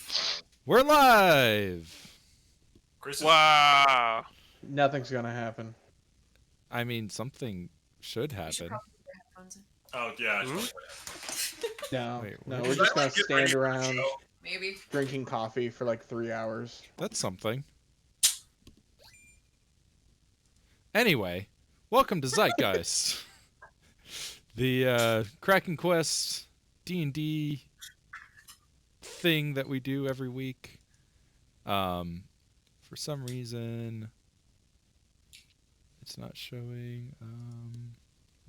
live. We're live! Chris is Wow. Nothing's gonna happen. I mean, something should You should happen. probably put your headphones in. Oh, yeah. No, Wait, no, what? we're Should I, just gonna like, get ready stand for the around show? Maybe. drinking coffee for like 3 hours. That's something. Anyway, welcome to Zeitgeist. The KrakenQuest D&D thing that we do every week. For some reason, it's not showing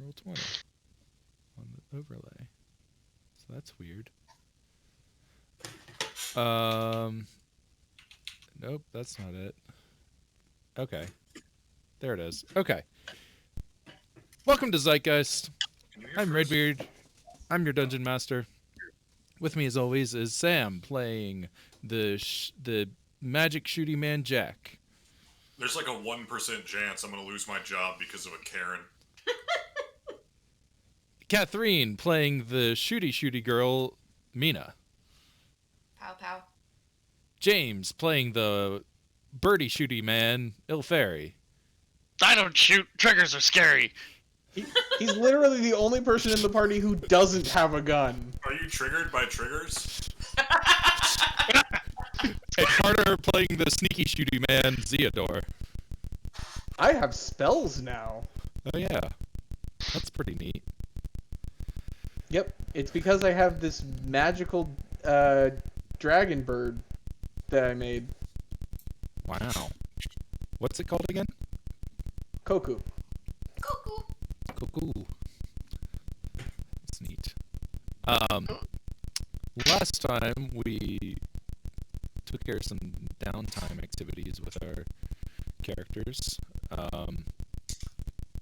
roll 20 on the overlay. So that's weird. Nope, that's not it. Okay. There it is. Okay. Welcome to Zeitgeist. Can you hear I'm Chris? Redbeard. I'm your dungeon master. With me, as always, is Sam playing the magic shooty man Jack. There's like a 1% chance I'm going to lose my job because of a Karen. Catherine playing the shooty girl Mina. Pow pow. James playing the birdie shooty man Ilferi. I don't shoot. Triggers are scary. He's literally the only person in the party who doesn't have a gun. Are you triggered by triggers? And Carter playing the sneaky shooty man Zeodor. I have spells now. Oh yeah, that's pretty neat. Yep, it's because I have this magical dragon bird that I made. Wow. What's it called again? Koku. Cuckoo. Cuckoo. That's neat. Last time we took care of some downtime activities with our characters.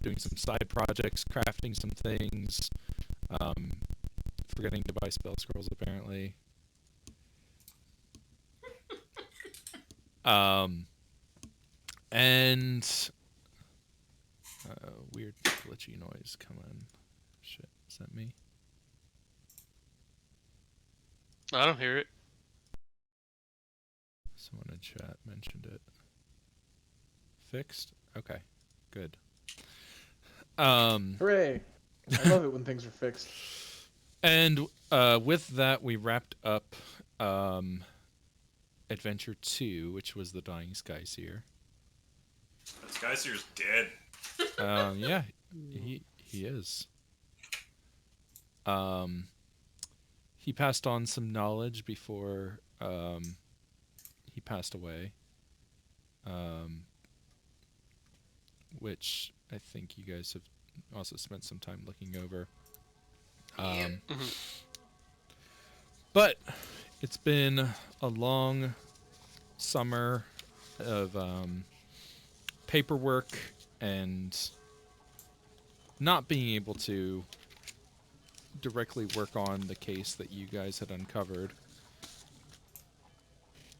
Doing some side projects, crafting some things, forgetting to buy spell scrolls apparently. And weird glitchy noise coming. Shit, is that me? I don't hear it. Someone in chat mentioned it. Fixed? Okay, good. Hooray! I love it when things are fixed. And with that, we wrapped up Adventure 2, which was the Dying Skyseer. This guy's here's dead. Yeah, he is. He passed on some knowledge before he passed away, which I think you guys have also spent some time looking over. But it's been a long summer of paperwork and not being able to directly work on the case that you guys had uncovered.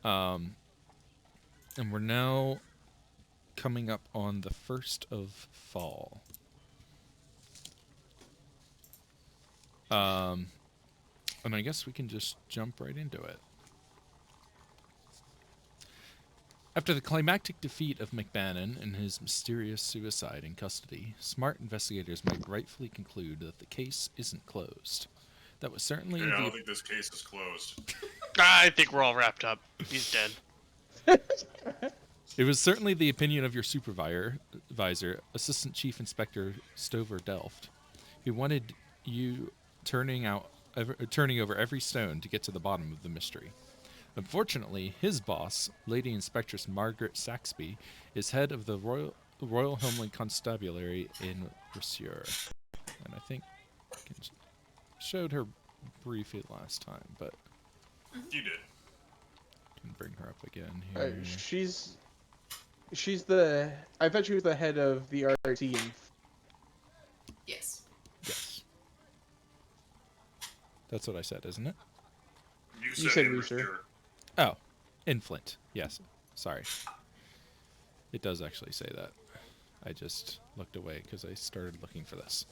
And we're now coming up on the 1st of fall. And I guess we can just jump right into it. After the climactic defeat of McBannon and his mysterious suicide in custody, smart investigators might rightfully conclude that the case isn't closed. That was certainly Yeah, I don't think this case is closed. I think we're all wrapped up. He's dead. It was certainly the opinion of your supervisor, Assistant Chief Inspector Stover Delft, who wanted you turning over every stone to get to the bottom of the mystery. Unfortunately, his boss, Lady Inspectress Margaret Saxby, is head of the Royal Homeland Constabulary in Rosseur. And I think I showed her briefly last time, but You did. can bring her up again here. She's the. I thought she was the head of the RT. Yes. Yes. That's what I said, isn't it? You said said Rooster. Rooster. Oh, in Flint. Yes. Sorry. It does actually say that. I just looked away because I started looking for this.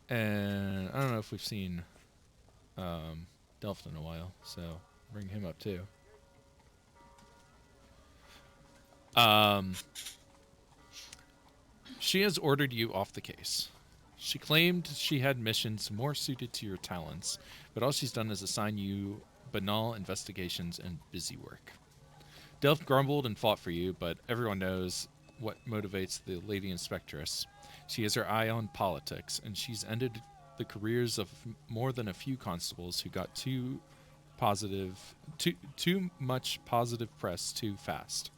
And I don't know if we've seen Delft in a while, so Bring him up too. Um, she has ordered you off the case. She claimed she had missions more suited to your talents, but all she's done is assign you banal investigations and busy work. Delph grumbled and fought for you, but everyone knows what motivates the Lady Inspectress. She has her eye on politics, and she's ended the careers of more than a few constables who got too much positive press too fast.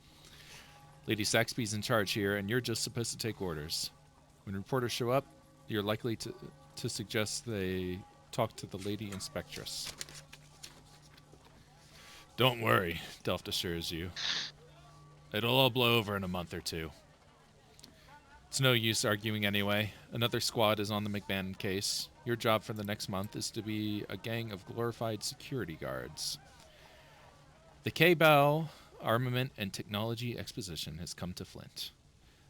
Lady Saxby's in charge here, and you're just supposed to take orders. When reporters show up, you're likely to suggest they talk to the Lady Inspectress. Don't worry, Delft assures you. It'll all blow over in a month or two. It's no use arguing anyway. Another squad is on the McMahon case. Your job for the next month is to be a gang of glorified security guards. The K-Bow Armament and Technology Exposition has come to Flint.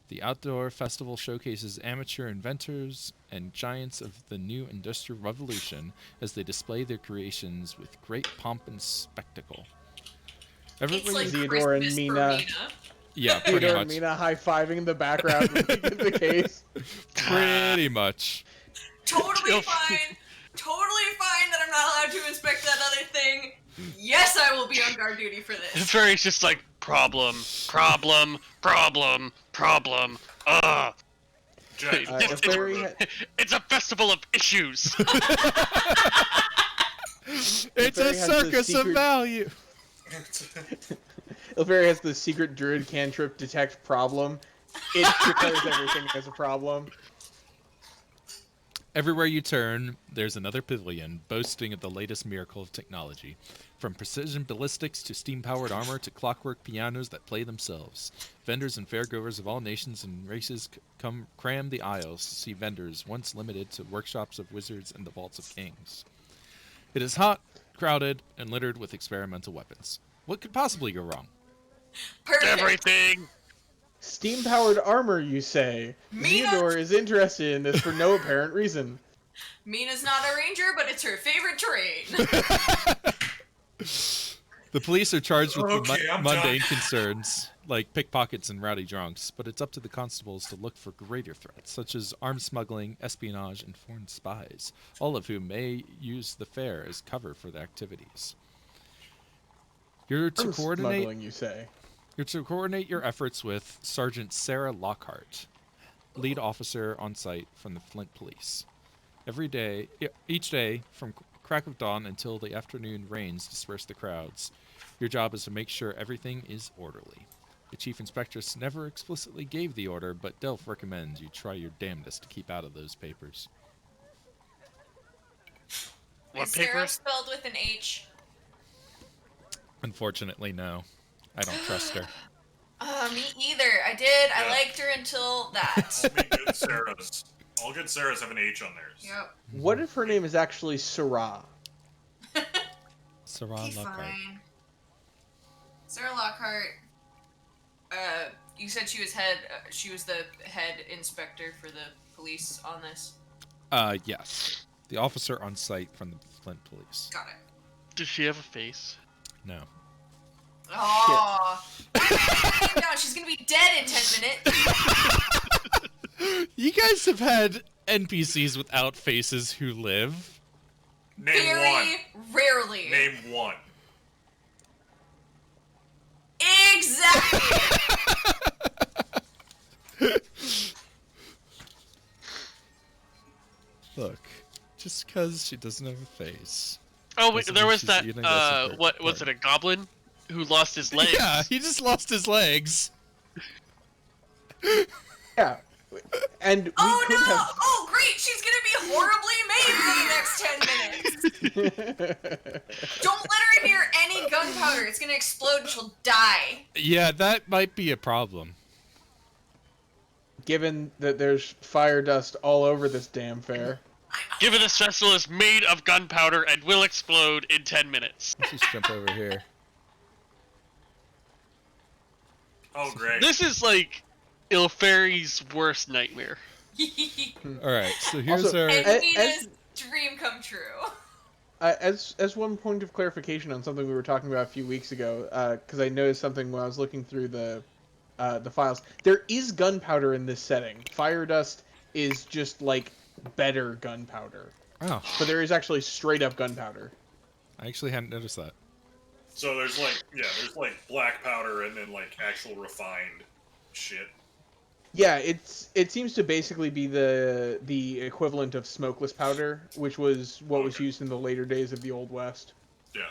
The outdoor festival showcases amateur inventors and giants of the new industrial revolution as they display their creations with great pomp and spectacle. It's like Theodore and Christmas for Mina. Mina. Yeah, pretty Theodore much. and Mina high-fiving in the background in the case. Pretty much. Totally fine. Totally fine that I'm not allowed to inspect that other thing. Yes, I will be on guard duty for this. Fairy's just like, problem. Jack, If Barry had- It's a festival of issues. It's a Barry has the circus of secret- value. Ilferi has the secret druid cantrip detect problem. It declares everything as a problem. Everywhere you turn, there's another pavilion boasting of the latest miracle of technology. From precision ballistics to steam-powered armor to clockwork pianos that play themselves. Vendors and fairgoers of all nations and races come cram the aisles to see vendors once limited to workshops of wizards and the vaults of kings. It is hot, crowded, and littered with experimental weapons. What could possibly go wrong? Perfect. Everything. Steam-powered armor, you say? Mina- Theodore is interested in this for no apparent reason. Mina's not a ranger, but it's her favorite terrain. The police are charged with Okay, I'm mundane done. concerns, like pickpockets and rowdy drunks, but it's up to the constables to look for greater threats, such as arms smuggling, espionage, and foreign spies, all of whom may use the fair as cover for the activities. You're to Smuggling, you say? coordinate your efforts with Sergeant Sarah Lockhart, lead officer on site from the Flint Police. Each day, from crack of dawn until the afternoon rains disperse the crowds, your job is to make sure everything is orderly. The chief inspectress never explicitly gave the order, but Delph recommends you try your damnedest to keep out of those papers. What Is Sarah papers? spelled with an H? Unfortunately, no. I don't trust her. Me either. I did. I Yeah. liked her until that. All good Sarahs. All good Sarahs have an H on theirs. Yep. What if her name is actually Sarah? Sarah Be Lockhart. fine. Sarah Lockhart. You said she was she was the head inspector for the police on this. Yes. The officer on site from the Flint Police. Got it. Does she have a face? No. Oh. No, she's gonna be dead in 10 minutes. You guys have had NPCs without faces who live. Name Very one. rarely. Name one. Exactly. Look, just because she doesn't have a face. Oh wait, Doesn't there mean was she's that. eating us apart. What was it? A goblin who lost his legs? Yeah, he just lost his legs. Yeah. And we Oh could no! Oh great! She's gonna be horribly maimed for the next 10 minutes. Don't let her near any gunpowder. It's gonna explode and she'll die. Yeah, that might be a problem. Given that there's fire dust all over this damn fair. Given this festival is made of gunpowder and will explode in 10 minutes. Let's just jump over here. Oh, great. This is like Ilferi's worst nightmare. All right, so here's Also- our. And As- Nina's dream come true. As one point of clarification on something we were talking about a few weeks ago, because I noticed something when I was looking through the files. There is gunpowder in this setting. Fire dust is just like better gunpowder, Oh, but there is actually straight up gunpowder. I actually hadn't noticed that. So there's like black powder and then like actual refined shit. Yeah, it seems to basically be the equivalent of smokeless powder, which was what was Okay. used in the later days of the Old West. Yeah.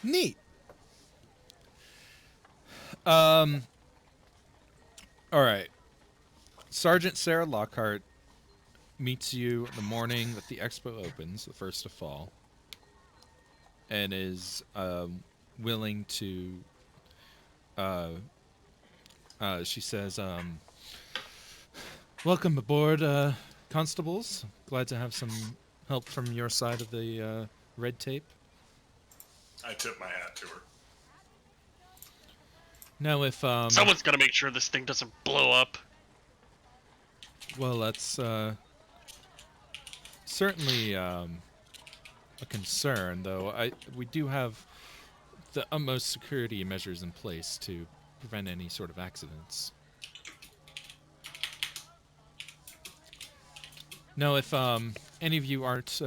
Neat. Um. All right. Sergeant Sarah Lockhart meets you the morning that the expo opens, the first of fall, and is willing to. She says, "Welcome aboard, constables. Glad to have some help from your side of the red tape." I tip my hat to her. Now, if Someone's gotta make sure this thing doesn't blow up. well, that's certainly a concern, though. We do have the utmost security measures in place to prevent any sort of accidents. Now, if any of you aren't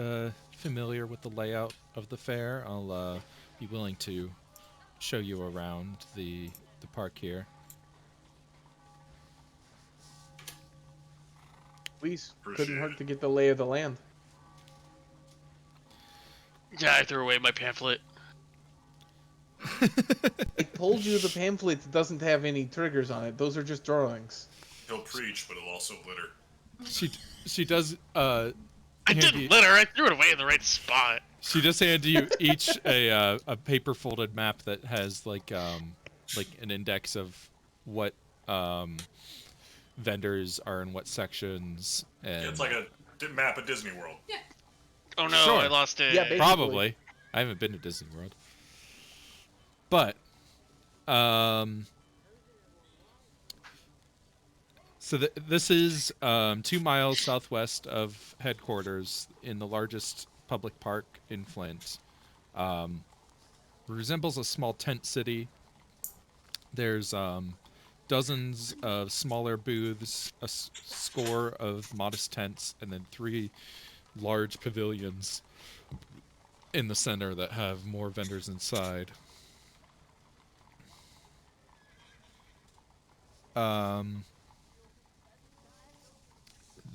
familiar with the layout of the fair, I'll be willing to show you around the park here. Please, Appreciate couldn't hurt it. to get the lay of the land. Yeah, I threw away my pamphlet. I told you the pamphlet doesn't have any triggers on it. Those are just drawings. He'll preach, but he'll also litter. She does I hand didn't you- litter. I threw it away in the right spot. She does hand you each a paper folded map that has like an index of what vendors are in what sections, and Yeah, it's like a map of Disney World. Oh no, Sure. I lost it. Yeah, basically. probably. I haven't been to Disney World, but so this is 2 miles southwest of headquarters in the largest public park in Flint. Resembles a small tent city. There's dozens of smaller booths, a score of modest tents, and then 3 large pavilions in the center that have more vendors inside.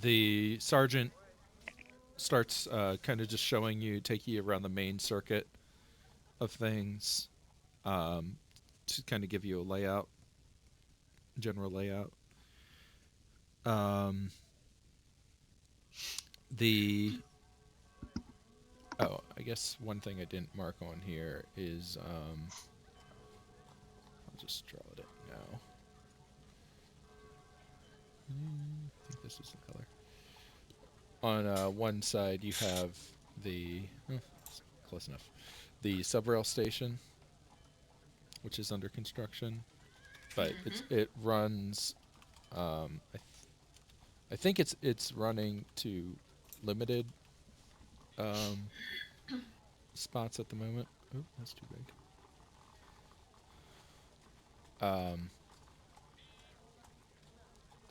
The sergeant starts kind of just showing you, taking you around the main circuit of things, to kind of give you a layout, general layout. I guess one thing I didn't mark on here is I'll just draw it now. I think this is the color. On one side you have the close enough, the subrail station, which is under construction, but it runs. I think it's running to limited spots at the moment. Oh, that's too big.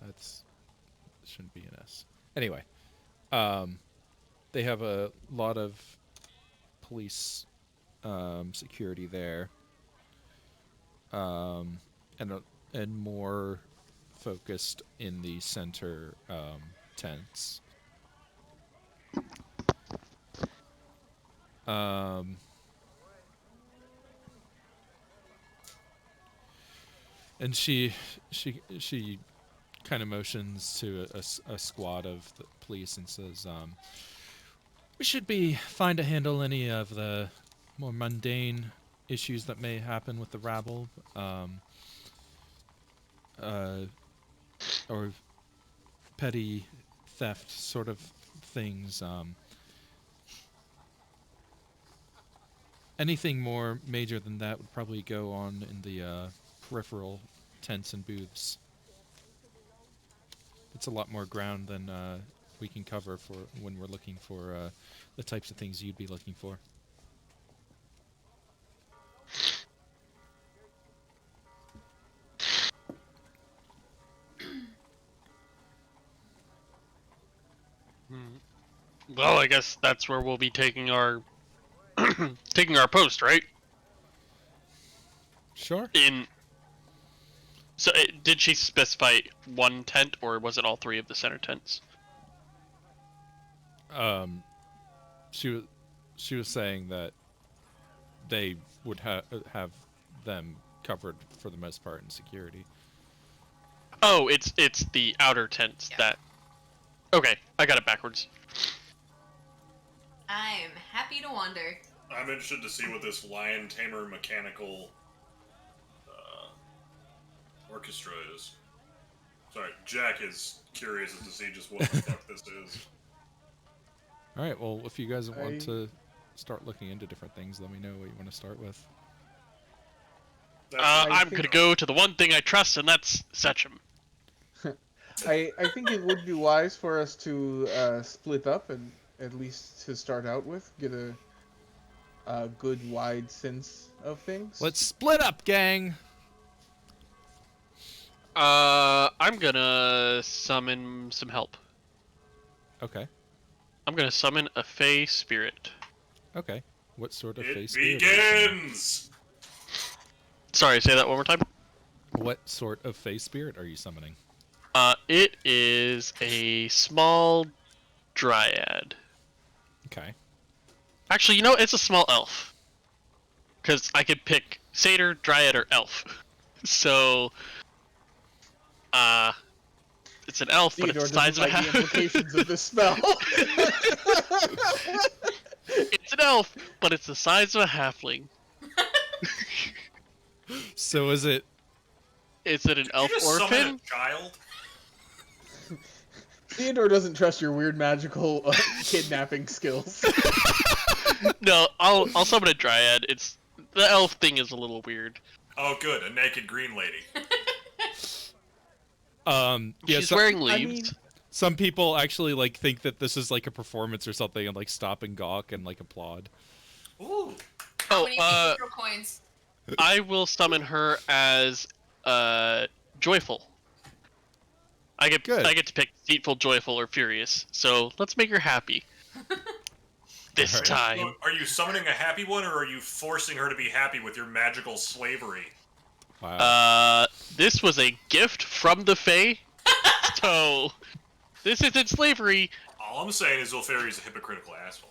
That's shouldn't be an S. Anyway, they have a lot of police security there, and more focused in the center tents. And she kind of motions to a squad of the police and says, "We should be fine to handle any of the more mundane issues that may happen with the rabble, or petty theft sort of things. Anything more major than that would probably go on in the peripheral tents and booths. It's a lot more ground than we can cover for when we're looking for the types of things you'd be looking for." Well, I guess that's where we'll be taking our taking our post, right? Sure. So, did she specify one tent, or was it all three of the center tents? She was saying that they would have them covered for the most part in security. Oh, it's the outer tents that. Okay, I got it backwards. I am happy to wander. I'm interested to see what this lion tamer mechanical orchestra is. Sorry, Jack is curious to see just what the fuck this is. All right. Well, if you guys want to start looking into different things, let me know what you want to start with. I'm gonna go to the one thing I trust, and that's Sechem. I think it would be wise for us to split up and at least to start out with get a good wide sense of things. Let's split up, gang. I'm gonna summon some help. Okay. I'm gonna summon a Fey spirit. Okay. What sort of It face spirit? begins! Sorry, say that one more time. What sort of face spirit are you summoning? It is a small dryad. Okay. Actually, it's a small elf. Because I could pick satyr, dryad, or elf. So, it's an elf, but it's the size of a the half. implications of this spell. It's an elf, but it's the size of a halfling. So is it? Is it an elf you just summon orphan? a child? Theodore doesn't trust your weird magical kidnapping skills. No, I'll summon a dryad. The elf thing is a little weird. Oh, good, a naked green lady. Yeah. She's wearing leaves. mean- Some people actually think that this is like a performance or something and stop and gawk and applaud. Ooh. How many throw coins? I will summon her as joyful. I get to pick deceitful, joyful, or furious. So let's make her happy. This Alright. time. So, are you summoning a happy one, or are you forcing her to be happy with your magical slavery? Wow. This was a gift from the Fae. So this isn't slavery. All I'm saying is Ulfari's a hypocritical asshole.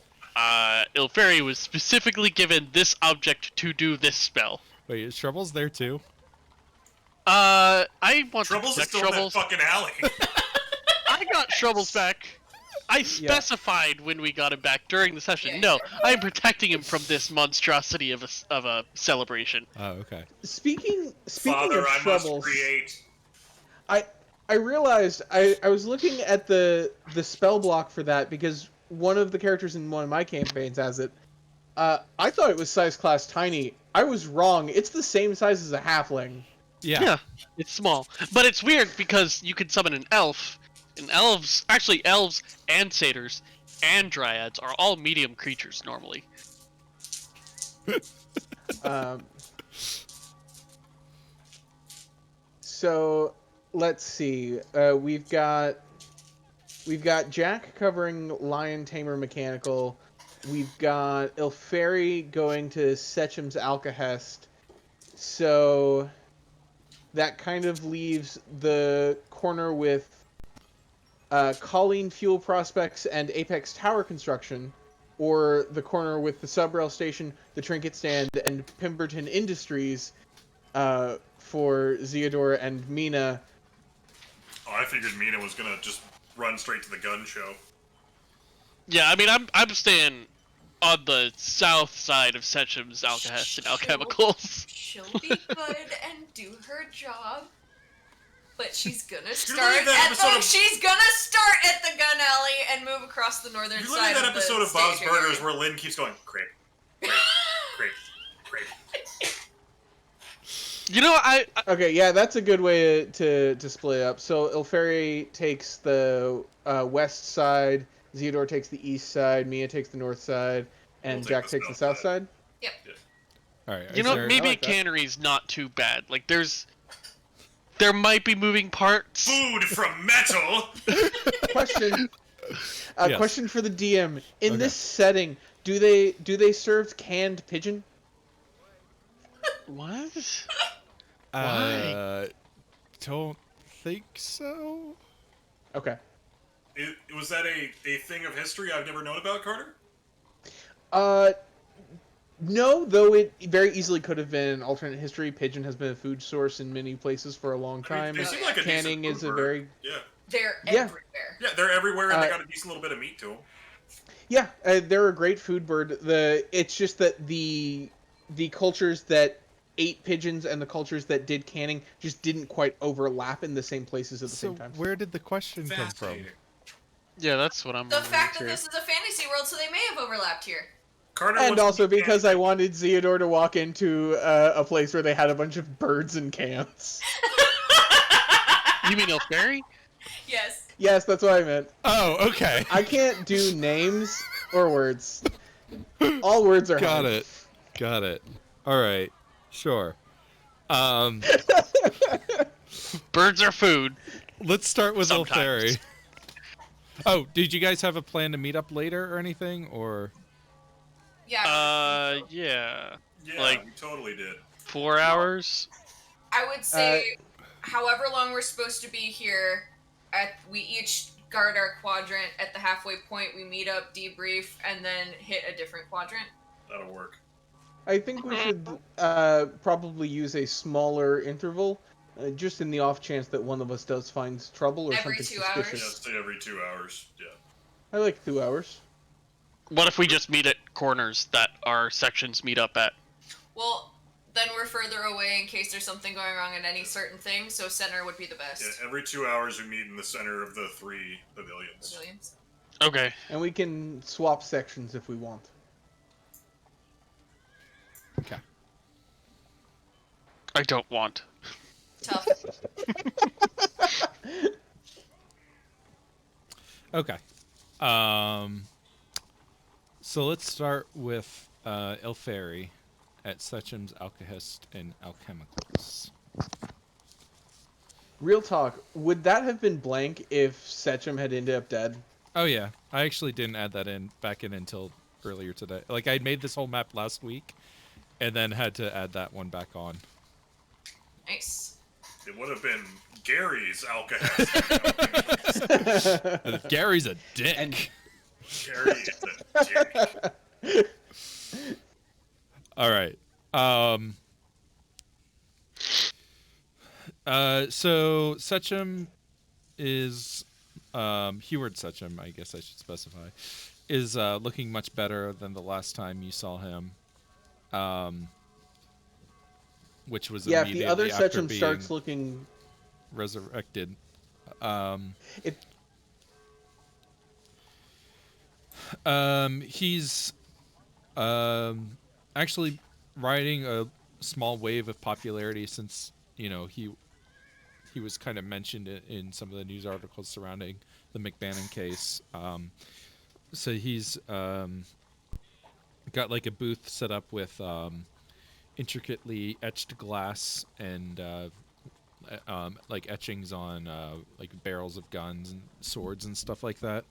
Ilferi was specifically given this object to do this spell. Wait, is Troubles there too? I want Troubles to is protect still in that Troubles. fucking alley. I got Troubles back. I specified when we got him back during the session. No, I am protecting him from this monstrosity of a celebration. Oh, okay. Speaking Father, of I troubles, must create. I realized I was looking at the spell block for that because one of the characters in one of my campaigns has it. I thought it was size class tiny. I was wrong. It's the same size as a halfling. Yeah. It's small. But it's weird because you can summon an elf. And elves and satyrs and dryads are all medium creatures normally. So let's see. We've got Jack covering Lion Tamer Mechanical. We've got Ilferi going to Sechem's Alcahest. So that kind of leaves the corner with Colleen Fuel Prospects and Apex Tower Construction, or the corner with the Subrail Station, the Trinket Stand, and Pemberton Industries for Zeodore and Mina. Oh, I figured Mina was gonna just run straight to the gun show. Yeah, I mean, I'm staying on the south side of Sechem's Alcahest and Alchemicals. She'll be good and do her job. But she's gonna You start remember that episode of- she's gonna start at the gun alley and move across the northern You side look at that of the episode of Bob's staging Burgers area. where Lynn keeps going, crepe, crepe, crepe, crepe. I Okay, yeah, that's a good way to split up. So Ilferi takes the west side, Zeodore takes the east side, Mia takes the north side, and We'll take Jack the takes the south south side. All right. maybe I a like that. cannery's not too bad. There might be moving parts. Food from metal! Question: Yes. Question for the DM: in Okay. this setting, do they serve canned pigeon? What? Don't think so. Okay. Was that a thing of history I've never known about, Carter? No, though it very easily could have been an alternate history. Pigeon has been a food source in many places for a long time. They seem like a Canning decent is food a bird. very Yeah. They're Yeah. everywhere. Yeah, they're everywhere, and they got a decent little bit of meat to them. yeah. They're a great food bird. It's just that the cultures that ate pigeons and the cultures that did canning just didn't quite overlap in the same places at the same time. Where did the question come from? Fascinating. Yeah, that's what I'm The wondering fact that too. this is a fantasy world, so they may have overlapped here. Carter And wants to also be because I canned. wanted Zeodor to walk into a place where they had a bunch of birds in cans. You mean Elfberry? Yes. Yes, that's what I meant. Oh, okay. I can't do names or words. All words are Got hard. it. All right. Sure. Birds are food. Let's start with Sometimes. Elfairy. Oh, did you guys have a plan to meet up later or anything, or? Yeah. Yeah. Yeah, Like- we totally did. 4 hours? I would say, however long we're supposed to be here, we each guard our quadrant. At the halfway point, we meet up, debrief, and then hit a different quadrant. That'll work. I think we should probably use a smaller interval, just in the off chance that one of us does find trouble or Every something 2 hours? Yeah, suspicious. say every 2 hours. Yeah. I like 2 hours. What if we just meet at corners that our sections meet up at? Well, then we're further away in case there's something going wrong at any certain thing, so center would be the best. Yeah, every 2 hours we meet in the center of the 3 pavilions. Pavilions. Okay. And we can swap sections if we want. Okay. I don't want. Tough. Okay. So let's start with Elfairy at Secham's Alkahest and Alchemicals. Real talk, would that have been blank if Sechem had ended up dead? Oh yeah, I actually didn't add that back in until earlier today. Like I made this whole map last week, and then had to add that one back on. Nice. It would have been Gary's alcohol. Gary's a dick. And- Gary is a dick. All right. So Sechem is Heward Sechem, I guess I should specify, is looking much better than the last time you saw him. Which was Yeah, if the other immediately after Sechem being starts looking... resurrected. He's actually riding a small wave of popularity since, you know, he was kind of mentioned in some of the news articles surrounding the McBannon case. So he's got like a booth set up with intricately etched glass and like etchings on like barrels of guns and swords and stuff like that.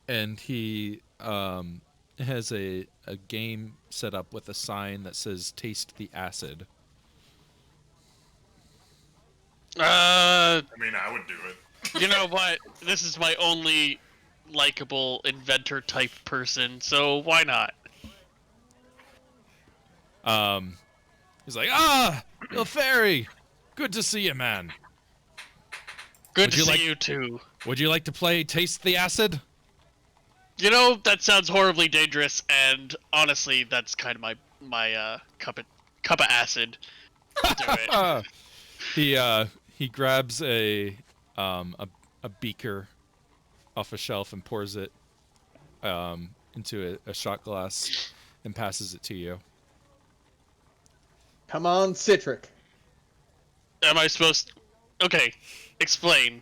And he has a game set up with a sign that says "Taste the Acid." I mean, I would do it. You know what? This is my only likable inventor type person, so why not? He's like, Elfairy, good to see you, man. Good Would to you see like- you too. Would you like to play Taste the Acid? You know, that sounds horribly dangerous, and honestly, that's kind of my cup of acid. I'll do it. He grabs a beaker off a shelf and pours it into a shot glass and passes it to you. Come on, Citric. Am I supposed? Okay, explain.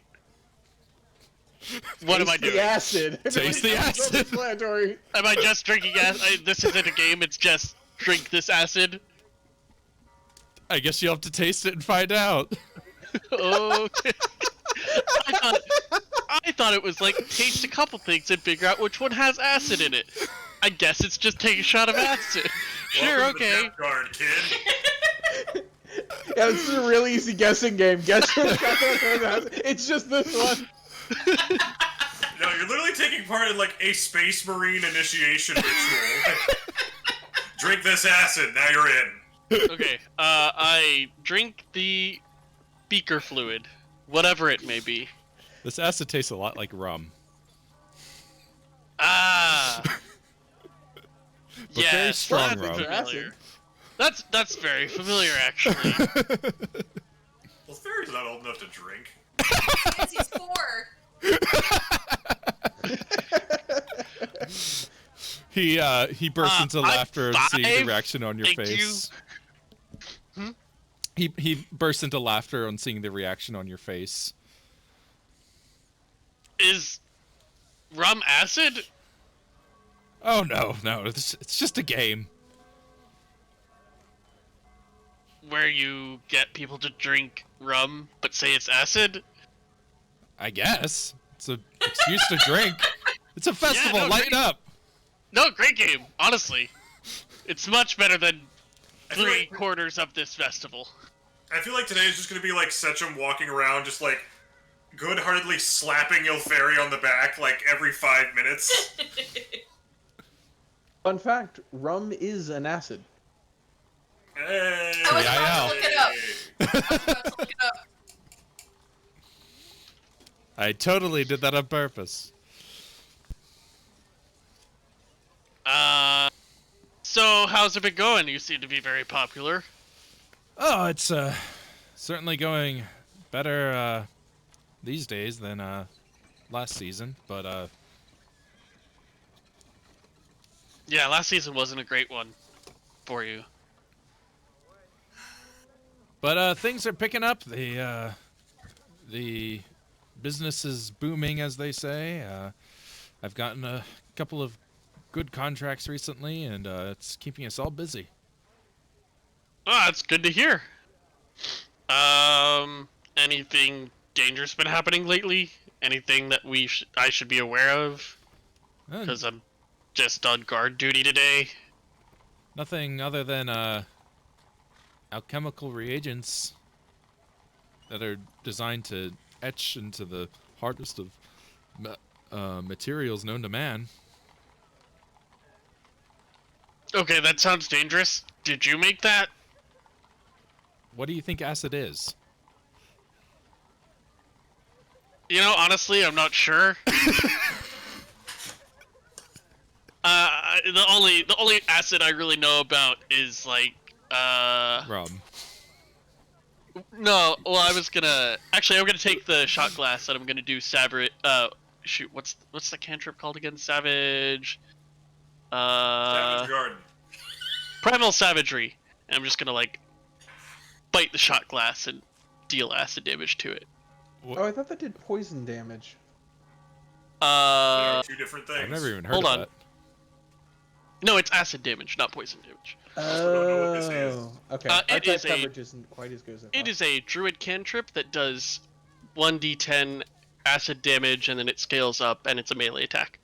What am I Taste doing? the acid. Taste the acid. Self-explanatory. Am I just drinking acid? This isn't a game. It's just drink this acid. I guess you'll have to taste it and find out. Okay. I thought it was like taste a couple things and figure out which one has acid in it. I guess it's just take a shot of acid. Sure, Welcome to okay. Death Guard, kid. Yeah, this is a really easy guessing game. Guess what shotgun has. It's just this one. No, you're literally taking part in like a Space Marine initiation ritual. Drink this acid, now you're in. Okay, I drink the beaker fluid, whatever it may be. This acid tastes a lot like rum. Ah. But Yeah, very strong that's rum. familiar. That's very familiar, actually. Well, Fairy's not old enough to drink. Yes, he's 4. He bursts into I'm laughter of seeing the 5. reaction on your Thank face. you. He bursts into laughter on seeing the reaction on your face. Is rum acid? Oh no, it's just a game. Where you get people to drink rum but say it's acid? I guess it's an excuse to drink. It's a festival. no, Lighten up. No, great game. Honestly, it's much better than I feel like- 3/4 of this festival. I feel like today is just gonna be like Setchum walking around, just like good-heartedly slapping Ilferi on the back like every 5 minutes. Fun fact: rum is an acid. Hey. I was Yeah, about to look it up. I was about to look it up. I totally did that on purpose. So how's it been going? You seem to be very popular. Oh, it's certainly going better these days than last season, but Yeah, last season wasn't a great one for you. things are picking up. The business is booming, as they say. I've gotten a couple of good contracts recently, and it's keeping us all busy. Oh, that's good to hear. Anything dangerous been happening lately? Anything that I should be aware of? Because I'm just on guard duty today. Nothing other than alchemical reagents that are designed to etch into the hardest of materials known to man. Okay, that sounds dangerous. Did you make that? What do you think acid is? You know, honestly, I'm not sure. The only acid I really know about is like Rum. No, well, I'm gonna take the shot glass and I'm gonna do savage. Shoot, what's the cantrip called again? Savage. Savage Garden. Primal savagery. And I'm just gonna like bite the shot glass and deal acid damage to it. Oh, I thought that did poison damage. There are two different things. I've never even heard Hold of on. that. No, it's acid damage, not poison damage. don't know what this is. Oh, okay. It Our type is coverage isn't quite as good as I It thought. is a druid cantrip that does 1d10 acid damage, and then it scales up, and it's a melee attack.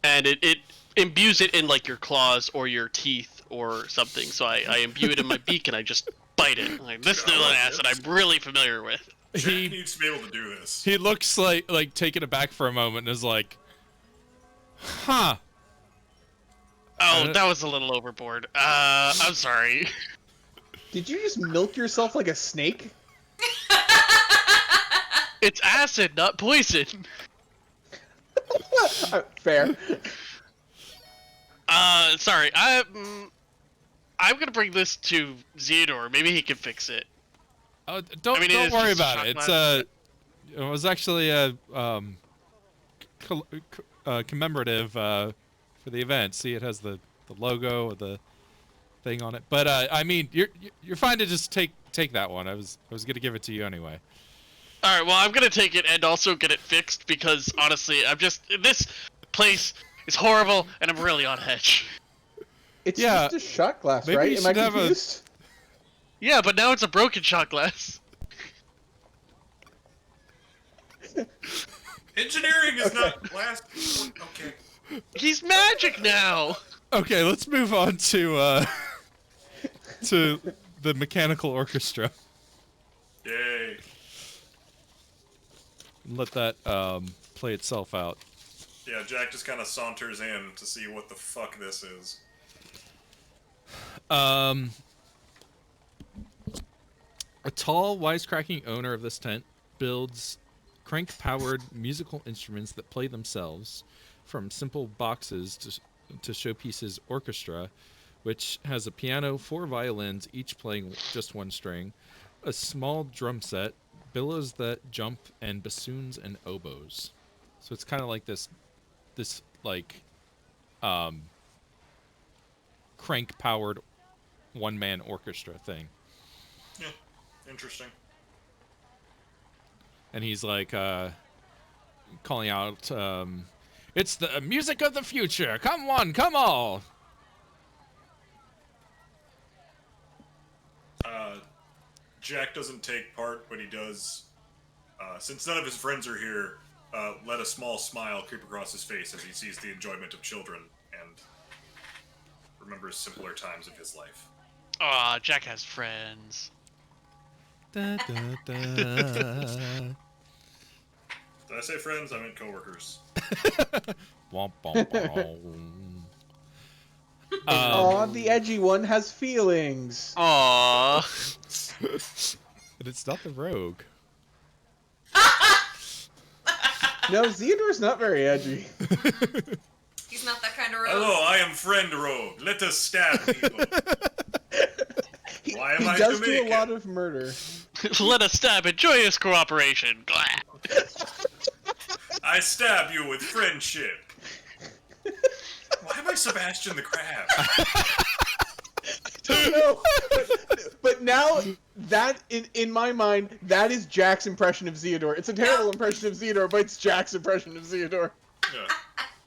And it imbues it in like your claws or your teeth or something. So I imbue it in my beak and I just bite it. Like, this is an acid I'm really familiar with. Jack He needs to be able to do this. he looks like taken aback for a moment and is like, huh. Oh, that was a little overboard. I'm sorry. Did you just milk yourself like a snake? It's acid, not poison. Fair. Sorry. I'm gonna bring this to Theodore. Maybe he can fix it. Oh, don't I mean, it is worry just about shot it. glass. It was actually a commemorative for the event. See, it has the logo of the thing on it. But I mean, you're fine to just take that one. I was gonna give it to you anyway. All right. Well, I'm gonna take it and also get it fixed because honestly, this place is horrible and I'm really on edge. It's Yeah, just a shot glass, maybe right? you Am I should have a- confused? Yeah, but now it's a broken shot glass. Engineering is not last. Okay. He's magic now. Okay, let's move on to the mechanical orchestra. Yay. Let that play itself out. Yeah, Jack just kind of saunters in to see what the fuck this is. A tall, wisecracking owner of this tent builds crank-powered musical instruments that play themselves, from simple boxes to showpieces orchestra, which has a piano, 4 violins, each playing just one string, a small drum set, billows that jump, and bassoons and oboes. So it's kind of like this like crank-powered one-man orchestra thing. Yeah, interesting. And he's like calling out, it's the music of the future. Come on, come all. Jack doesn't take part, but he does. Since none of his friends are here, let a small smile creep across his face as he sees the enjoyment of children and remembers simpler times of his life. Aw, Jack has friends. Da, da, da. Did I say friends? I meant coworkers. Womp, womp, womp. Aw, the edgy one has feelings. Aw. But it's not the rogue. No, Theodore's not very edgy. He's not that kind of rogue. Hello, I am friend Rogue. Let us stab people. Why am I does do Jamaican? a lot of murder. Let us stab in joyous cooperation. Glad. I stab you with friendship. Why am I Sebastian the Crab? No, but now that in my mind, that is Jack's impression of Theodore. It's a terrible impression of Theodore, but it's Jack's impression of Theodore. Yeah.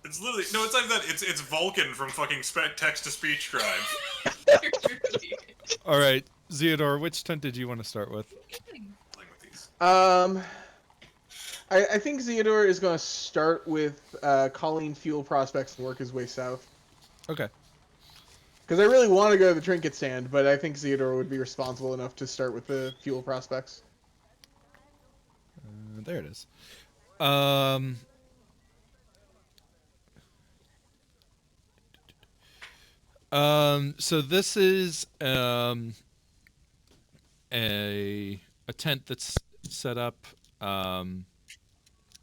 It's literally no. It's like that. It's Vulcan from fucking text-to-speech crime. All right, Zeodor, which tent did you want to start with? Playing with these. I think Theodore is going to start with calling fuel prospects and work his way south. Okay. Because I really want to go to the trinket stand, but I think Theodore would be responsible enough to start with the fuel prospects. There it is. So this is a tent that's set up.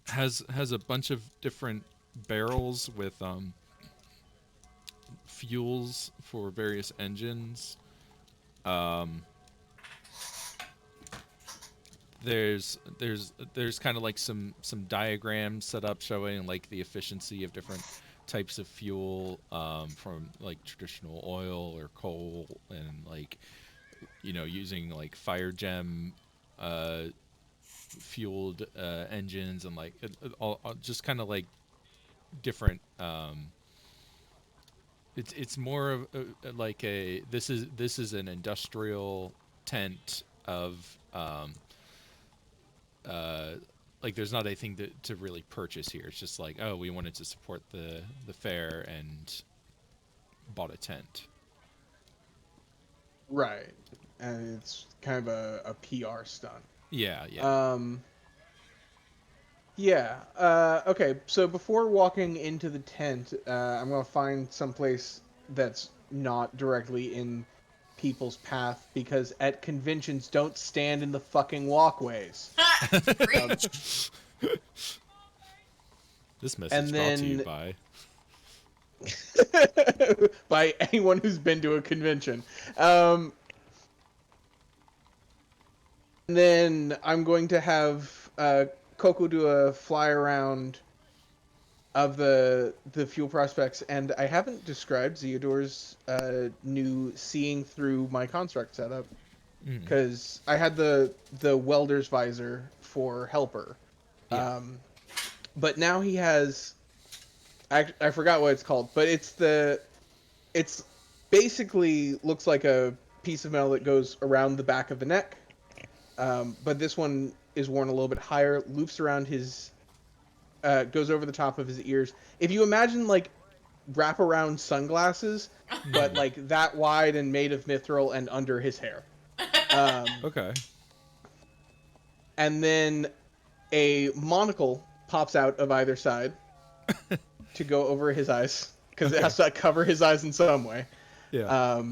Has a bunch of different barrels with fuels for various engines. There's kind of like some diagrams set up showing like the efficiency of different types of fuel, from like traditional oil or coal, and like using like fire gem fueled engines, and like all just kind of like different. It's more of like this is an industrial tent of like there's not anything to really purchase here. It's just like, oh, we wanted to support the fair and bought a tent. Right. And it's kind of a PR stunt. Yeah. Okay, so before walking into the tent, I'm going to find someplace that's not directly in people's path, because at conventions, don't stand in the fucking walkways. Preach. This message And brought to you then- by... by anyone who's been to a convention. And then I'm going to have Coco do a fly around of the fuel prospects, and I haven't described Theodore's new seeing through my construct setup, because I had the welder's visor for helper, but now he has. I forgot what it's called, but it's basically looks like a piece of metal that goes around the back of the neck, but this one is worn a little bit higher, loops around his, goes over the top of his ears. If you imagine like wraparound sunglasses, but like that wide and made of mithril and under his hair. Okay. And then a monocle pops out of either side to go over his eyes, because it has to cover his eyes in some way. Yeah.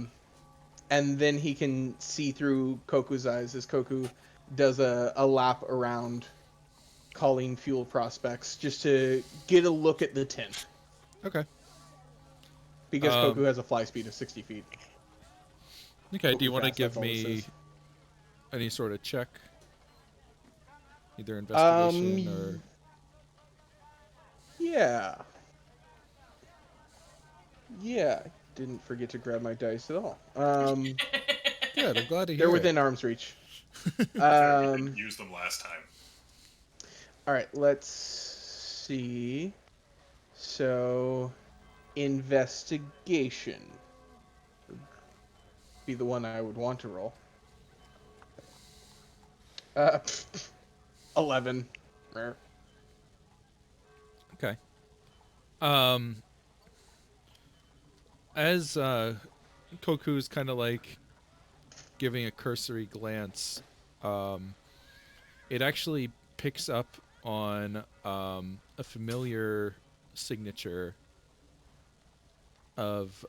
And then he can see through Koku's eyes as Koku does a lap around Colleen Fuel Prospects just to get a look at the tent. Okay. Because Koku has a fly speed of 60 feet. Okay, Koku do you want to fast, give that's all this me is. any sort of check? Either investigation or... Yeah. Yeah. Didn't forget to grab my dice at all. Good, I'm glad to hear They're it. within arm's reach. You didn't use them last time. All right, let's see. So, investigation would be the one I would want to roll. 11. Rare. Okay. As Koku's kind of like giving a cursory glance, it actually picks up on a familiar signature of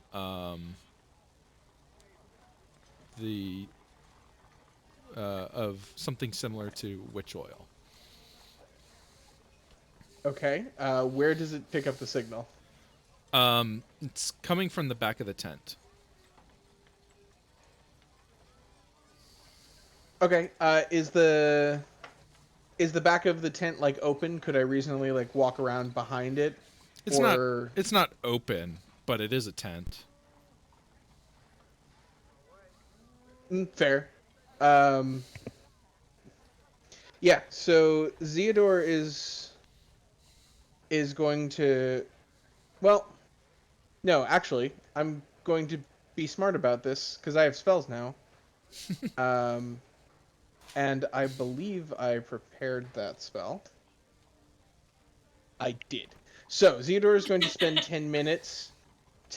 of something similar to witch oil. Okay, where does it pick up the signal? It's coming from the back of the tent. Okay, is the back of the tent like open? Could I reasonably like walk around behind it? It's not open, but it is a tent. Fair. Yeah, so Zeodor is going to, well, no, actually, I'm going to be smart about this because I have spells now. And I believe I prepared that spell. I did. So Zeodor is going to spend 10 minutes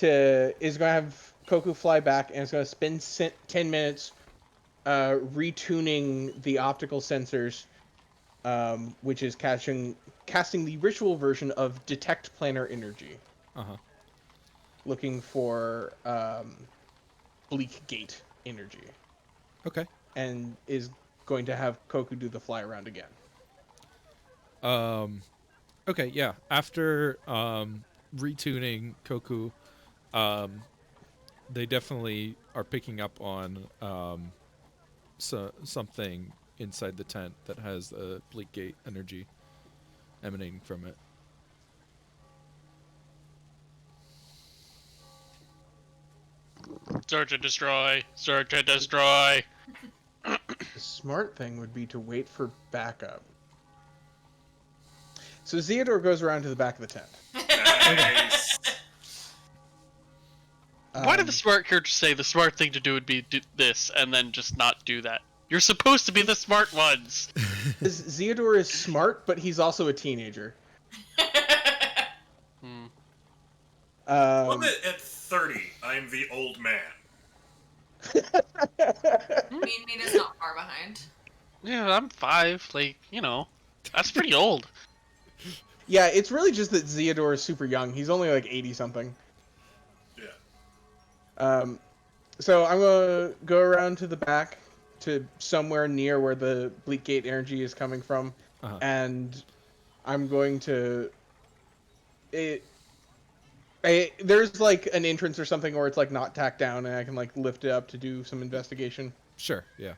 is going to have Koku fly back, and it's going to spend 10 minutes retuning the optical sensors, which is casting the ritual version of Detect Planar Energy. Uh-huh. Looking for Bleak Gate energy. Okay. And is going to have Koku do the fly around again. Okay, yeah. After retuning Koku, they definitely are picking up on something inside the tent that has a Bleak Gate energy emanating from it. Search and destroy. Search and destroy. The smart thing would be to wait for backup. So Zeodor goes around to the back of the tent. Nice. Why did the smart character say the smart thing to do would be do this and then just not do that? You're supposed to be the smart ones. Zeodor is smart, but he's also a teenager. Well, at 30, I'm the old man. Mean is not far behind. Yeah, I'm 5. Like, that's pretty old. Yeah, it's really just that Zeodor is super young. He's only like 80-something. Yeah. So I'm going to go around to the back to somewhere near where the Bleak Gate energy is coming from. Uh-huh. And I'm going to... there's like an entrance or something where it's like not tacked down and I can like lift it up to do some investigation. Sure, yeah.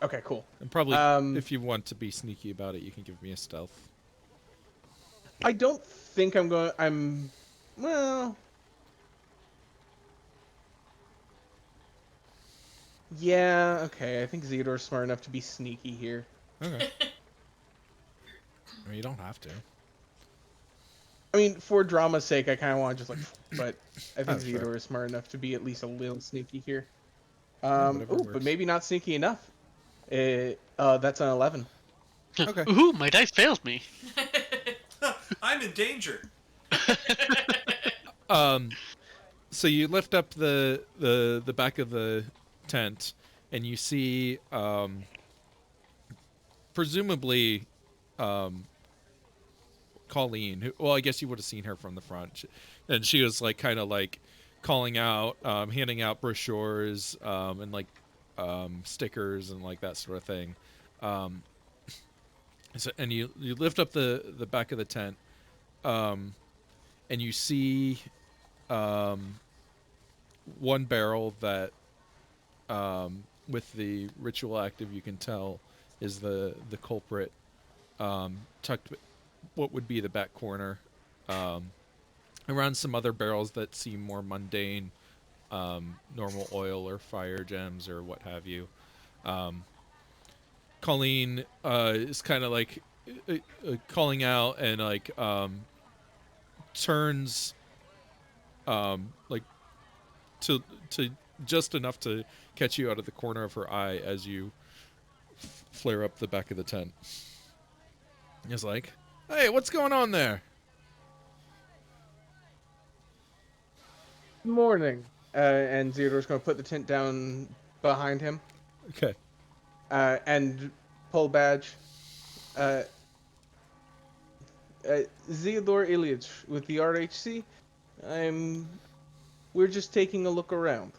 Okay, cool. And probably, if you want to be sneaky about it, you can give me a stealth. I don't think well... Yeah, okay, I think Zeodor's smart enough to be sneaky here. Okay. I mean, you don't have to. I mean, for drama's sake, I kind of want to just like... But I think That's fair. Zeodor is smart enough to be at least a little sneaky here. Whatever But works. maybe not sneaky enough. That's an 11. Okay. Ooh, my dice failed me. I'm in danger. So you lift up the back of the tent, and you see, presumably, Colleen. Who, well, I guess you would have seen her from the front, and she was like kind of like calling out, handing out brochures, and like stickers and like that sort of thing. So, and you lift up the back of the tent, and you see one barrel that, with the ritual active, you can tell is the culprit, tucked what would be the back corner, around some other barrels that seem more mundane, normal oil or fire gems or what have you. Colleen is kind of like calling out and like, turns, like to just enough to catch you out of the corner of her eye as you flare up the back of the tent. It's like, hey, what's going on there? Good morning. And Theodore's going to put the tent down behind him. Okay. And pull badge. Theodore Ilyich with the RHC. We're just taking a look around.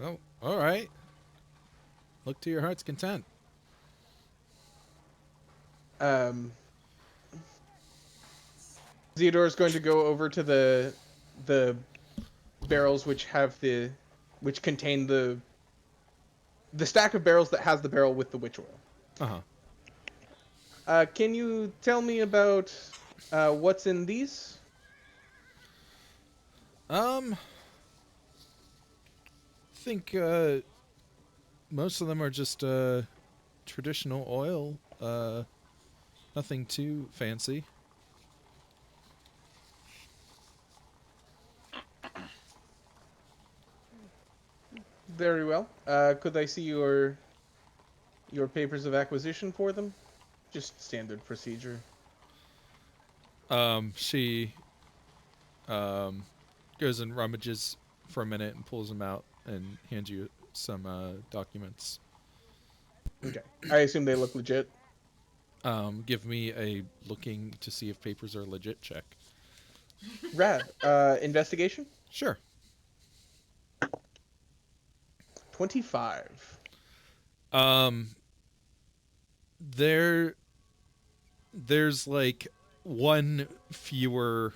Oh, all right. Look to your heart's content. Theodore's going to go over to the barrels which contain the stack of barrels that has the barrel with the witch oil. Can you tell me about what's in these? I think most of them are just traditional oil. Nothing too fancy. Very well. Could I see your papers of acquisition for them? Just standard procedure. She goes and rummages for a minute and pulls them out and hands you some documents. Okay. I assume they look legit. Give me a looking to see if papers are legit check. Rad. Investigation? Sure. 25. There's like one fewer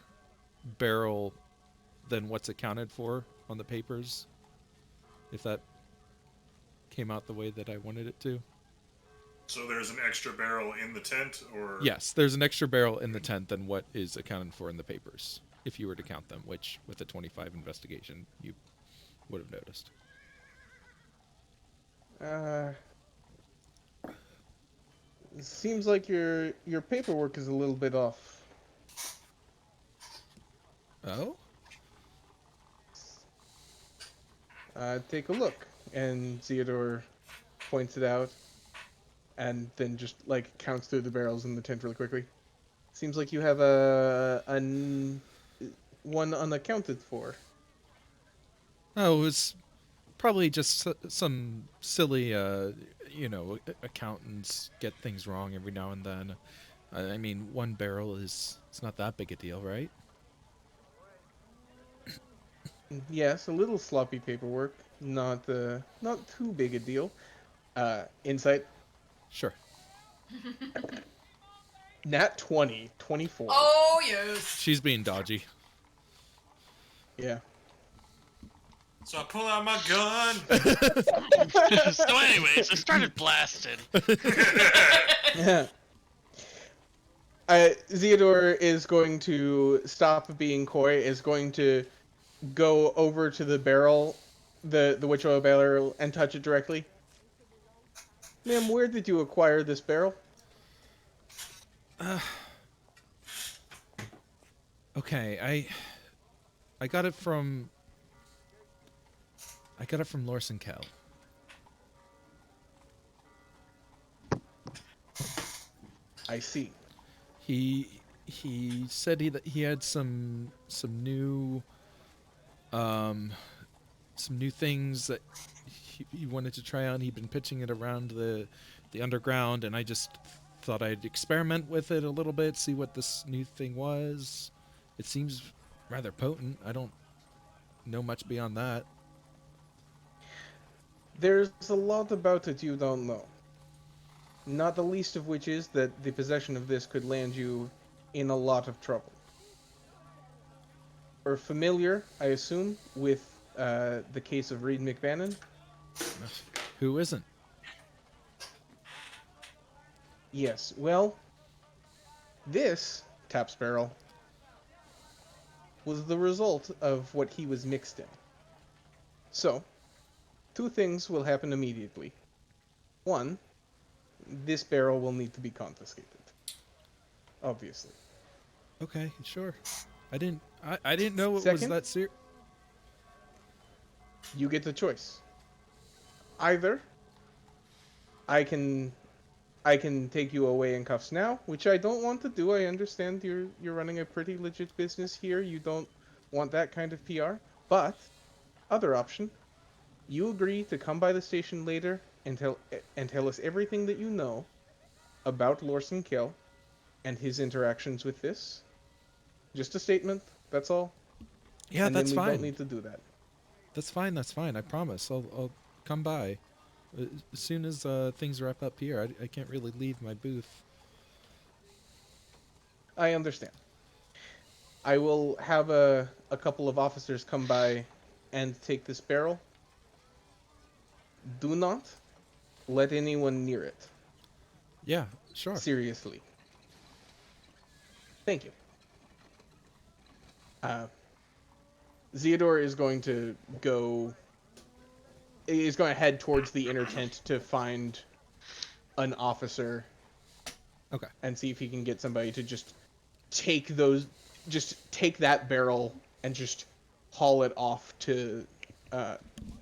barrel than what's accounted for on the papers, if that came out the way that I wanted it to. So there's an extra barrel in the tent, or Yes, there's an extra barrel in the tent than what is accounted for in the papers, if you were to count them, which with a 25 investigation you would have noticed. Seems like your paperwork is a little bit off. Oh? Take a look. And Theodore points it out, and then just like counts through the barrels in the tent really quickly. Seems like you have one unaccounted for. Oh, it was probably just some silly, accountants get things wrong every now and then. I mean, one barrel it's not that big a deal, right? Yes, a little sloppy paperwork. Not too big a deal. Insight. Sure. Nat 20, 24. Oh, yes. She's being dodgy. Yeah. so I pull out my gun. So anyways, I started blasting. Yeah. Theodore is going to stop being coy, is going to go over to the barrel, the witch oil barrel, and touch it directly. Ma'am, where did you acquire this barrel? Okay, I got it from Lorson Kell. I see. He said that he had some new some new things that he wanted to try on. He'd been pitching it around the underground, and I just thought I'd experiment with it a little bit, see what this new thing was. It seems rather potent. I don't know much beyond that. There's a lot about it you don't know. Not the least of which is that the possession of this could land you in a lot of trouble. Are familiar, I assume, with the case of Reed McBannon? Who isn't? Yes. Well, this taps barrel was the result of what he was mixed in. So, two things will happen immediately. One, this barrel will need to be confiscated. Obviously. Okay, sure. I didn't know it was Second? that serious. You get the choice. Either I can take you away in cuffs now, which I don't want to do. I understand you're running a pretty legit business here. You don't want that kind of PR. But other option, you agree to come by the station later and tell us everything that you know about Lorson Kell and his interactions with this. Just a statement, that's all. Yeah, and that's then we fine. don't need to do that. That's fine. I promise. I'll come by as soon as things wrap up here. I can't really leave my booth. I understand. I will have a couple of officers come by and take this barrel. Do not let anyone near it. Yeah, sure. Seriously. Thank you. Theodore is going to head towards the inner tent to find an officer. Okay. And see if he can get somebody to just take that barrel and just haul it off to the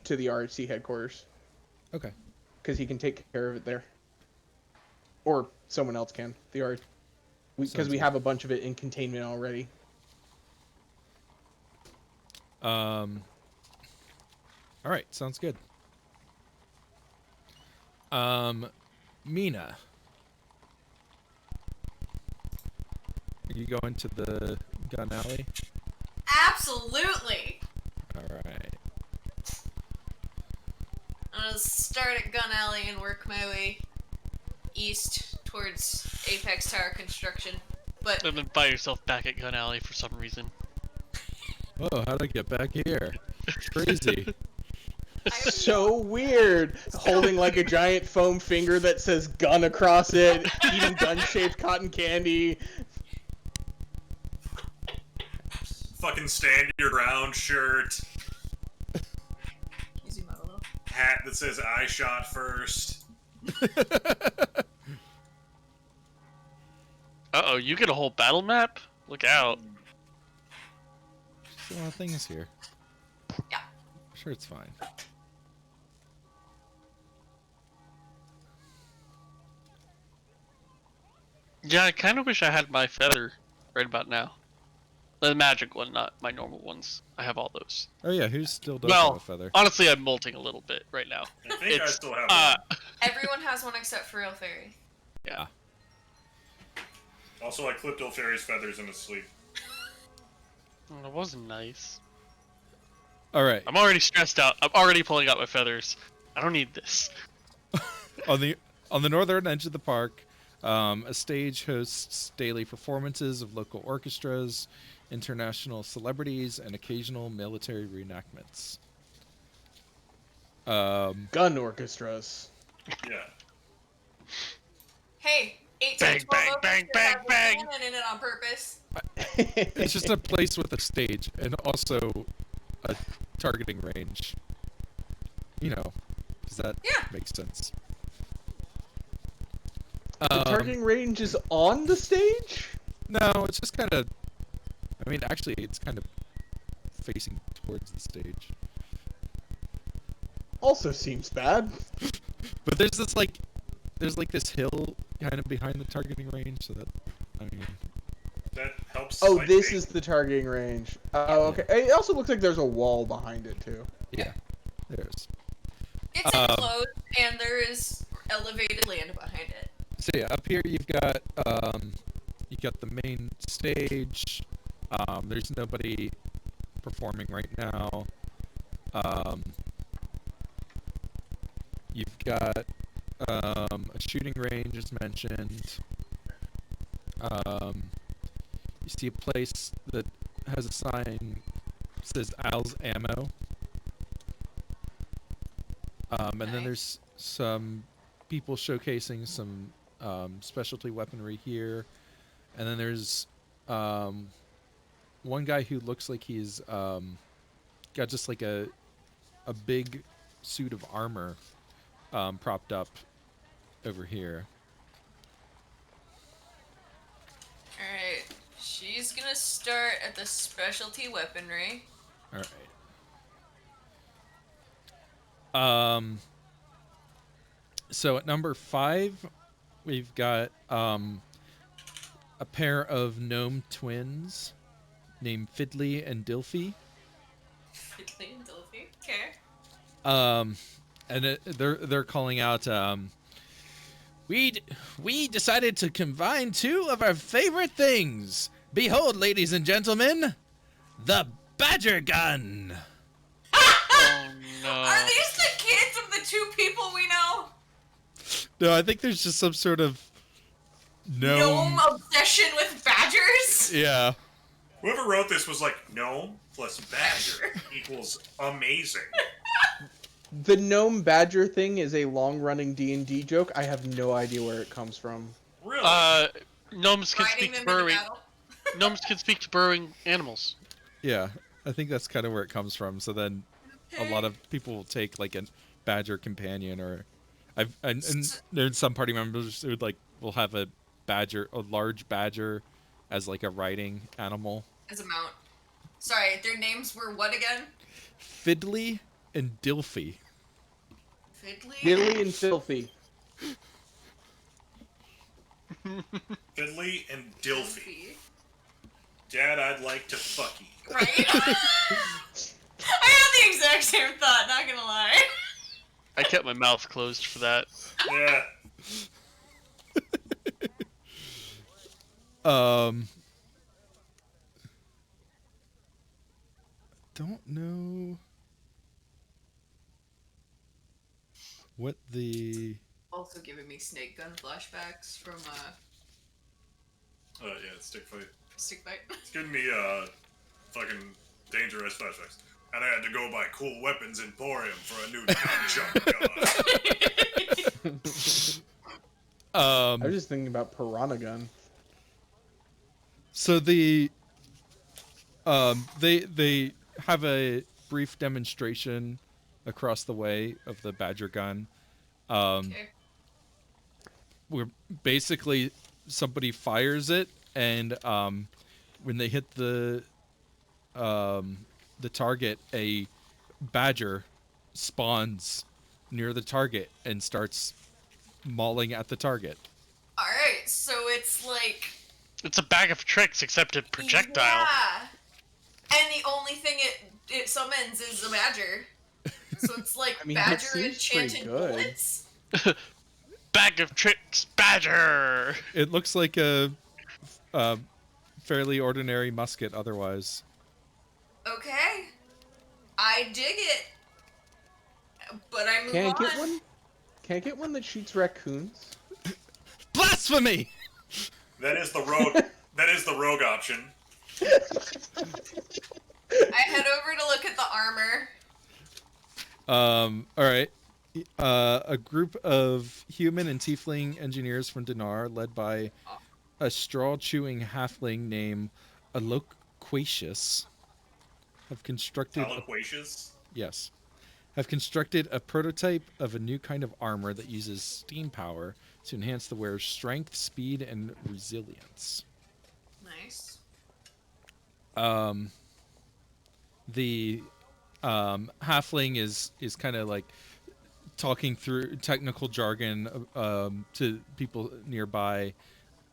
RHC headquarters. Okay. Because he can take care of it there. Or someone else can. Because we have a bunch of it in containment already. All right, sounds good. Mina, are you going to the gun alley? Absolutely. All right. I'm gonna start at Gun Alley and work my way east towards Apex Tower construction. But And then find yourself back at Gun Alley for some reason. Oh, how'd I get back here? Crazy. So weird. Holding like a giant foam finger that says gun across it, eating gun-shaped cotton candy. Fucking stand your ground shirt. zoom out a little. Hat that says I shot first. Uh-oh, you get a whole battle map? Look out. There's a lot of things here. Yeah. I'm sure it's fine. Yeah, I kind of wish I had my feather right about now. The magic one, not my normal ones. I have all those. Oh yeah, who still does have a feather? Honestly, I'm molting a little bit right now. I think I still have one. Everyone has one except for Real Fairy. Yeah. Also, I clipped Ilfari's feathers in his sleep. Oh, that wasn't nice. All right. I'm already stressed out. I'm already pulling out my feathers. I don't need this. On the northern edge of the park, a stage hosts daily performances of local orchestras, international celebrities, and occasional military reenactments. Gun orchestras. Yeah. Hey, 8 Bang, to 12 bang, bang, bang, bang. cannon in it on purpose. It's just a place with a stage and also a targeting range. You know, does that make sense? The targeting range is on the stage? No, it's just kind of... I mean, actually, it's kind of facing towards the stage. Also seems bad. But there's this hill kind of behind the targeting range, so that I mean. That helps. Oh, this is the targeting range. Oh, okay. It also looks like there's a wall behind it too. Yeah, there's. It's enclosed, and there is elevated land behind it. So yeah, up here you've got the main stage. There's nobody performing right now. You've got a shooting range, as mentioned. You see a place that has a sign that says Al's Ammo. And then there's some people showcasing some specialty weaponry here. And then there's one guy who looks like he's got just like a big suit of armor propped up over here. Alright, she's gonna start at the specialty weaponry. Alright. So at number 5, we've got a pair of gnome twins named Fiddly and Dilfy. Fiddly and Dilfy, okay. And they're calling out, we decided to combine 2 of our favorite things. Behold, ladies and gentlemen, the Badger Gun. Oh no. Are these the kids of the 2 people we know? No, I think there's just some sort of gnome obsession with badgers? Yeah. Whoever wrote this was like, gnome plus badger equals amazing. The gnome badger thing is a long-running D&D joke. I have no idea where it comes from. Really? Gnomes can Riding speak to them into burrowing. battle? Gnomes can speak to burrowing animals. Yeah, I think that's kind of where it comes from. So then a lot of people will take like a badger companion, or and there's some party members who will have a large badger as like a riding animal. As a mount. Sorry, their names were what again? Fiddly and Dilfy. Fiddly and Filthy. Fiddly and Dilfy. Dad, I'd like to fuck you. Right? I had the exact same thought, not gonna lie. I kept my mouth closed for that. Yeah. Don't know what the... Also giving me snake gun flashbacks from Yeah, stick fight. stick fight. It's giving me fucking dangerous flashbacks. And I had to go buy Cool Weapons Emporium for a new nunchuck gun. I was just thinking about Piranha Gun. So they have a brief demonstration across the way of the Badger Gun. Okay. Where basically somebody fires it, and when they hit the target, a badger spawns near the target and starts mauling at the target. Alright, so it's like... It's a bag of tricks, except a projectile. Yeah! And the only thing it summons is a badger. So it's like I mean, badger it seems enchanted pretty good. bullets. Bag of tricks, badger! It looks like a fairly ordinary musket otherwise. Okay. I dig it. But I move Can I on. get one? Can I get one that shoots raccoons? Blasphemy! That is the rogue. That is the rogue option. I head over to look at the armor. All right. A group of human and tiefling engineers from Dinar, led by a straw-chewing halfling named Aloquatius, have constructed... have constructed a prototype of a new kind of armor that uses steam power to enhance the wearer's strength, speed, and resilience. Nice. The halfling is kind of like talking through technical jargon to people nearby,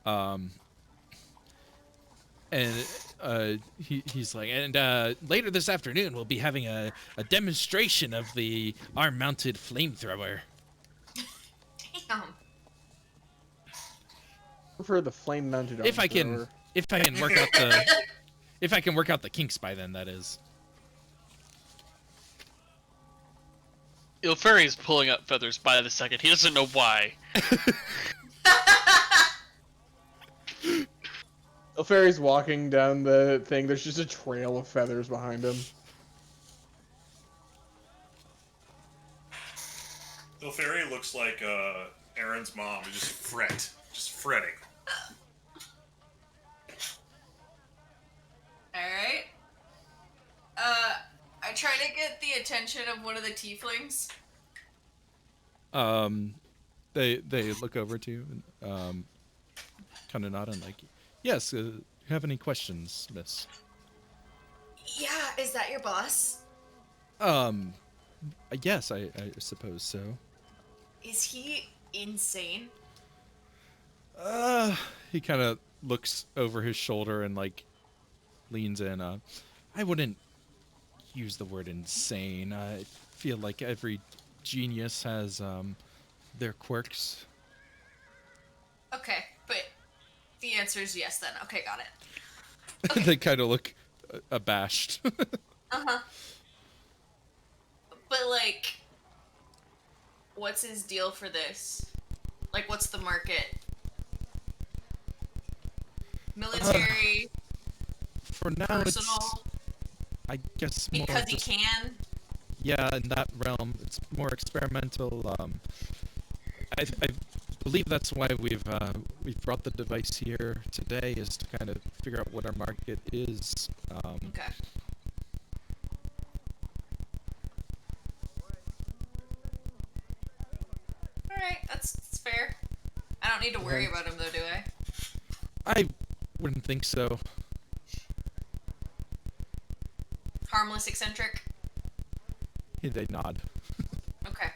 and he's like, and later this afternoon we'll be having a demonstration of the arm-mounted flamethrower. Damn. Prefer the flame-mounted If I can armthrower. work out the kinks by then, that is. Ilferi's pulling up feathers by the second. He doesn't know why. Alferi's walking down the thing. There's just a trail of feathers behind him. Ilferi looks like Aaron's mom, who just fretting. Alright. I try to get the attention of one of the tieflings. They look over to you and kind of nod and like, yes. You have any questions, miss? Yeah, is that your boss? Yes, I suppose so. Is he insane? He kind of looks over his shoulder and like leans in. I wouldn't use the word insane. I feel like every genius has their quirks. Okay, but the answer is yes then. Okay, got it. Okay. They kind of look abashed. Uh-huh. But, like, what's his deal for this? Like, what's the market? Military, For now, personal, it's, I guess, more because he just, can? yeah, in that realm, it's more experimental. I believe that's why we've brought the device here today, is to kind of figure out what our market is. Okay. Alright, that's fair. I don't need to worry about him, though, do I? I wouldn't think so. Harmless eccentric? They nod. Okay.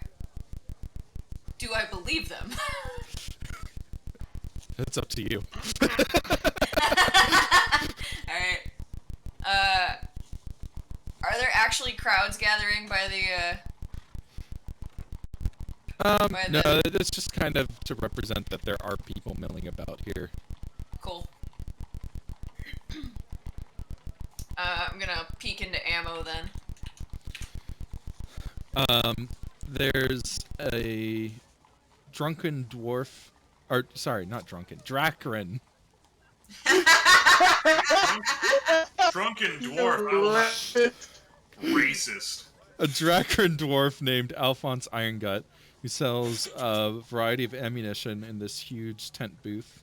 Do I believe them? It's up to you. Alright. Are there actually crowds gathering by the, No, it's just kind of to represent that there are people milling about here. Cool. I'm gonna peek into ammo then. There's a drunken dwarf, or sorry, not drunken, Drakrin. Drunken dwarf. Oh, racist. A Drakrin dwarf named Alphonse Irongut, who sells a variety of ammunition in this huge tent booth.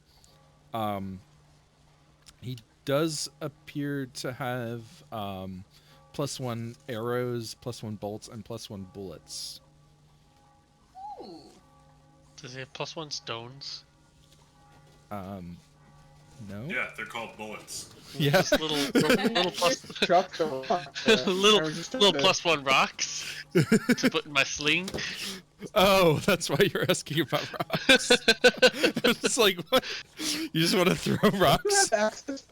He does appear to have +1 arrows, +1 bolts, and +1 bullets. Ooh. Does he have +1 stones? No? Yeah, they're called bullets. Yeah. Just little plus Chuck the rock. little I was just little trying to- +1 rocks to put in my sling. Oh, that's why you're asking about rocks. It's like, what? You just want to throw Do you rocks? have access?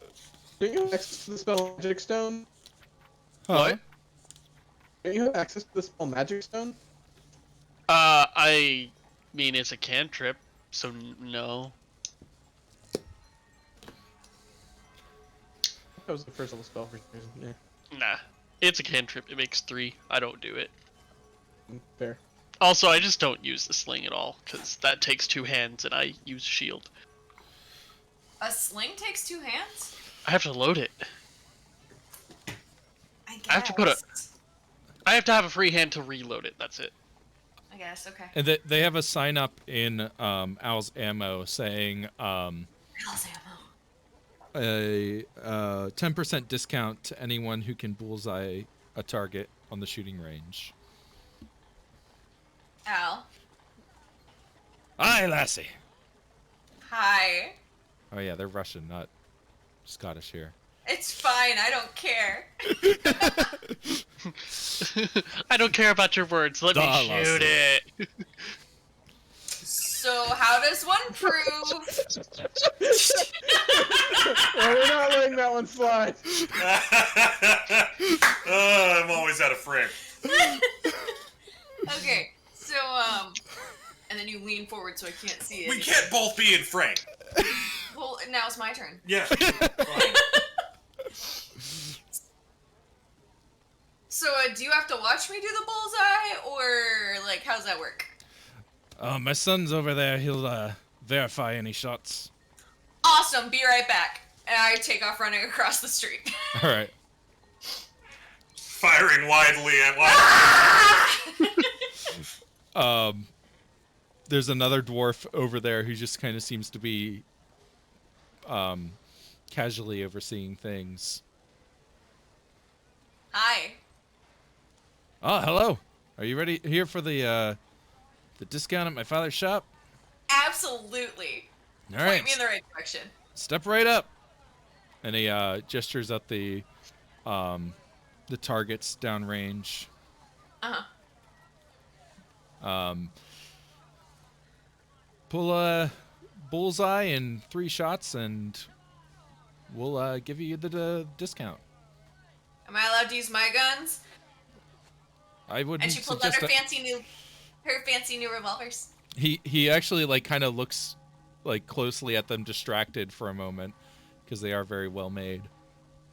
Do you have access to the spell Magic Stone? Huh? What? Do you have access to the spell Magic Stone? I mean it's a cantrip, so no. That was the first level spell for some reason. Yeah, Nah. It's a cantrip. It makes 3. I don't do it. fair. Also, I just don't use the sling at all, because that takes 2 hands and I use shield. A sling takes 2 hands? I have to load it. I guess. I have to put I have to have a free hand to reload it, that's it. I guess, okay. And they have a sign up in Al's Ammo saying Hell's ammo. a 10% discount to anyone who can bullseye a target on the shooting range. Al. Aye, lassie. Hi. Oh yeah, they're Russian, not Scottish here. It's fine, I don't care. I don't care about your words. Let me shoot it. So how does one prove? Well, we're not letting that one slide. I'm always out of frame. Okay, so and then you lean forward so I can't see it. We can't both be in frame. Well, now it's my turn. Yeah. Fine. So do you have to watch me do the bullseye, or like how's that work? My son's over there. He'll verify any shots. Awesome. Be right back. And I take off running across the street. All right. Firing widely at There's another dwarf over there who just kind of seems to be casually overseeing things. Hi. Oh, hello. Are you ready here for the discount at my father's shop? Absolutely. All right. Point me in the right direction. Step right up. And he gestures at the targets downrange. Pull a bullseye in 3 shots, and we'll give you the discount. Am I allowed to use my guns? I wouldn't. And she pulled out her fancy new revolvers. He actually like kind of looks like closely at them, distracted for a moment, because they are very well made.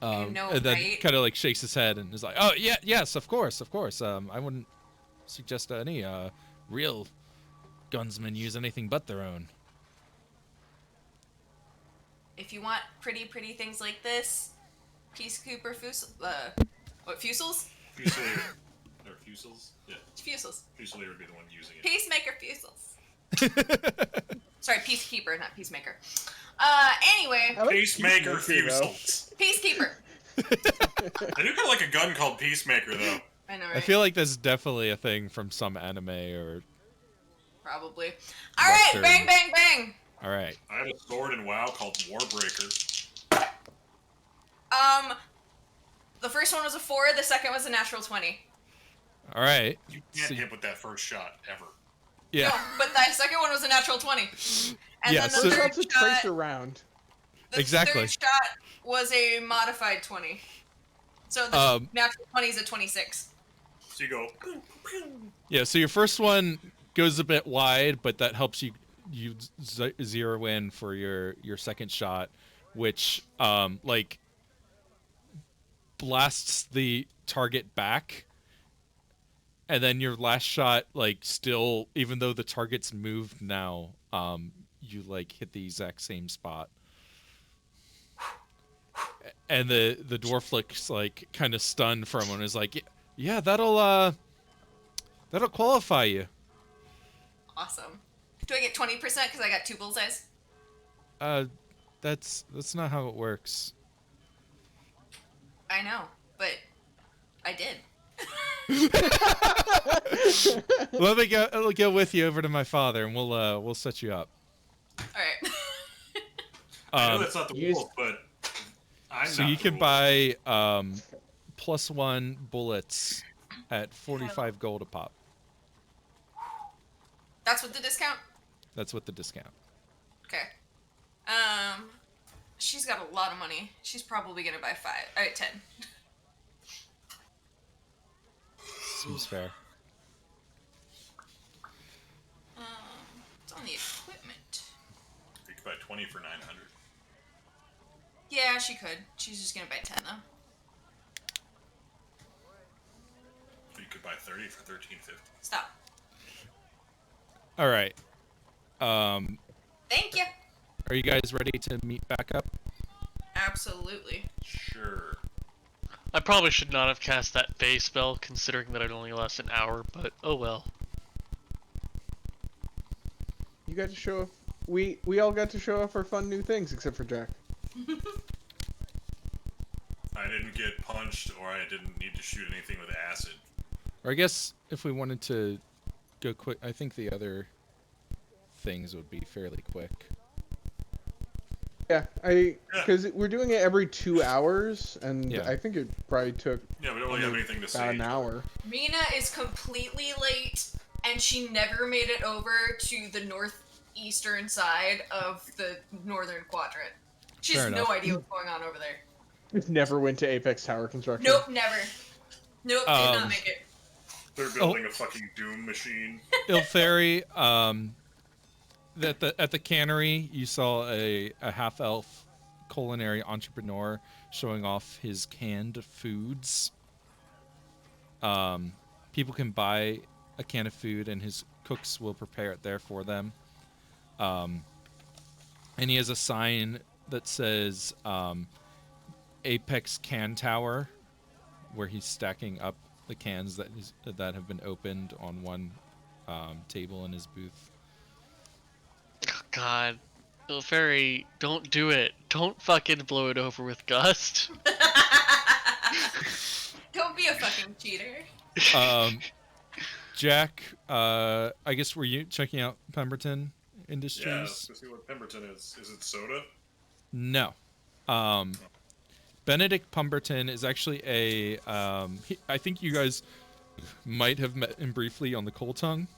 I know, and then right? kind of like shakes his head and is like, "Oh yeah, yes, of course. I wouldn't suggest any real gunsmen use anything but their own." If you want pretty things like this, Peacekeeper Fusils? Fusilier. Or Fusils? Yeah. Fusils. Fusilier would be the one using it. Peacemaker Fusils. Sorry, Peacekeeper, not Peacemaker. Anyway. I like Peacemaker Peacemaker, though. Fusils. Peacekeeper. I do kind of like a gun called Peacemaker, though. I know, right? I feel like that's definitely a thing from some anime or. Probably. All right, Western. bang, bang, bang. All right. I have a sword in WoW called Warbreaker. The first one was a 4, the second was a natural 20. All right. You can't So- hit with that first shot, ever. Yeah. No, but the second one was a natural 20. And Yeah, then so- the It's third also shot, tracer round. the Exactly. third shot was a modified 20. So the natural 20 is a 26. So you go. Yeah. So your first one goes a bit wide, but that helps you zero in for your second shot, which like blasts the target back, and then your last shot, like, still, even though the target's moved now, you like hit the exact same spot, and the dwarf looks like kind of stunned for a moment. Is like, yeah, that'll qualify you. Awesome. Do I get 20% because I got 2 bullseyes? That's not how it works. I know, but I did. Let me go with you over to my father, and we'll set you up. All right. I know that's not the use- rules, but I'm So not you the can rules. buy +1 bullets at 45 gold a pop. That's with the discount? That's with the discount. Okay. She's got a lot of money. She's probably gonna buy 5. All right, 10. Seems fair. It's on the equipment. You could buy 20 for 900. Yeah, she could. She's just gonna buy 10 though. You could buy 30 for 1350. Stop. All right. Thank you. Are you guys ready to meet back up? Absolutely. Sure. I probably should not have cast that phase spell, considering that it only lasts an hour, but oh well. You got to show off. We all got to show off our fun new things, except for Jack. I didn't get punched, or I didn't need to shoot anything with acid. Or I guess if we wanted to go quick, I think the other things would be fairly quick. Yeah, because we're doing it every 2 hours, and Yeah. I think it probably took Yeah, we don't really have anything to say. about an hour. Mina is completely late, and she never made it over to the northeastern side of the northern quadrant. She Fair has no enough. idea what's going on over there. Never went to Apex Tower construction. Nope, never. Nope, did not make it. They're building a fucking Doom machine. Ilferi, at the cannery, you saw a half elf culinary entrepreneur showing off his canned foods. People can buy a can of food, and his cooks will prepare it there for them. And he has a sign that says Apex Can Tower, where he's stacking up the cans that have been opened on one table in his booth. God. Fairy, don't do it. Don't fucking blow it over with Gust. Don't be a fucking cheater. Jack, I guess were you checking out Pemberton Industries? Yeah, let's go see what Pemberton is. Is it soda? No. Benedict Pemberton is actually I think you guys might have met him briefly on the Coal Tongue.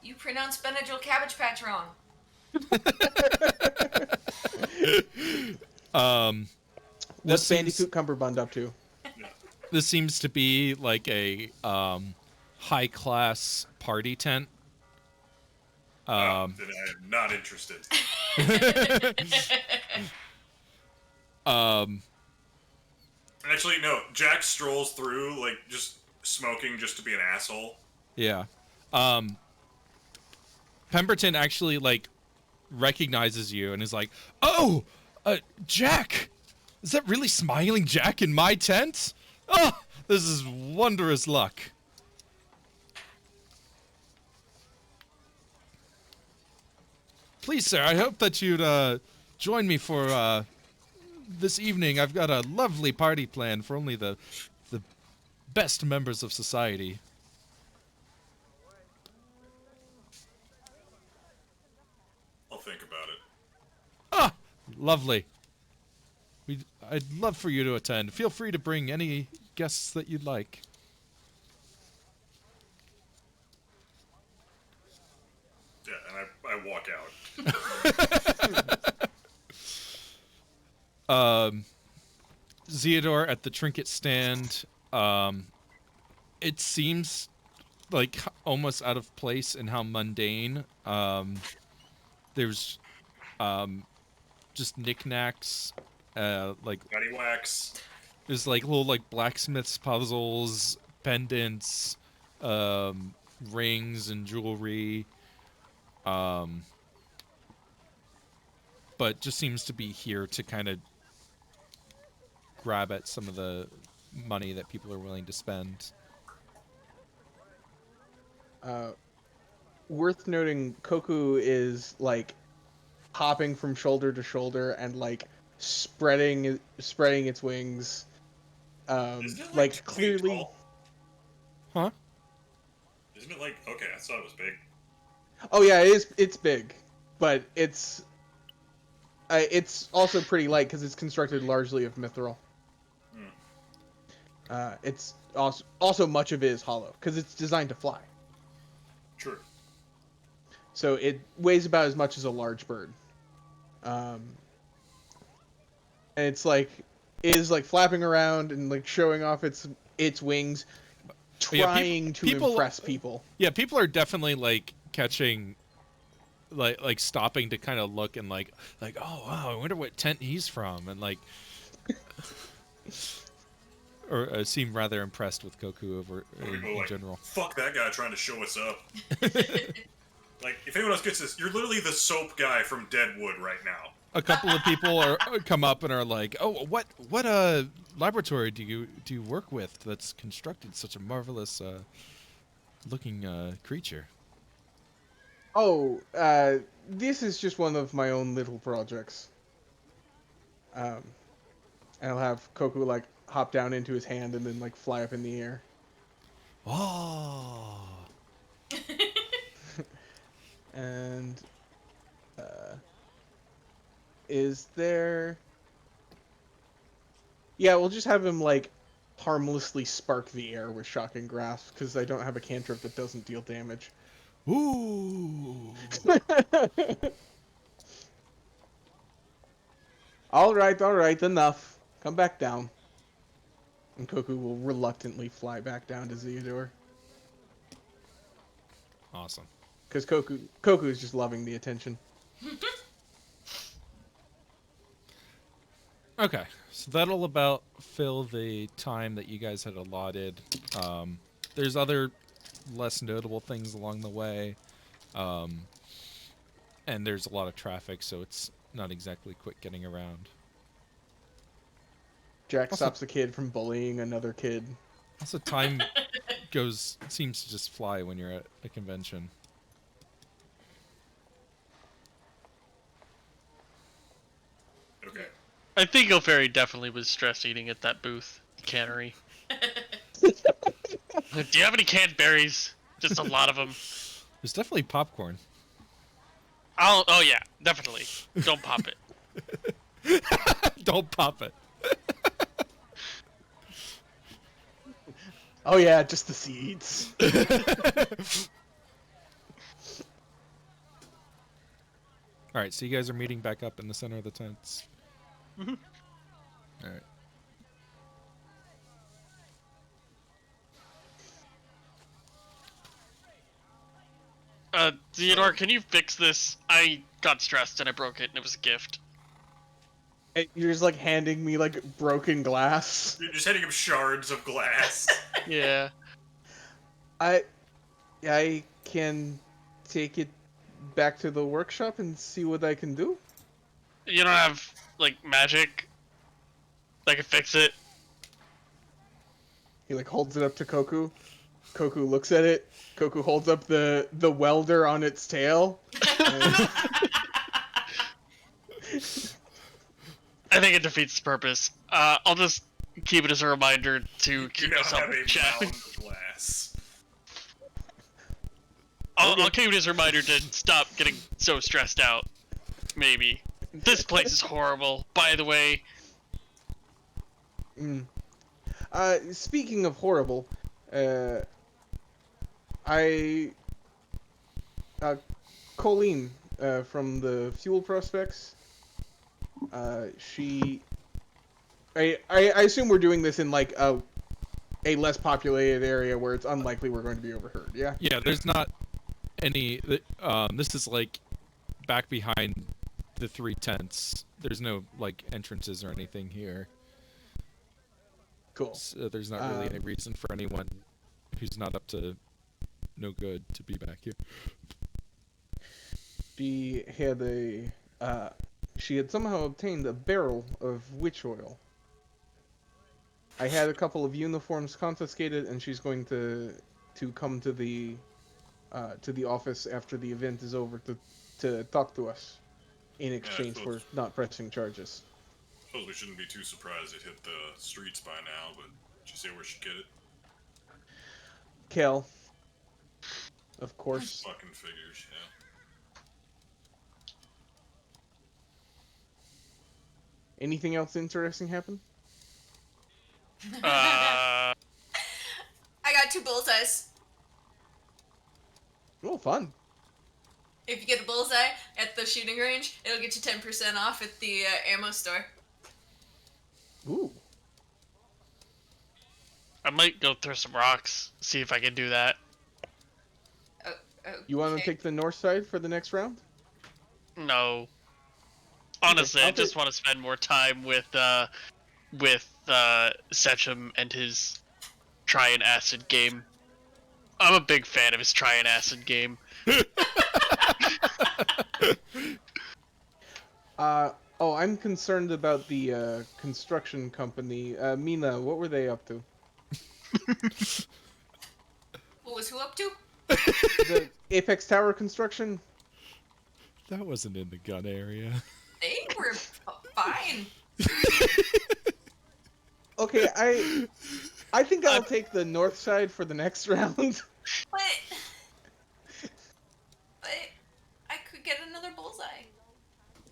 You pronounced Benadryl Cabbage Patch wrong. What's Bandicoot Cumberbund up to? This seems to be like a high class party tent. Then I am not interested. Actually, no. Jack strolls through, like, just smoking just to be an asshole. Yeah. Pemberton actually, like, recognizes you and is like, "Oh, Jack! Is that really Smiling Jack in my tent? Oh, this is wondrous luck." Please, sir, I hope that you'd join me for this evening. I've got a lovely party planned for only the best members of society. I'll think about it. Ah, lovely. I'd love for you to attend. Feel free to bring any guests that you'd like. Yeah, and I walk out. Zeodor at the trinket stand. It seems like almost out of place in how mundane. There's just knickknacks, like Paddywhacks. there's like little like blacksmith's puzzles, pendants, rings and jewelry. But just seems to be here to kind of grab at some of the money that people are willing to spend. Worth noting, Koku is like hopping from shoulder to shoulder and like spreading its wings. Isn't it Like 2 feet clearly, tall? Huh? Isn't it like, okay, I thought it was big. oh yeah, it's big, but it's also pretty light because it's constructed largely of mithril. It's also much of it is hollow because it's designed to fly. True. So it weighs about as much as a large bird. And it's like flapping around and like showing off its wings, trying to impress people. Yeah, people are definitely like catching, like stopping to kind of look and like oh wow, I wonder what tent he's from, and like or seem rather impressed with Goku over in like, general. Fuck that guy trying to show us up. Like, if anyone else gets this, you're literally the soap guy from Deadwood right now. A couple of people come up and are like, "Oh, what laboratory do you work with that's constructed such a marvelous looking creature?" Oh, this is just one of my own little projects. And I'll have Koku like hop down into his hand and then like fly up in the air. Oh. And Is there... Yeah, we'll just have him, like, harmlessly spark the air with Shocking Grasp, because I don't have a cantrip that doesn't deal damage. Ooh. Alright, enough. Come back down. And Koku will reluctantly fly back down to Zeodor. Awesome. Because Koku is just loving the attention. Okay, so that'll about fill the time that you guys had allotted. There's other less notable things along the way, and there's a lot of traffic, so it's not exactly quick getting around. Jack stops a kid from bullying another kid. Also, time seems to just fly when you're at a convention. Okay. I think O'Ferry definitely was stress eating at that booth cannery. Do you have any canned berries? Just a lot of them. There's definitely popcorn. Oh yeah, definitely. Don't pop it. Don't pop it. Oh yeah, just the seeds. Alright, so you guys are meeting back up in the center of the tents. Mm-hmm. Alright. Theodore, can you fix this? I got stressed and I broke it and it was a gift. You're just like handing me like broken glass. You're just handing him shards of glass. Yeah. I can take it back to the workshop and see what I can do. You don't have, like, magic that can fix it? He like holds it up to Koku. Koku looks at it. Koku holds up the welder on its tail. I think it defeats the purpose. I'll just keep it as a reminder to keep myself in check. Glass. I'll keep it as a reminder to stop getting so stressed out. Maybe. This place is horrible, by the way. Speaking of horrible, Colleen, from the Fuel Prospects, I assume we're doing this in like a less populated area where it's unlikely we're going to be overheard, yeah? Yeah, there's not any... this is like back behind the 3 tents. There's no like entrances or anything here. Cool. So there's not really any reason for anyone who's not up to no good to be back here. She had somehow obtained a barrel of witch oil. I had a couple of uniforms confiscated, and she's going to come to the office after the event is over to talk to us in exchange for not pressing charges. I suppose we shouldn't be too surprised it hit the streets by now, but did you say where she'd get it? Kel. Of course. Fucking figures, yeah. Anything else interesting happen? I got 2 bullseyes. Oh, fun. If you get a bullseye at the shooting range, it'll get you 10% off at the ammo store. Ooh. I might go throw some rocks, see if I can do that. Oh, You want to take the north side for the next round? No. Honestly, Okay, I just want to spend more time with Sechem and his Try-and Acid game. I'm a big fan of his Try-and Acid game. I'm concerned about the construction company. Mina, what were they up to? What was who up to? The Apex Tower construction? That wasn't in the gun area. They were fine. Okay, I think I'll take the north side for the next round. But I could get another bullseye.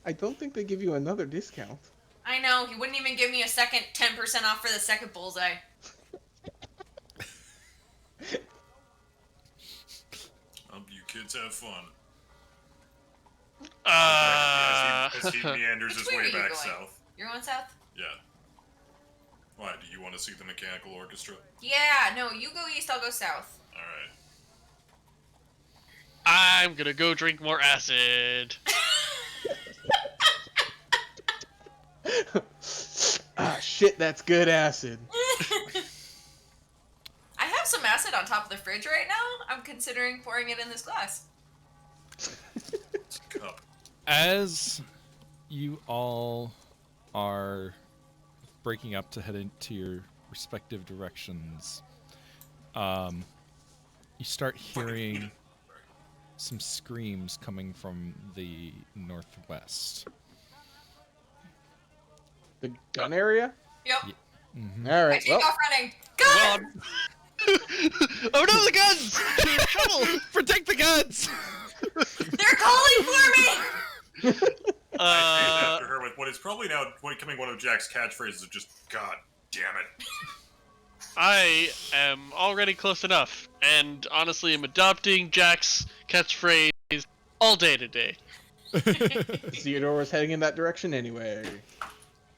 I don't think they give you another discount. I know, he wouldn't even give me a second 10% off for the second bullseye. You kids have fun. As he meanders his Which way are way you back going? south. You're going south? Yeah. Why, do you want to see the mechanical orchestra? Yeah, no, you go east, I'll go south. Alright. I'm gonna go drink more acid. Ah, shit, that's good acid. I have some acid on top of the fridge right now. I'm considering pouring it in this glass. It's a cup. As you all are breaking up to head into your respective directions, you start hearing some screams coming from the northwest. The gun area? Yep. Mm-hmm. All I right. take Well, off running. Gun! Oh no, the guns! Trouble! Protect the guns! They're calling for me! I named after her with what is probably now becoming one of Jack's catchphrases of just, God damn it. I am already close enough, and honestly, I'm adopting Jack's catchphrase all day today. Theodore was heading in that direction anyway,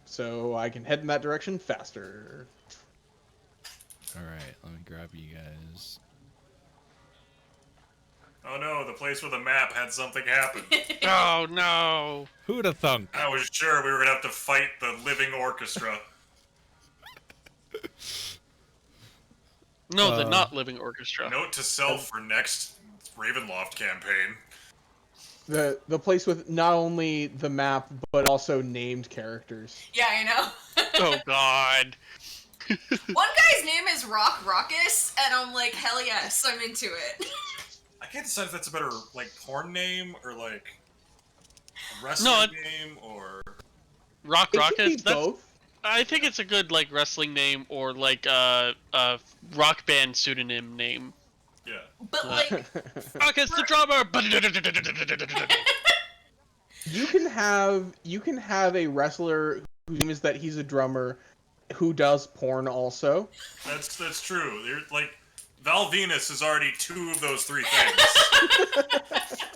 so I can head in that direction faster. All right, let me grab you guys. Oh no, the place with the map had something happen. Oh no! Who'd have thunk? I was sure we were gonna have to fight the living orchestra. No, the not living orchestra. Note to self for next Ravenloft campaign. The place with not only the map but also named characters. Yeah, I know. Oh god. One guy's name is Rock Raucus, and I'm like, hell yes, I'm into it. I can't decide if that's a better, like, porn name or, like, a wrestling name or... Rock It could Rockets? be both. I think it's a good, like, wrestling name or, like, a rock band pseudonym name. Yeah. But like, Rockets the drummer! You can have a wrestler whose name is that he's a drummer who does porn also. That's true. You're, like, Val Venus is already two of those three things.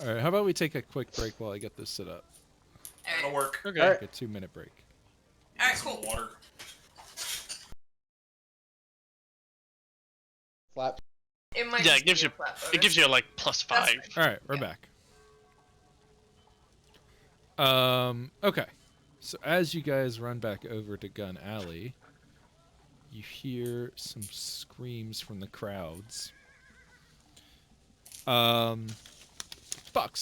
All right, how about we take a quick break while I get this set up? That'll work. Okay. All right. Like a 2-minute break. alright, Some cool. water. Flat. It might Yeah, just it gives be you a flat it gives you like +5. That's All right, we're back. Okay. So as you guys run back over to Gun Alley, you hear some screams from the crowds. Box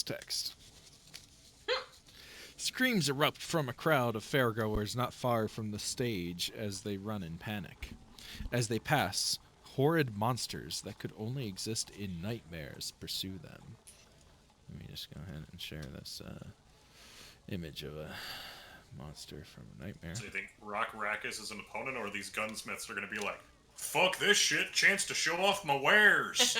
text. Screams erupt from a crowd of fairgoers not far from the stage as they run in panic. As they pass, horrid monsters that could only exist in nightmares pursue them. Let me just go ahead and share this image of a monster from a nightmare. So you think Rock Rackus is an opponent, or these gunsmiths are gonna be like, fuck this shit, chance to show off my wares?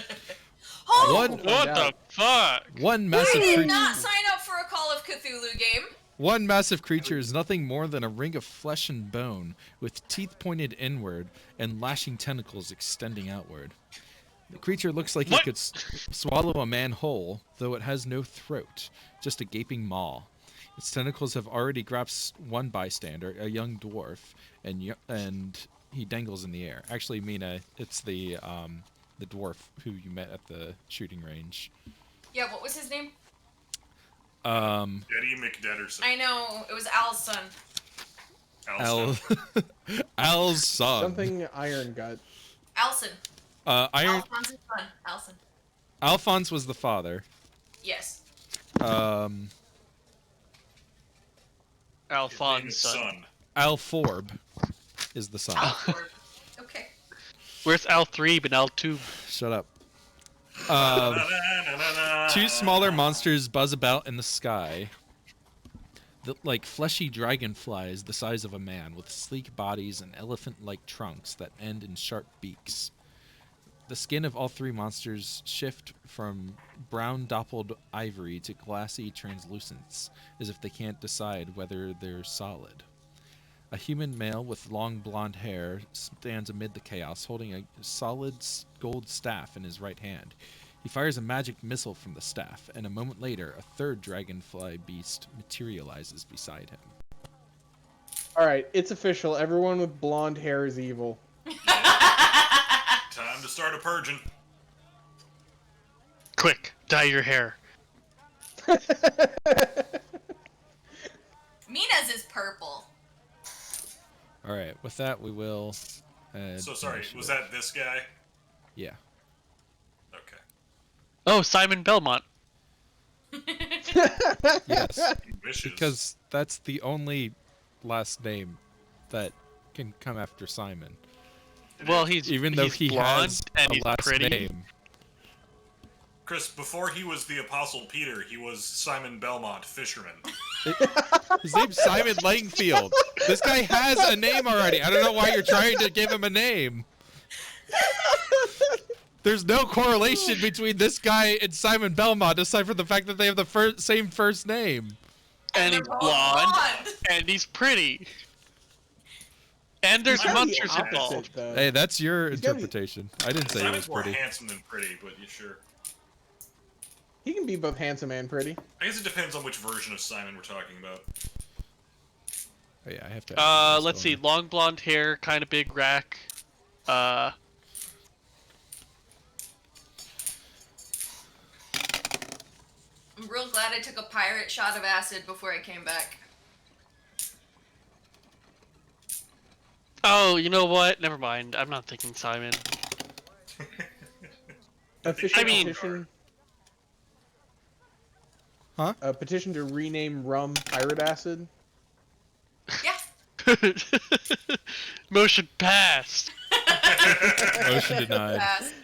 Oh! One What the fuck? One I massive did creature. not sign up for a Call of Cthulhu game. One massive creature is nothing more than a ring of flesh and bone, with teeth pointed inward and lashing tentacles extending outward. The creature looks like it What? could swallow a man whole, though it has no throat, just a gaping maw. Its tentacles have already grasped one bystander, a young dwarf, and he dangles in the air. Actually, Mina, it's the dwarf who you met at the shooting range. Yeah, what was his name? Eddie McDetterson. I know, it was Al's son. Al's son. Something Iron Gut. Alson. Alphonse's son. Alson. Alphonse was the father. Yes. Alphonse son. son. Alforb is the son. Alford. Okay. Where's Al3 and Al2? Shut up. Two smaller monsters buzz about in the sky, like fleshy dragonflies the size of a man, with sleek bodies and elephant-like trunks that end in sharp beaks. The skin of all three monsters shift from brown dappled ivory to glassy translucence, as if they can't decide whether they're solid. A human male with long blonde hair stands amid the chaos, holding a solid gold staff in his right hand. He fires a magic missile from the staff, and a moment later, a third dragonfly beast materializes beside him. All right, it's official. Everyone with blonde hair is evil. Time to start a purging. Quick, dye your hair. Mina's is purple. All right, with that, we will. So sorry, was that this guy? Yeah. Okay. Oh, Simon Belmont. Yes. Wishes. Because that's the only last name that can come after Simon. Well, he's Even though he's he blonde has and a he's last pretty. name. Chris, before he was the Apostle Peter, he was Simon Belmont, fisherman. His name's Simon Langfield. This guy has a name already. I don't know why you're trying to give him a name. There's no correlation between this guy and Simon Belmont, aside from the fact that they have the same first name. And he's they're both blonde, blonde. and he's pretty. And there's He's gotta be monsters opposite, involved. though. Hey, that's your He's gotta be- interpretation. I didn't say he was Simon's more pretty. handsome than pretty, but you sure. He can be both handsome and pretty. I guess it depends on which version of Simon we're talking about. Oh, yeah, I have to. Let's see. Long blonde hair, kind of big rack. I'm real glad I took a pirate shot of acid before I came back. Oh, you know what? Never mind. I'm not thinking Simon. Official I mean- petition. Huh? A petition to rename rum pirate acid. Yeah. Motion passed. Motion denied. Pass.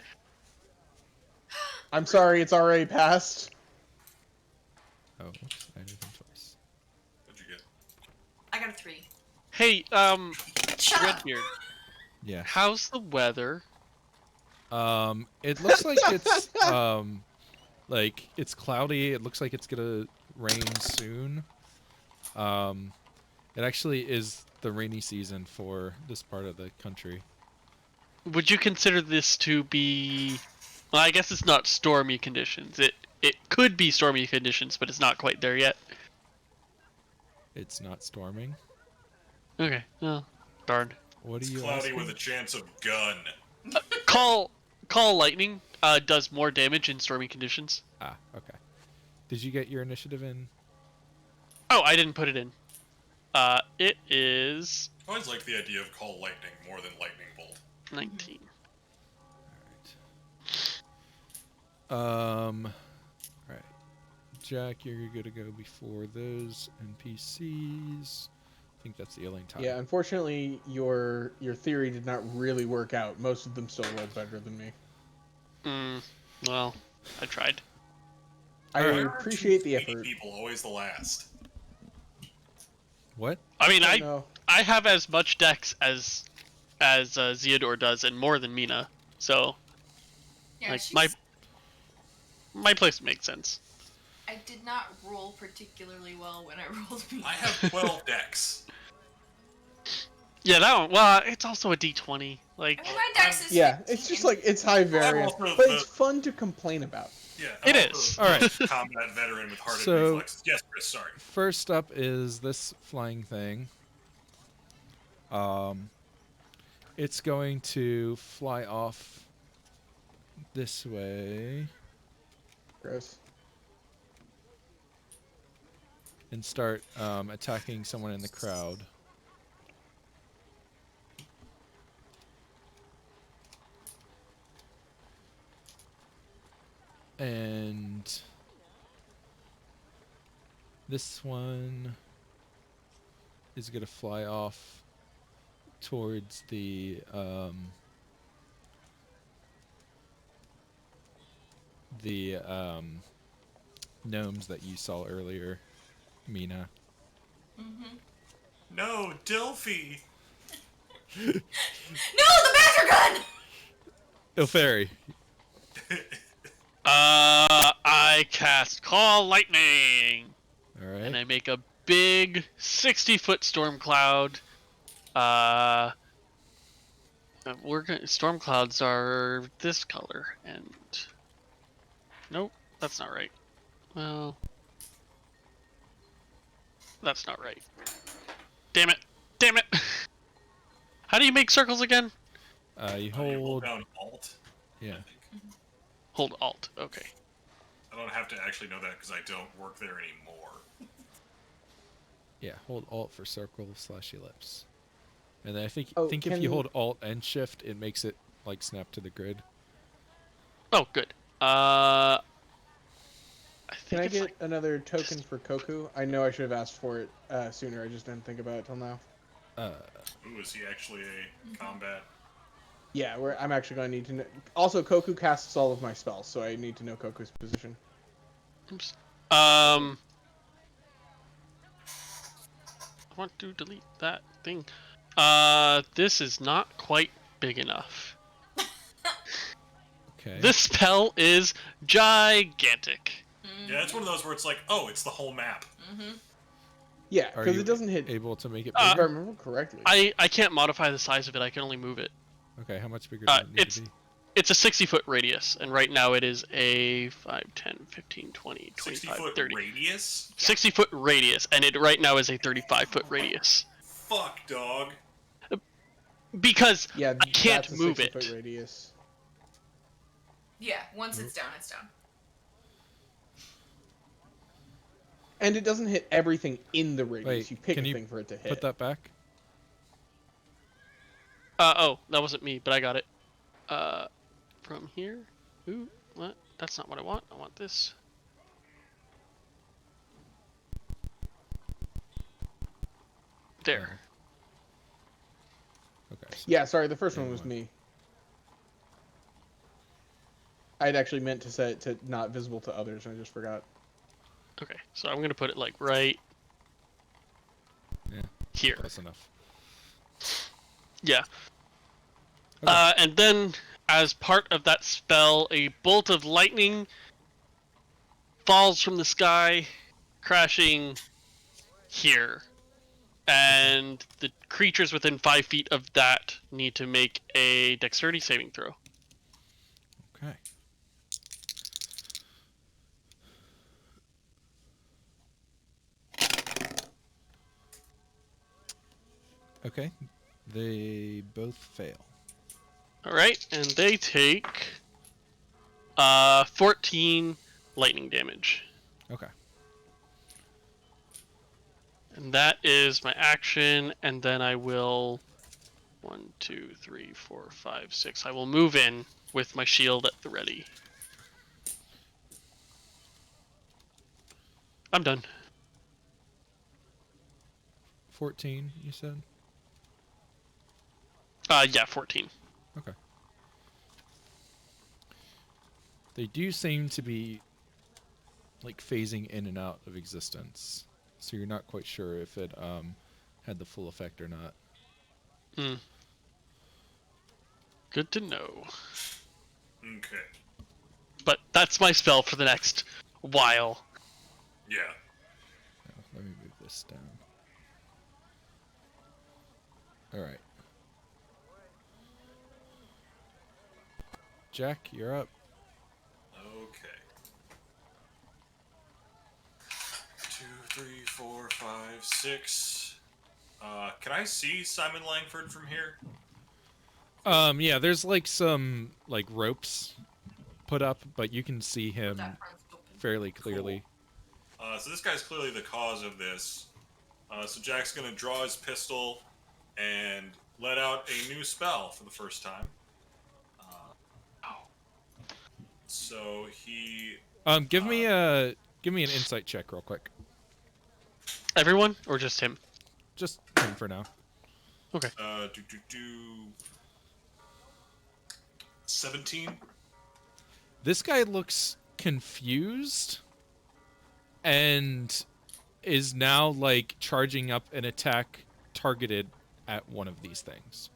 I'm sorry, it's already passed. Oh, oops, I did them twice. What'd you get? I got a 3. Hey, Shut up. Redbeard, Yeah. how's the weather? It looks like it's like it's cloudy. It looks like it's gonna rain soon. It actually is the rainy season for this part of the country. Would you consider this to be? Well, I guess it's not stormy conditions. It could be stormy conditions, but it's not quite there yet. It's not storming. Okay. Well, darn. What are It's you cloudy asking? with a chance of gun. Call lightning. Does more damage in stormy conditions. Ah, okay. Did you get your initiative in? Oh, I didn't put it in. It is I always like the idea of call lightning more than lightning bolt. 19. Alright. Jack, you're good to go before those NPCs. I think that's the alien time. Yeah, unfortunately, your theory did not really work out. Most of them still rolled better than me. Well, I tried. I Alright. appreciate the Eighty effort. people, always the last. What? I mean, I I know. I have as much dex as Zeodor does, and more than Mina. So Yeah, like she's- my place makes sense. I did not roll particularly well when I rolled me. I have 12 decks. Yeah, that one. Well, it's also a D20. Like I mean, my dex is Yeah, 15. it's just like, it's high variance, also but the- it's fun to complain about. Yeah, It I'm is. also Alright. a combat veteran with hardened So- reflexes. Yes, Chris, sorry. First up is this flying thing. It's going to fly off this way Gross. and start attacking someone in the crowd. And this one is going to fly off towards the gnomes that you saw earlier, Mina. No, Delphi! No, the Badger gun! Ilferi. I cast Call Lightning. All right. And I make a big 60-foot storm cloud. Storm clouds are this color, and nope, that's not right. Well, that's not right. Damn it! Damn it! How do you make circles again? You You hold hold. down Alt. Yeah. Hold Alt. Okay. I don't have to actually know that because I don't work there anymore. Yeah. Hold Alt for circle/ellipse. And then I think Oh, if you hold Alt and Shift, it makes it like snap to the grid. Oh, good. I think Can I it's get like another token for Koku? I know I should have asked for it sooner. I just didn't think about it till now. Ooh, is he actually a combat? Yeah, I'm actually going to need to know. Also, Koku casts all of my spells, so I need to know Koku's position. oops. I want to delete that thing. This is not quite big enough. Okay. This spell is gigantic. Yeah, it's one of those where it's like, oh, it's the whole map. Yeah, Are because you it doesn't hit. able to make it If I bigger? remember correctly. I can't modify the size of it. I can only move it. Okay. How much bigger does it need to be? It's a 60-foot radius, and right now it is a 5, 10, 15, 20, 25, 60-foot 30. radius? 60-foot radius, and it right now is a 35-foot radius. Fuck, dog. Because Yeah, I can't that's a move 60-foot it. radius. Yeah, once it's down, it's down. And it doesn't hit everything in the radius. Wait, you pick can a you thing for it to hit. Put that back. Oh, that wasn't me, but I got it. From here? Ooh, what? That's not what I want. I want this. There. Okay. So Yeah, sorry, the first one Yeah, was one. me. I'd actually meant to set it to not visible to others, and I just forgot. Okay, so I'm gonna put it like right Yeah. here. Close enough. Yeah. Okay. And then, as part of that spell, a bolt of lightning falls from the sky, crashing here. And the creatures within 5 feet of that need to make a dexterity saving throw. Okay. Okay. They both fail. Alright, and they take 14 lightning damage. Okay. And that is my action, and then I will 1, 2, 3, 4, 5, 6. I will move in with my shield at the ready. I'm done. 14, you said? Yeah, 14. Okay. They do seem to be like phasing in and out of existence. So you're not quite sure if it had the full effect or not. Hmm. Good to know. Okay. But that's my spell for the next while. Yeah. Now, let me move this down. Alright. Jack, you're up. Okay. 2, 3, 4, 5, 6. Can I see Simon Langford from here? Yeah, there's like some like ropes put up, but you can see him That front's open. fairly clearly. So this guy's clearly the cause of this. So Jack's gonna draw his pistol and let out a new spell for the first time. So he... Give me an insight check real quick. Everyone, or just him? Just him for now. Okay. 17. This guy looks confused and is now like charging up an attack targeted at one of these things.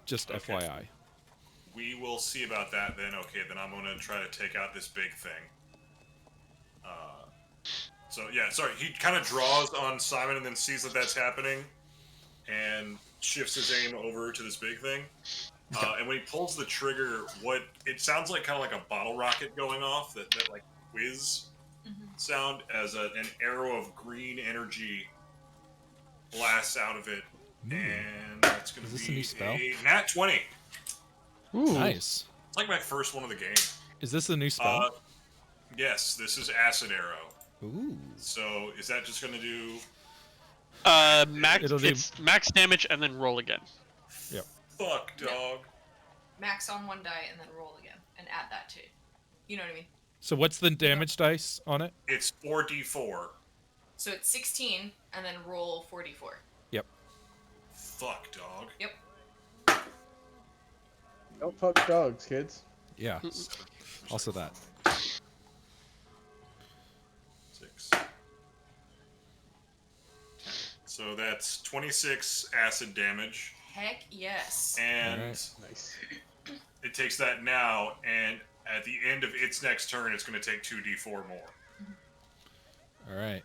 Just Okay. FYI. we will see about that then. Okay, then I'm gonna try to take out this big thing. So yeah, sorry. He kind of draws on Simon and then sees that that's happening, and shifts his aim over to this big thing. And when he pulls the trigger, what it sounds like, kind of like a bottle rocket going off, that like whiz sound, as an arrow of green energy blasts out of it, and that's going to be a new spell? a nat 20. Ooh. Nice. It's like my first one of the game. Is this a new spell? Yes, this is Acid Arrow. Ooh. So is that just going to do? It's max damage and then roll again. Yep. Fuck, dog. Max on one die and then roll again and add that to. You know what I mean? So what's the damage dice on it? It's 4d4. So it's 16 and then roll 4d4. Yep. Fuck, dog. Yep. Don't fuck dogs, kids. Yeah. Also that. 6. So that's 26 acid damage. Heck yes. And Nice. it takes that now, and at the end of its next turn, it's going to take 2d4 more. All right.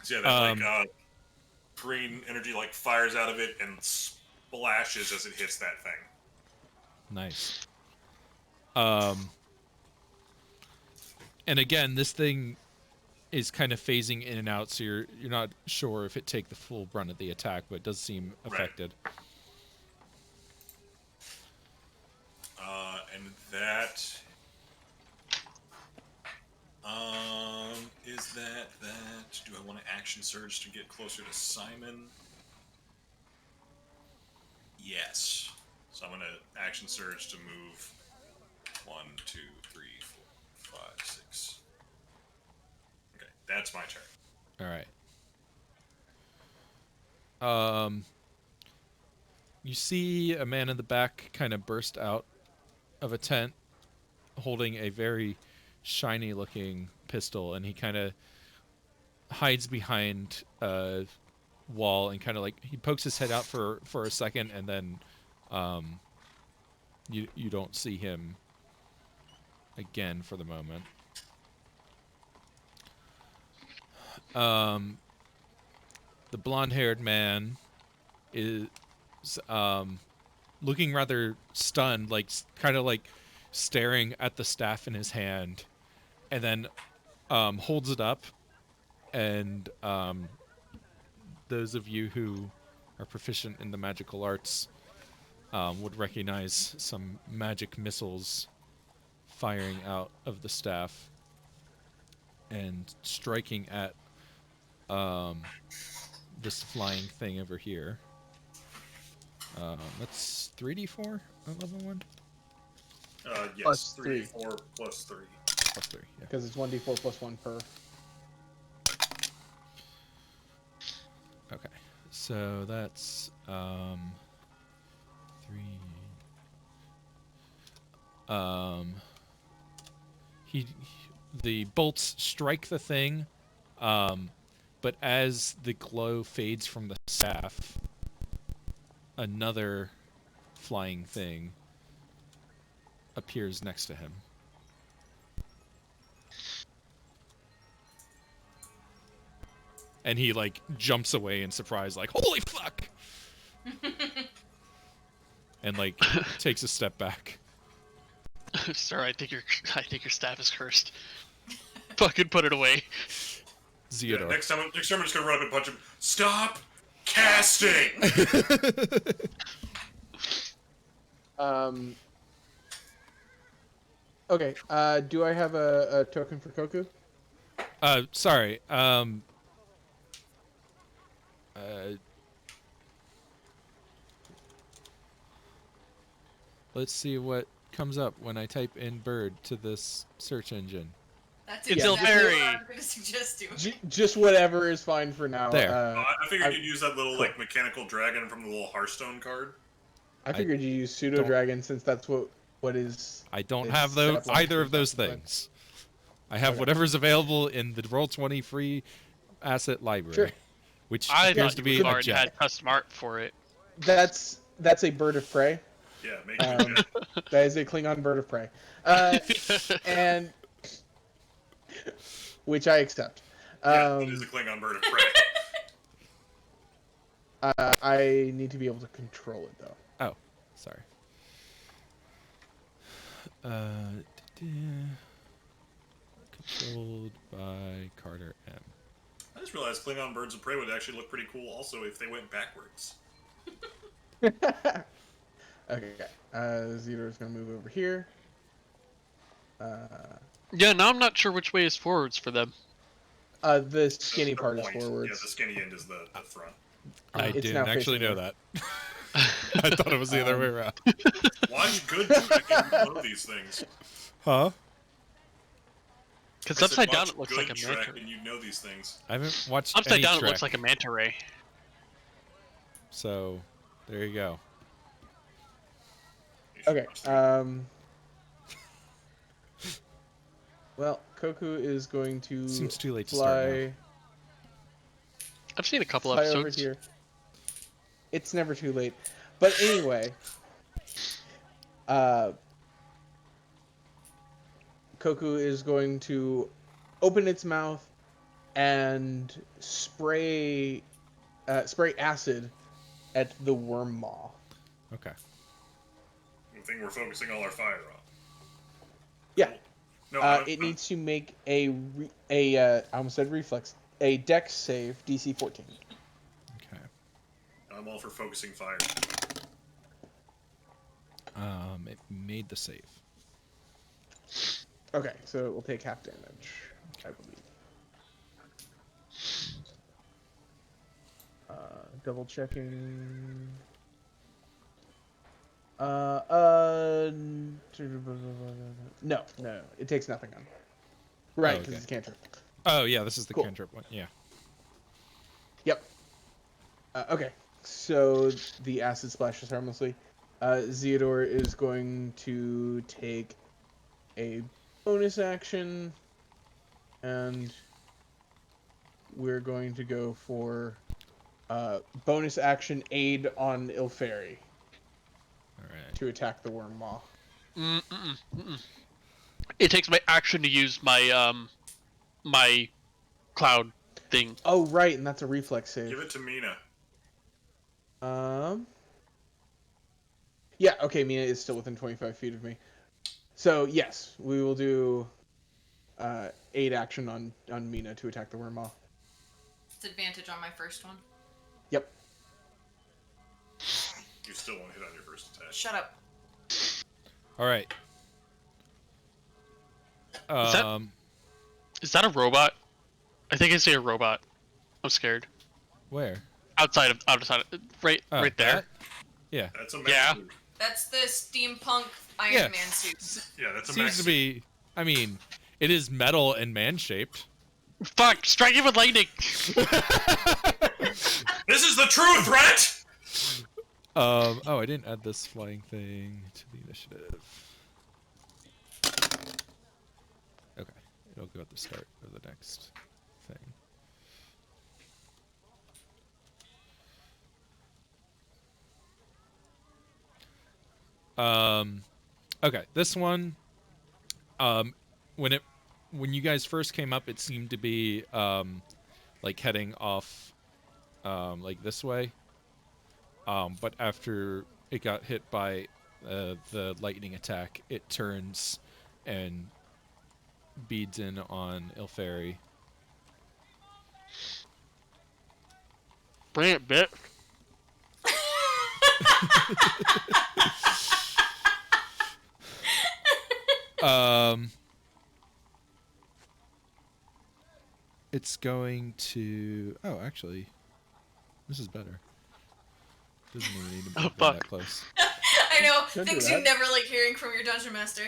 So yeah, that like green energy like fires out of it and splashes as it hits that thing. Nice. And again, this thing is kind of phasing in and out, so you're not sure if it take the full brunt of the attack, but it does seem affected. And that is that. Do I want to action surge to get closer to Simon? Yes. So I'm gonna action surge to move 1, 2, 3, 4, 5, 6. Okay, that's my turn. All right. You see a man in the back kind of burst out of a tent holding a very shiny looking pistol, and he kind of hides behind a wall and kind of like he pokes his head out for a second, and then you don't see him again for the moment. The blonde-haired man is looking rather stunned, like kind of like staring at the staff in his hand, and then holds it up, and those of you who are proficient in the magical arts would recognize some magic missiles firing out of the staff and striking at this flying thing over here. That's 3d4 on level 1? Yes, Plus 3, 3. 4, plus 3. Plus 3, yeah. Because it's 1d4 plus 1 per. Okay, so that's 3. The bolts strike the thing, but as the glow fades from the staff, another flying thing appears next to him. And he like jumps away in surprise, like, holy fuck! And like takes a step back. Sir, I think your staff is cursed. Fucking put it away. Yeah, Zeodor. next time I'm just gonna run up and punch him. Stop casting! Okay. Do I have a token for Koku? Sorry. Let's see what comes up when I type in bird to this search engine. That's It's exactly Ilferi. what I'm gonna suggest doing. Just whatever is fine for now. There. I figured you'd use that little like mechanical dragon from the little Hearthstone card. I figured you use pseudo dragon since that's what is. I don't It's have those set up like either of those 3,000 things. I have Okay. whatever's available in the Roll20 free asset library, Sure. which I appears thought to you be a already jet. had custom art for it. That's a bird of prey. Yeah, make it jet. That is a Klingon bird of prey. And which I accept. Yeah, it is a Klingon bird of prey. I need to be able to control it though. Oh, sorry. Controlled by Carter M. I just realized Klingon birds of prey would actually look pretty cool also if they went backwards. Okay. Zito is going to move over here. Yeah, now I'm not sure which way is forwards for them. The skinny The part is point. forwards. Yeah, the skinny end is the front. I It's didn't now actually facing know that. I thought it was the other way around. Watch good Trek and you know these things. Huh? Because I said upside down watch it looks good like a Trek manta. and you know these things. I haven't watched Upside any down Trek, it looks like a manta ray. so there you go. You should Okay. watch the- Well, Koku is going to Seems too late to start now. fly, I've seen a couple fly over episodes. here. It's never too late. But anyway, Koku is going to open its mouth and spray acid at the worm maw. Okay. I think we're focusing all our fire on. Yeah. No, It needs to make I almost said reflex, a dex save, DC 14. Okay. I'm all for focusing fire. It made the save. Okay, so it will take half damage, I believe. Double checking. No, it takes nothing on. Right, because okay. it's cantrip. Oh yeah, this is the Cool. cantrip one. Yeah. Yep. Okay, so the acid splashes harmlessly. Zeodor is going to take a bonus action, and we're going to go for bonus action aid on Ilferi All right. to attack the worm maw. It takes my action to use my my cloud thing. Oh, right, and that's a reflex save. Give it to Mina. Yeah, okay, Mina is still within 25 feet of me. So, yes, we will do aid action on Mina to attack the worm maw. It's advantage on my first one. Yep. You still won't hit on your first attack. Shut up. All right. Is that a robot? I think I see a robot. I'm scared. Where? Outside, right Oh, there. that? Yeah. That's a mech Yeah. suit. That's the steampunk Iron Yeah. Man suit. Yeah, that's a Seems mech to suit. be. I mean, it is metal and man-shaped. Fuck! Strike it with lightning. This is the true threat! Oh, I didn't add this flying thing to the initiative. Okay, it'll go at the start of the next thing. Okay, this one, when you guys first came up, it seemed to be like heading off like this way. But after it got hit by the lightning attack, it turns and beads in on Ilferi. Bring it, bit. It's going to. Oh, actually, this is better. Doesn't even need to be fuck. that close. I know. Don't do Things that. you never like hearing from your dungeon master.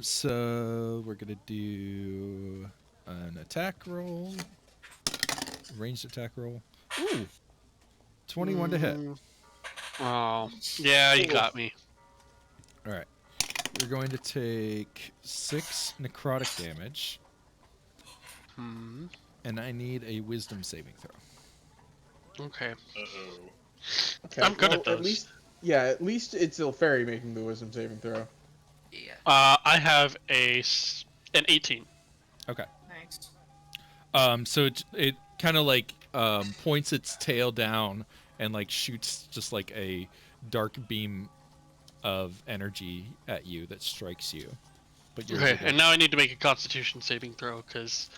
So we're gonna do an attack roll, ranged attack roll. Ooh, 21 to hit. Oh, yeah, you got me. All right, you're going to take 6 necrotic damage, and I need a Wisdom saving throw. Okay. Uh-oh. Okay, I'm good at At those. least, Yeah, at least it's Ilferi making the wisdom saving throw. Yeah. I have an 18. Okay. Nice. So it kind of like points its tail down and like shoots just like a dark beam of energy at you that strikes you. But you're Okay, able to... and now I need to make a Constitution saving throw because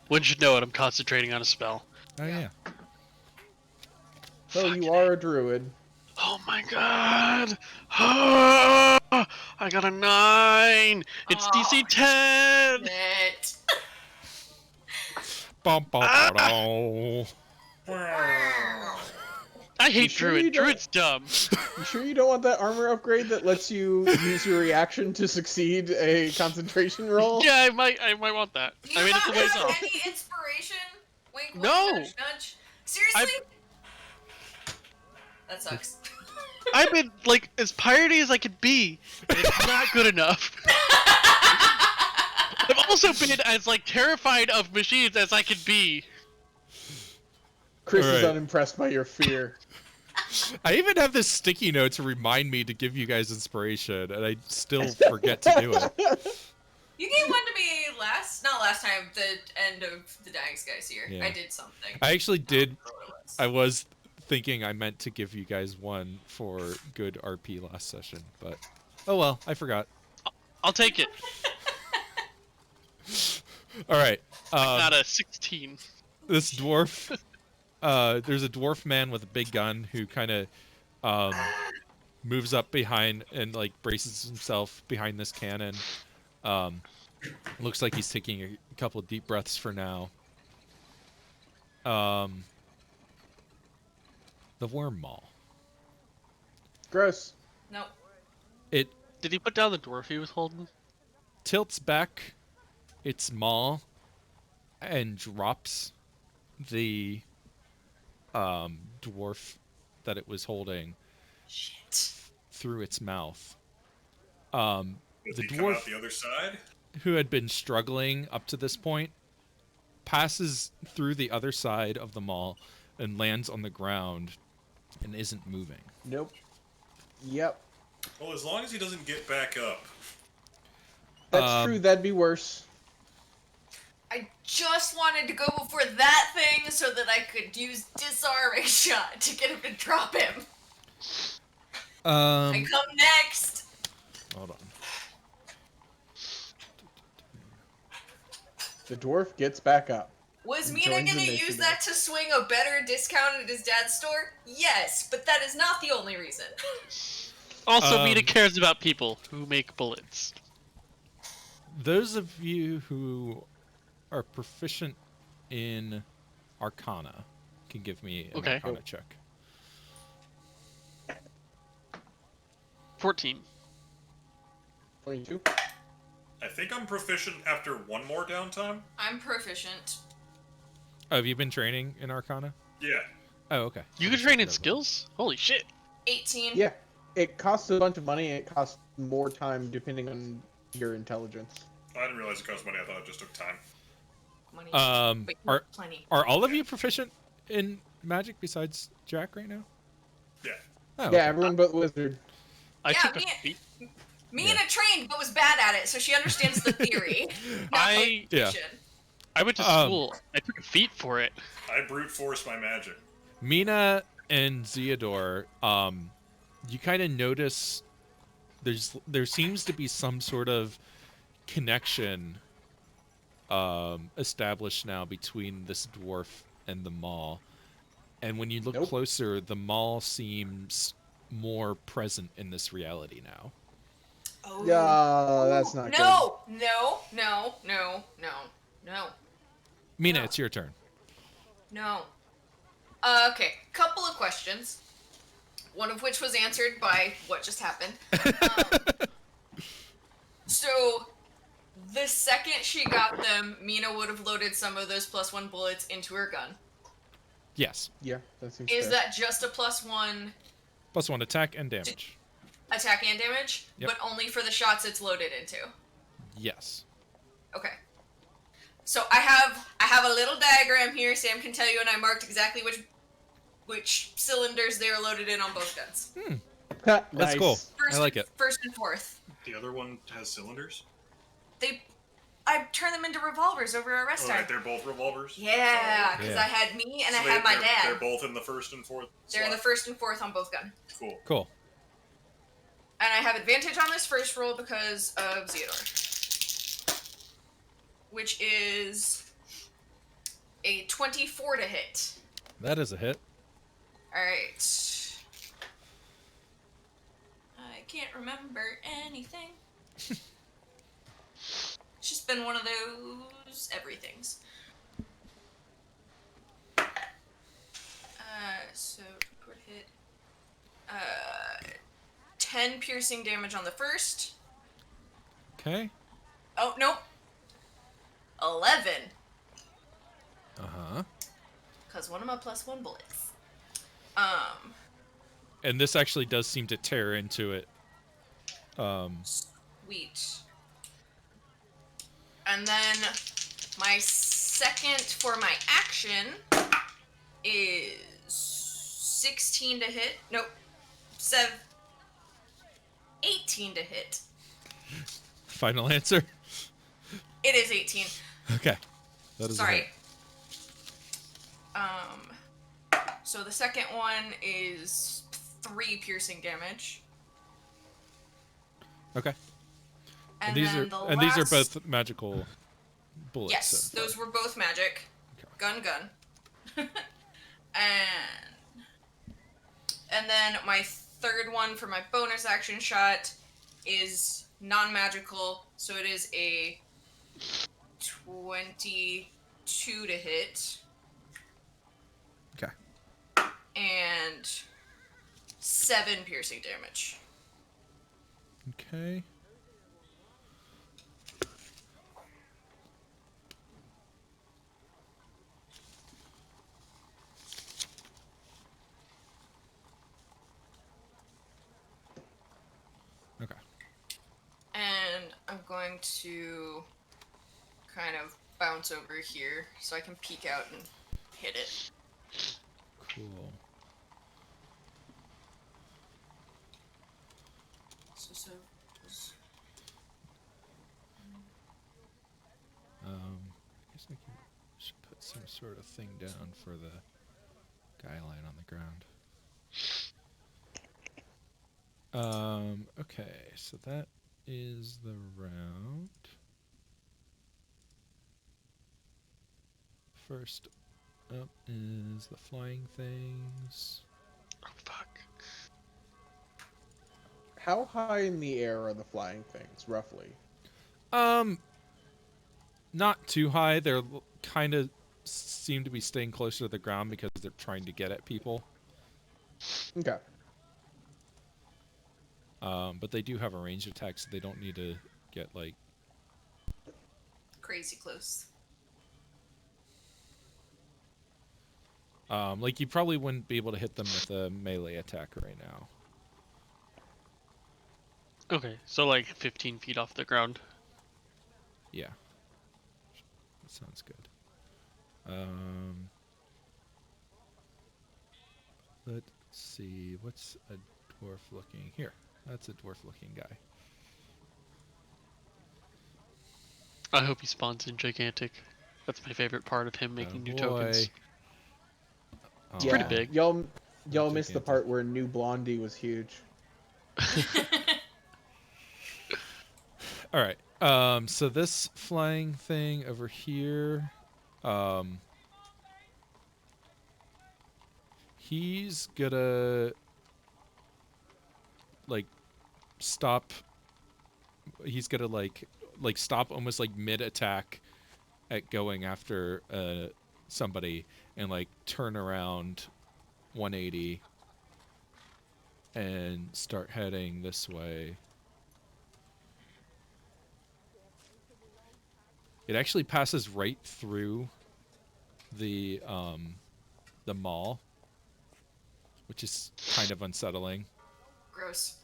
one should know it. I'm concentrating on a spell. Oh yeah. Oh, you are a druid. Oh my god! I got a 9. It's DC 10. Shit. Bum, bum, Ah! ba-dum. I hate You sure you Druid. don't- Druid's dumb. You sure you don't want that armor upgrade that lets you use your reaction to succeed a concentration roll? Yeah, I might want that. Do you I mean, not it's a ways have off. any inspiration? Wink, wink, No. nudge, nudge. Seriously? That sucks. I've been like as piratey as I could be, and it's not good enough. I've also been as like terrified of machines as I could be. Chris is Alright. unimpressed by your fear. I even have this sticky note to remind me to give you guys inspiration, and I still forget to do it. You gave one to me not last time, the end of the Dying Skies here. Yeah. I did something. I actually did. I don't know what it was. I was thinking I meant to give you guys one for good RP last session, but oh well, I forgot. I'll take it. All right. Got a 16. This dwarf. There's a dwarf man with a big gun who kind of moves up behind and like braces himself behind this cannon. Looks like he's taking a couple deep breaths for now. The worm maul. Gross. Nope. It Did he put down the dwarf he was holding? tilts back its maw and drops the dwarf that it was holding Shit. through its mouth. Does The he come out dwarf the other side? who had been struggling up to this point passes through the other side of the maw and lands on the ground and isn't moving. Nope. Yep. Well, as long as he doesn't get back up. That's true, that'd be worse. I just wanted to go before that thing so that I could use disarming shot to get him to drop him. I come next. Hold on. The dwarf gets back up. Was Mina Joins gonna initiative. use that to swing a better discount at his dad's store? Yes, but that is not the only reason. Also, Mina cares about people who make bullets. Those of you who are proficient in Arcana can give me an Okay. Arcana check. 14. 22. I think I'm proficient after one more downtime. I'm proficient. Oh, have you been training in Arcana? Yeah. Oh, okay. You can train in skills? Holy shit. 18. Yeah. It costs a bunch of money, and it costs more time depending on your intelligence. I didn't realize it cost money. I thought it just took time. Money. But Are plenty. are all of you proficient in magic besides Jack right now? Yeah. Oh, Yeah, okay. everyone but Wizard. I Yeah, took a Mina- feat. Mina trained but was bad at it, so she understands the theory. not the Yeah. fiction. I went to school. I took a feat for it. I brute force my magic. Mina and Zeodor, you kind of notice there seems to be some sort of connection established now between this dwarf and the maw. And when you look Nope. closer, the maw seems more present in this reality now. Oh. Yeah, that's not good. No. Mina, No. it's your turn. No. Okay, couple of questions. One of which was answered by what just happened. So, the second she got them, Mina would have loaded some of those +1 bullets into her gun. Yes. Yeah, that seems Is fair. that just a +1 +1 attack and damage. attack and damage? Yep. But only for the shots it's loaded into? Yes. Okay. So I have a little diagram here. Sam can tell you, and I marked exactly which cylinders they are loaded in on both guns. Nice. That's cool. I like it. First and fourth. The other one has cylinders? I turned them into revolvers over a rest time. Alright, they're both revolvers? Yeah, because Yeah. I had me and So I had my dad. They're both in the first and fourth They're in the slot? first and fourth on both guns. Cool. And I have advantage on this first roll because of Zeodor. Which is a 24 to hit. That is a hit. Alright. I can't remember anything. It's just been one of those everythings. So, what hit? 10 piercing damage on the first. Okay. Oh, nope. 11. Uh-huh. Because one of my +1 bullets. And this actually does seem to tear into it. Sweet. And then my second for my action is 16 to hit. Nope. 18 to hit. Final answer? It is 18. Okay. That is a Sorry. hit. So the second one is 3 piercing damage. Okay. And these then are these are both magical bullets. Yes, so those were both magic. Okay. Gun. And then my third one for my bonus action shot is non-magical, so it is a 22 to hit. Okay. And 7 piercing damage. Okay. Okay. And I'm going to kind of bounce over here so I can peek out and hit it. Cool. I guess I should put some sort of thing down for the guy lying on the ground. Okay, so that is the round. First up is the flying things. Oh, fuck. How high in the air are the flying things, roughly? Not too high. They're kind of seem to be staying closer to the ground because they're trying to get at people. Okay. But they do have a ranged attack, so they don't need to get like Crazy close. like you probably wouldn't be able to hit them with a melee attack right now. Okay, so like 15 feet off the ground. Yeah. That sounds good. Let's see. What's a dwarf looking? Here. That's a dwarf looking guy. I hope he spawns in gigantic. That's my favorite part of him making new tokens. Oh, pretty big. Y'all missed the Gigantic. part where New Blondie was huge. All right. So this flying thing over here, he's gonna like stop. He's gonna like stop almost like mid attack at going after somebody and like turn around 180 and start heading this way. It actually passes right through the mall, which is kind of unsettling. Gross.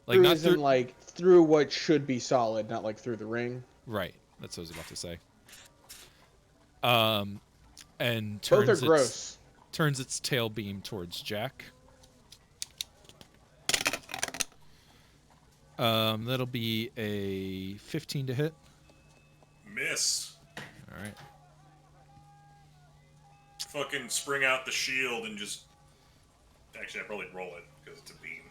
Like Through not as in, through, like, through what should be solid, not like through the ring. right. That's what I was about to say. And Both are turns gross. its tail beam towards Jack. That'll be a 15 to hit. Miss. All right. Fucking spring out the shield and just... Actually, I'd probably roll it, because it's a beam.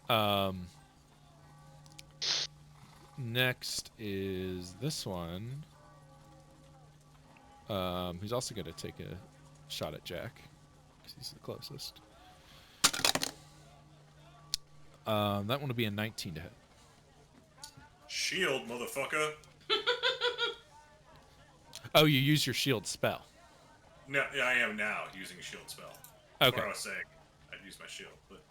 But... Next is this one. He's also going to take a shot at Jack, because he's the closest. That one will be a 19 to hit. Shield, motherfucker. Oh, you use your shield spell. No, yeah, I am now using shield spell. That's Okay. what I was saying. I'd use my shield, but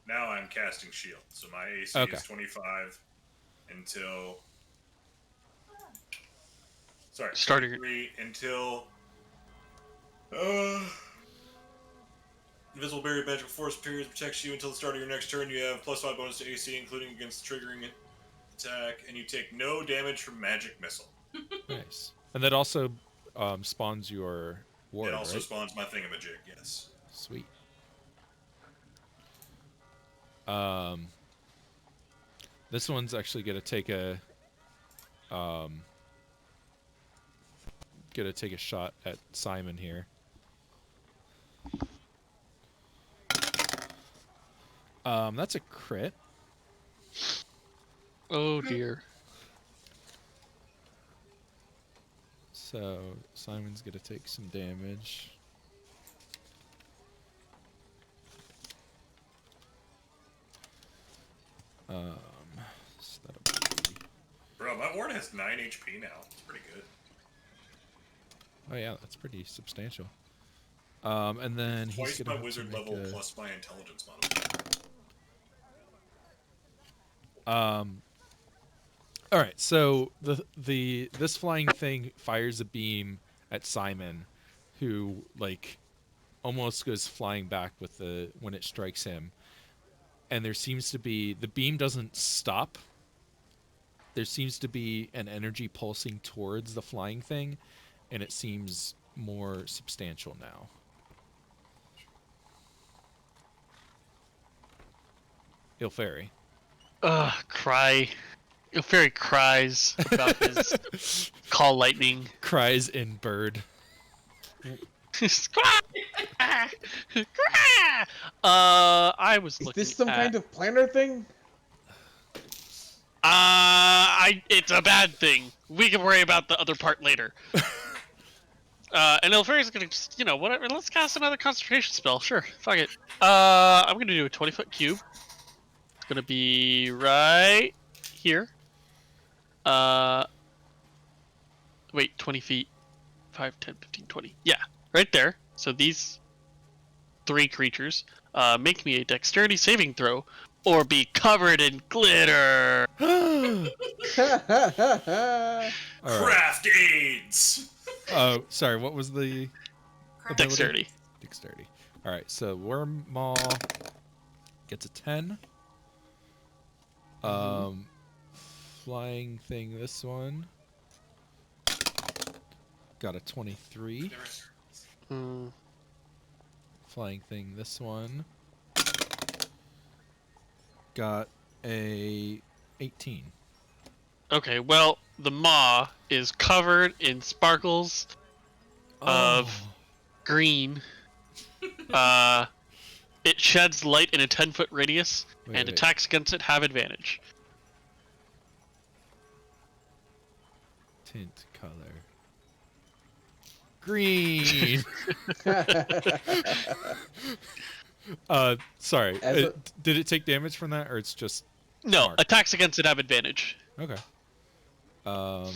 now I'm casting shield. So my AC is 25 until... Sorry, Starting 23 until... Invisible barrier magical force periods protects you until the start of your next turn. You have +5 bonus to AC, including against triggering attack, and you take no damage from magic missile. Nice. And that also spawns your ward, It also right? spawns my thingamajig, yes. Sweet. This one's actually gonna take a shot at Simon here. That's a crit. Oh dear. So Simon's gonna take some damage. So that'll be... Bro, my ward has 9 HP now. It's pretty good. Oh yeah, that's pretty substantial. And then he's Twice gonna my have wizard to make level a... plus my intelligence modifier. All right, so this flying thing fires a beam at Simon, who like almost goes flying back with when it strikes him. And there seems to be, the beam doesn't stop. There seems to be an energy pulsing towards the flying thing, and it seems more substantial now. Ilferi. Cry. Ilferi cries about his call lightning. Cries in bird. I was Is looking this some at... kind of planner thing? It's a bad thing. We can worry about the other part later. And Ilferi's gonna just, whatever. Let's cast another concentration spell. Sure, fuck it. I'm gonna do a 20-foot cube. It's gonna be right here. Wait, 20 feet. 5, 10, 15, 20. Yeah, right there. So these 3 creatures make me a dexterity saving throw or be covered in glitter. Craft aids! Oh, sorry, what was the ability? Dexterity. Dexterity. All right, so Worm Maw gets a 10. Flying thing, this one got a 23. Flying thing, this one got a 18. Okay, well, the maw is covered in sparkles of green. It sheds light in a 10-foot radius, and attacks against it have advantage. Tint color. Green. Sorry. Did it take damage from that, or it's just... No, marked? attacks against it have advantage. Okay. And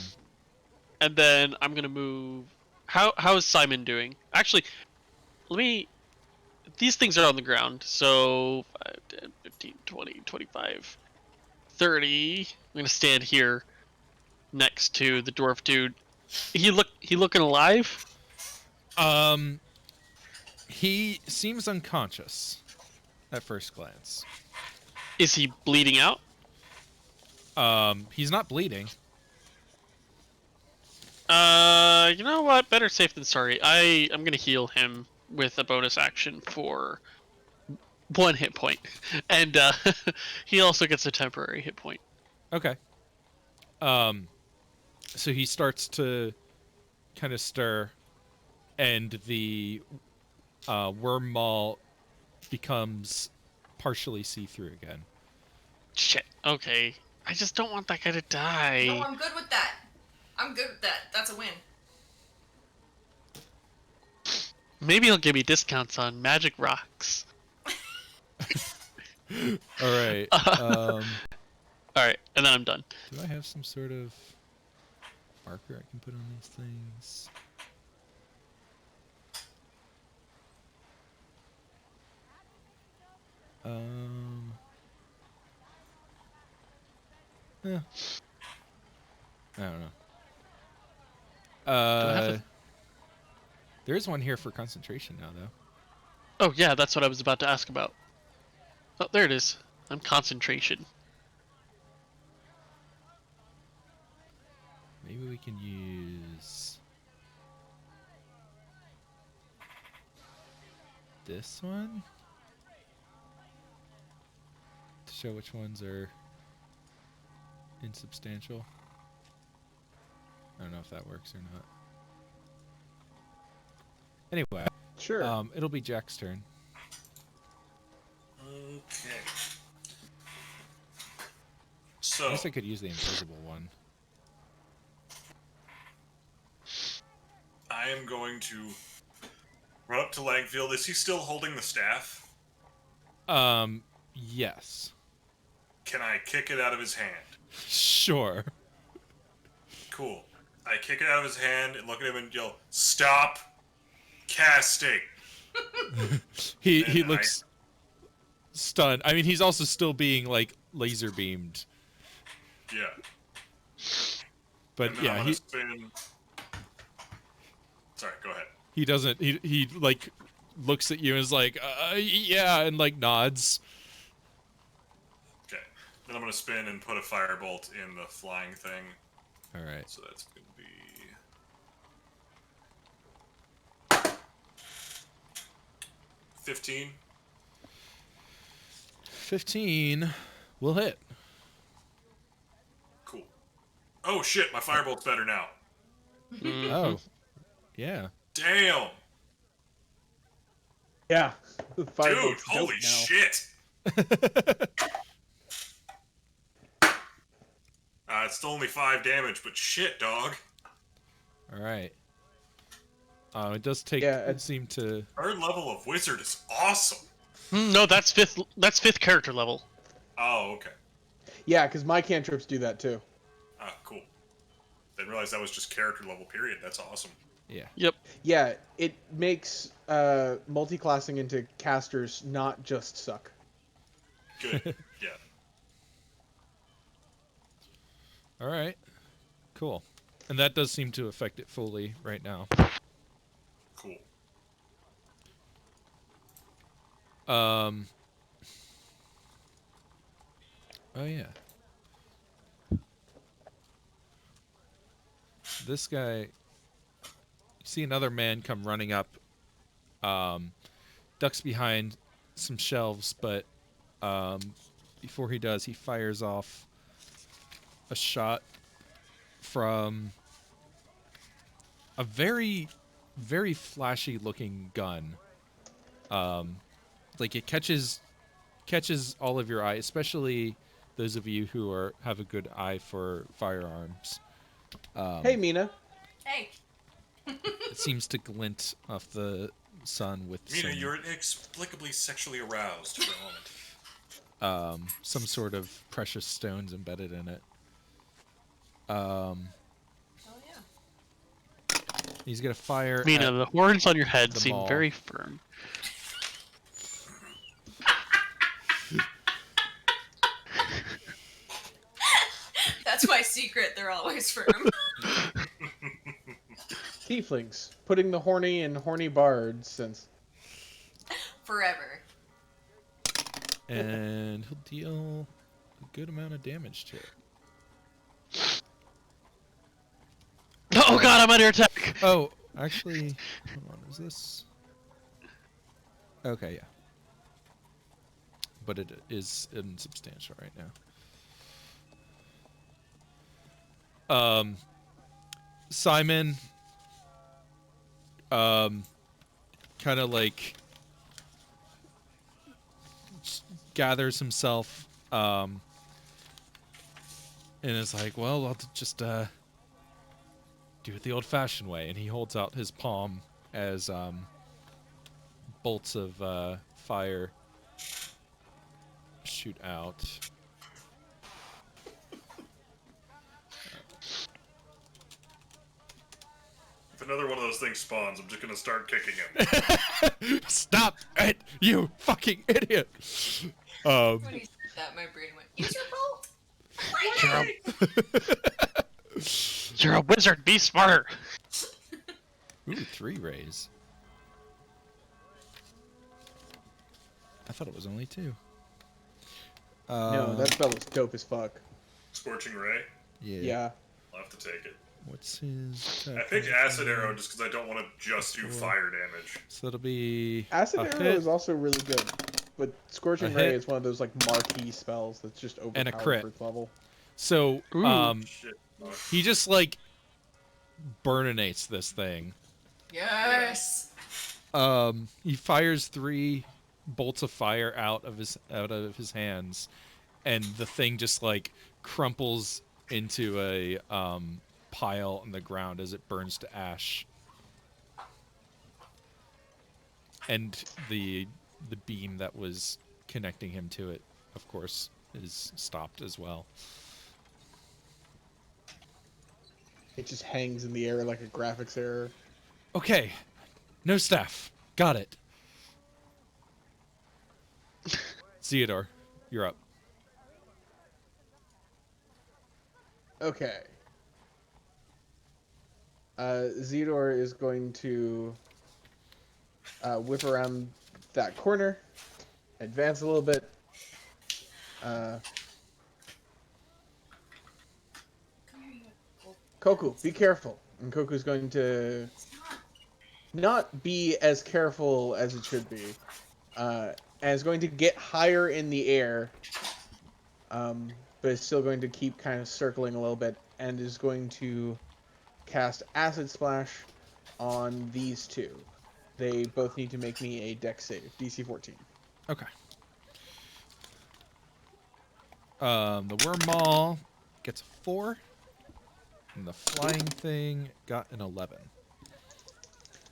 then I'm gonna move... How is Simon doing? Actually, let me... These things are on the ground, so 5, 10, 15, 20, 25, 30. I'm gonna stand here next to the dwarf dude. He looking alive? He seems unconscious at first glance. Is he bleeding out? He's not bleeding. You know what? Better safe than sorry. I'm gonna heal him with a bonus action for 1 hit point, and he also gets a temporary hit point. Okay. So he starts to kind of stir, and the worm maw becomes partially see-through again. Shit. Okay. I just don't want that guy to die. No, I'm good with that. I'm good with that. That's a win. Maybe he'll give me discounts on magic rocks. All right. All right, and then I'm done. Do I have some sort of marker I can put on these things? Yeah. I don't know. Do I have to... There is one here for concentration now, though. Oh yeah, that's what I was about to ask about. Oh, there it is. I'm concentration. Maybe we can use this one to show which ones are insubstantial. I don't know if that works or not. Anyway, Sure. it'll be Jack's turn. Okay. I So, guess I could use the invisible one. I am going to run up to Langfield. Is he still holding the staff? Yes. Can I kick it out of his hand? Sure. Cool. I kick it out of his hand and look at him and yell, "Stop casting!" He And looks stunned. I mean, he's also still being like laser beamed. Yeah. But And then yeah, I'm gonna spin. Sorry, go ahead. he doesn't. He like looks at you and is like, yeah, and like nods. Okay. Then I'm gonna spin and put a firebolt in the flying thing. All right. So that's gonna be 15. 15 will hit. Cool. Oh shit, my firebolt's better now. Mhm. Oh, yeah. Damn. Yeah. The Dude, firebolt's dope holy now. shit. It's still only 5 damage, but shit, dog. All right. It does take. Yeah, It seemed to. Third level of wizard is awesome. No, that's fifth. That's 5th character level. Oh, okay. Yeah, because my cantrips do that too. Cool. Didn't realize that was just character level, period. That's awesome. Yeah. Yep. Yeah, it makes multi-classing into casters not just suck. Good. Yeah. All right. Cool. And that does seem to affect it fully right now. Cool. Oh yeah. This guy. You see another man come running up. Ducks behind some shelves, but before he does, he fires off a shot from a very, very flashy looking gun. Like it catches all of your eye, especially those of you who have a good eye for firearms. Hey, Mina. Hey. It seems to glint off the sun with Mina, you're inexplicably sexually aroused for a moment. some sort of precious stones embedded in it. Oh yeah. He's gonna fire. Mina, the horns on your head the seem mall. very firm. That's my secret. They're always firm. Tieflings. Putting the horny in horny bards since... Forever. And he'll deal a good amount of damage to it. Oh god, I'm under attack! Oh, actually, hold on. Is this? Okay, yeah. but it is insubstantial right now. Simon, kind of like gathers himself, and is like, well, I'll just do it the old-fashioned way, and he holds out his palm as bolts of fire shoot out. If another one of those things spawns, I'm just gonna start kicking him. Stop it, you fucking idiot! When he said that, my brain went, use your bolt! You're a wizard. Be smarter. Ooh, 3 rays. I thought it was only 2. No, that spell was dope as fuck. Scorching Ray? Yeah. I'll have to take it. What's his... I picked Acid Arrow just because I don't want to just do fire damage. So it'll be... Acid a Arrow hit is also really good, but Scorching A Ray hit. is one of those like marquee spells that's just overpowered And a crit. for its level. So, Shit. he just, like, burninates this thing. Yes! He fires 3 bolts of fire out of his hands, and the thing just, like, crumples into a pile on the ground as it burns to ash. And the beam that was connecting him to it, of course, is stopped as well. It just hangs in the air like a graphics error. Okay, no staff. Got it. Theodore, you're up. Okay. Zedor is going to whip around that corner, advance a little bit. Koku, be careful. And Koku's going to not be as careful as it should be. And is going to get higher in the air, but is still going to keep kind of circling a little bit, and is going to cast Acid Splash on these two. They both need to make me a Dex save, DC 14. Okay. The worm maul gets a 4, and the flying thing got an 11.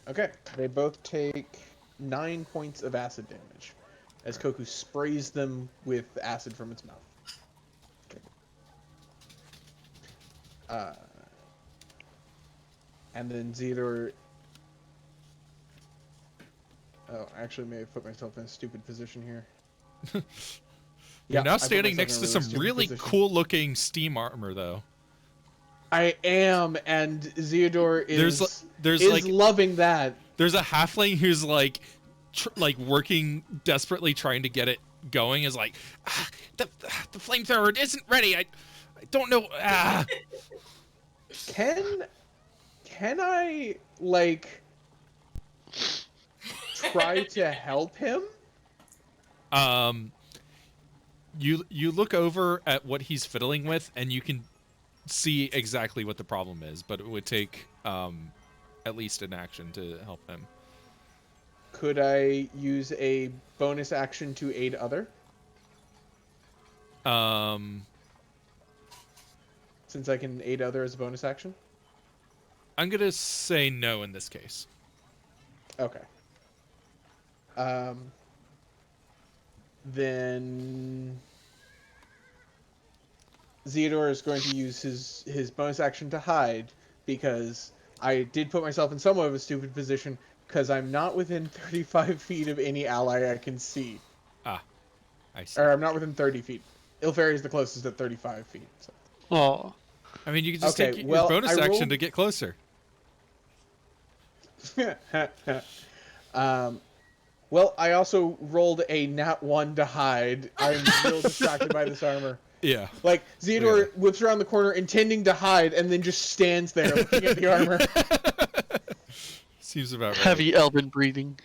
Okay, they both take 9 points of acid damage as Koku sprays them with acid from its mouth. Okay. And then Zedor... Oh, actually, may have put myself in a stupid position here. You're now I put standing myself next in to a some stupid really position. cool-looking steam armor, though. I am, and Zeodor is there's is like loving that. there's a halfling who's like working desperately trying to get it going. Is like, the flamethrower isn't ready. I don't know. Can I like try to help him? You look over at what he's fiddling with, and you can see exactly what the problem is, but it would take at least an action to help him. Could I use a bonus action to aid other? Since I can aid other as a bonus action? I'm gonna say no in this case. Okay. Then Zeodor is going to use his bonus action to hide, because I did put myself in somewhat of a stupid position, because I'm not within 35 feet of any ally I can see. I see. Or I'm not within 30 feet. Ilferi is the closest at 35 feet. So. Oh. I mean, you can just Okay, take well, your bonus I action rolled- to get closer. Well, I also rolled a nat 1 to hide. I'm still distracted by this armor. Yeah. Like, Zeodor whips around the corner intending to hide, and then just stands there looking at the armor. Seems about right. Heavy elven breathing.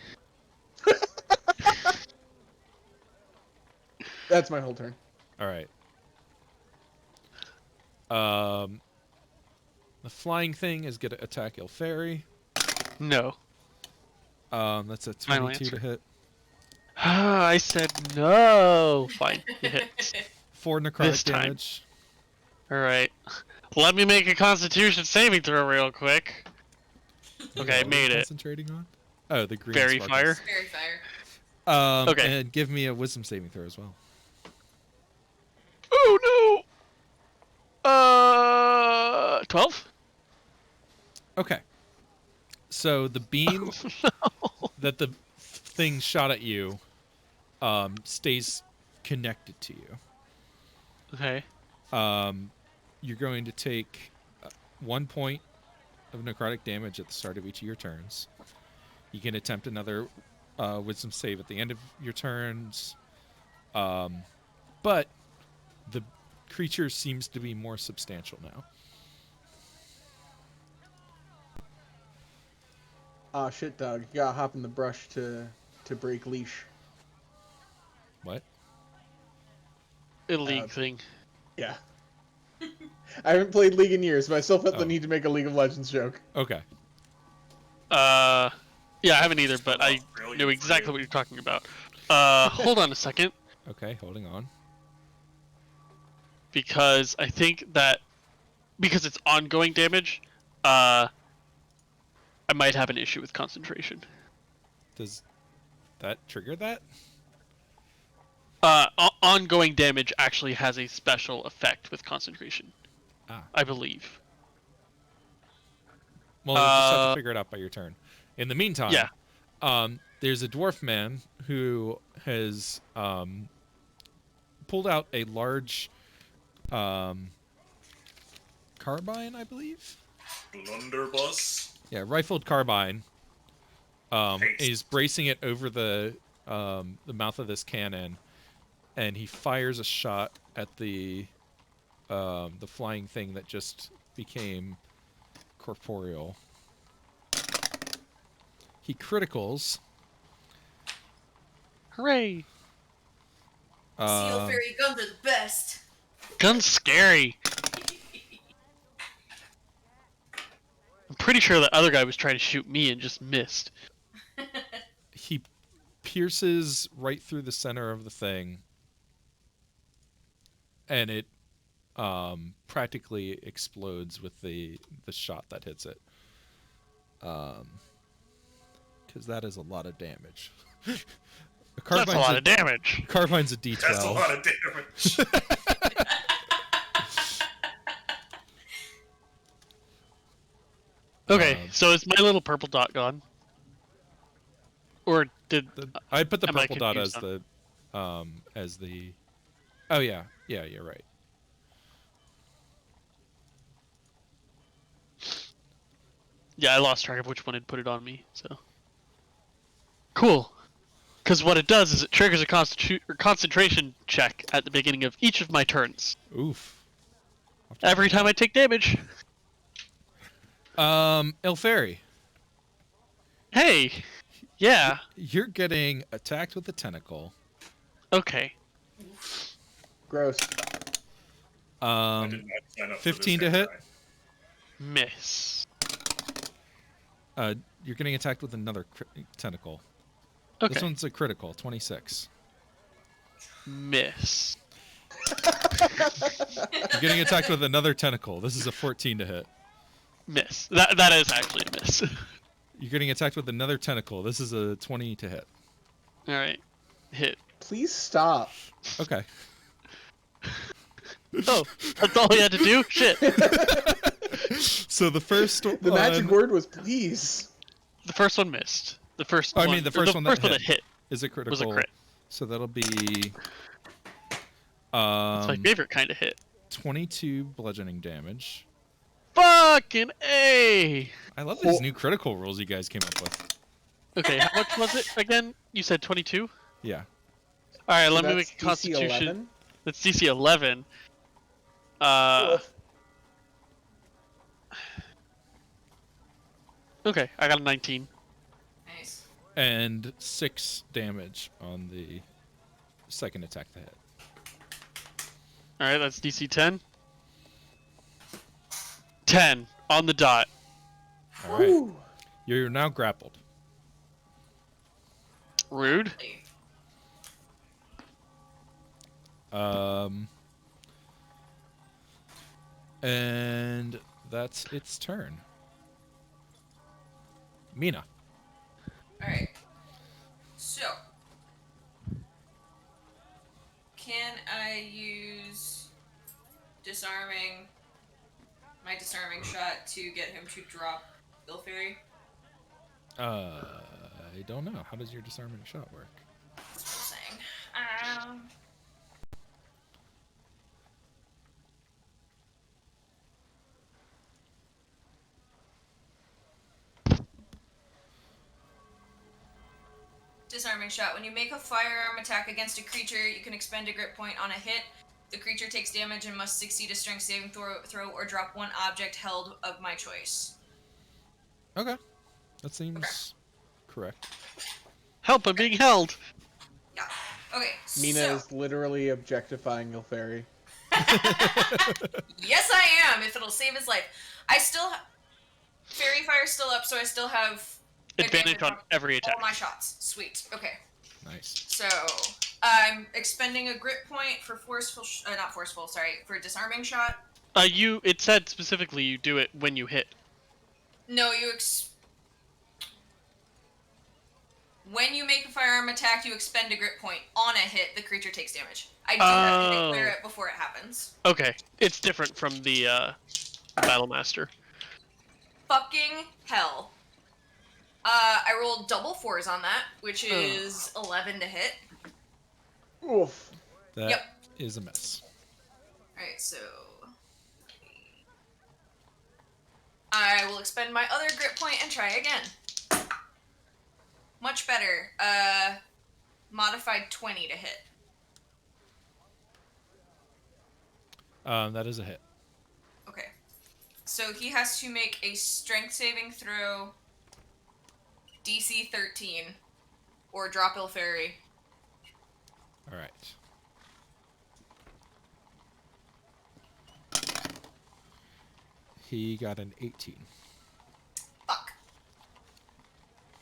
That's my whole turn. All right. The flying thing is going to attack Ilferi. No. That's a Final 22 answer. to hit. I said no. Fine. You hit. 4 necrotic This time. damage. Alright. Let me make a constitution saving throw real quick. Okay, I What are you made it. concentrating on? Oh, the green Fairy sparkles. fire. Fairy fire. Okay. And give me a wisdom saving throw as well. Oh no! 12? Okay. So the beam that the thing shot at you stays connected to you. Okay. You're going to take 1 point of necrotic damage at the start of each of your turns. You can attempt another wisdom save at the end of your turns. But the creature seems to be more substantial now. Ah, shit, dog. You gotta hop in the brush to break leash. What? A league thing. Yeah. I haven't played League in years, but I still felt the Oh. need to make a League of Legends joke. Okay. Yeah, I haven't either, but I Brilliant know for exactly you. what you're talking about. Hold on a second, Okay, holding on. because I think that because it's ongoing damage, I might have an issue with concentration. Does that trigger that? Ongoing damage actually has a special effect with concentration, Ah. I believe. Well, you just have to figure it out by your turn. In the meantime, Yeah. There's a dwarf man who has pulled out a large carbine, I believe. Blunderbuss. Yeah, rifled carbine. Haste. He's bracing it over the mouth of this cannon, and he fires a shot at the flying thing that just became corporeal. He criticals. Hooray! Seal fairy guns are the best. Gun's scary. I'm pretty sure the other guy was trying to shoot me and just missed. He pierces right through the center of the thing, and it practically explodes with the shot that hits it. Because that is a lot of damage. That's a lot of damage. Carbine's a D12. That's a lot of damage. Okay, so is my little purple dot gone? Or did I put the am I purple dot as confused as the. Oh yeah, you're right. Yeah, I lost track of which one had put it on me, so. Cool. Because what it does is it triggers a concentration check at the beginning of each of my turns. Oof. Every time I take damage. Ilferi, Hey! Yeah, you're getting attacked with a tentacle. okay. Gross. I did not sign up 15 for this to hit? guy. Miss. You're getting attacked with another tentacle. Okay. This one's a critical, 26. Miss. You're getting attacked with another tentacle. This is a 14 to hit. Miss. That is actually a miss. You're getting attacked with another tentacle. This is a 20 to hit. Alright. Hit. Please stop. Okay. Oh, that's all he had to do? Shit. So the first one... The magic word was please. The first one missed. The first I one, mean, the first one that hit is a critical. was a crit. So that'll be... It's my favorite kind of hit. 22 bludgeoning damage. Fucking A! I love these new critical rules you guys came up with. Okay, how much was it again? You said 22? Yeah. Alright, let me That's make a constitution. DC 11? That's DC 11. Okay, I got a 19. Nice. And 6 damage on the second attack to hit. All right, that's DC 10. 10 on the dot. All right. You're now grappled. Rude. And that's its turn. Mina. Alright. So. Can I use my disarming shot to get him to drop Bill Fairy? I don't know. How does your disarming shot work? That's what I'm saying. Disarming shot. When you make a firearm attack against a creature, you can expend a grit point on a hit. The creature takes damage and must succeed a strength saving throw or drop one object held of my choice. Okay. That seems correct. Help, I'm being held. Yeah. Okay, Mina is literally objectifying Ilferi. Yes, I am, if it'll save his life. I still... Fairy Fire's still up, so I still have... Advantage on every attack. All my shots. Sweet. Okay. Nice. So, I'm expending a grit point for for disarming shot. It said specifically you do it when you hit. No, when you make a firearm attack, you expend a grit point. On a hit, the creature takes damage. I do have to declare it before it happens. Okay. It's different from the, Battlemaster. Fucking hell. I rolled double 4s on that, which is 11 to hit. Oof. That is a mess. Alright, so... I will expend my other grit point and try again. Much better. Modified 20 to hit. That is a hit. Okay. So he has to make a strength saving throw, DC 13, or drop Ilferi. All right. He got an 18. Fuck.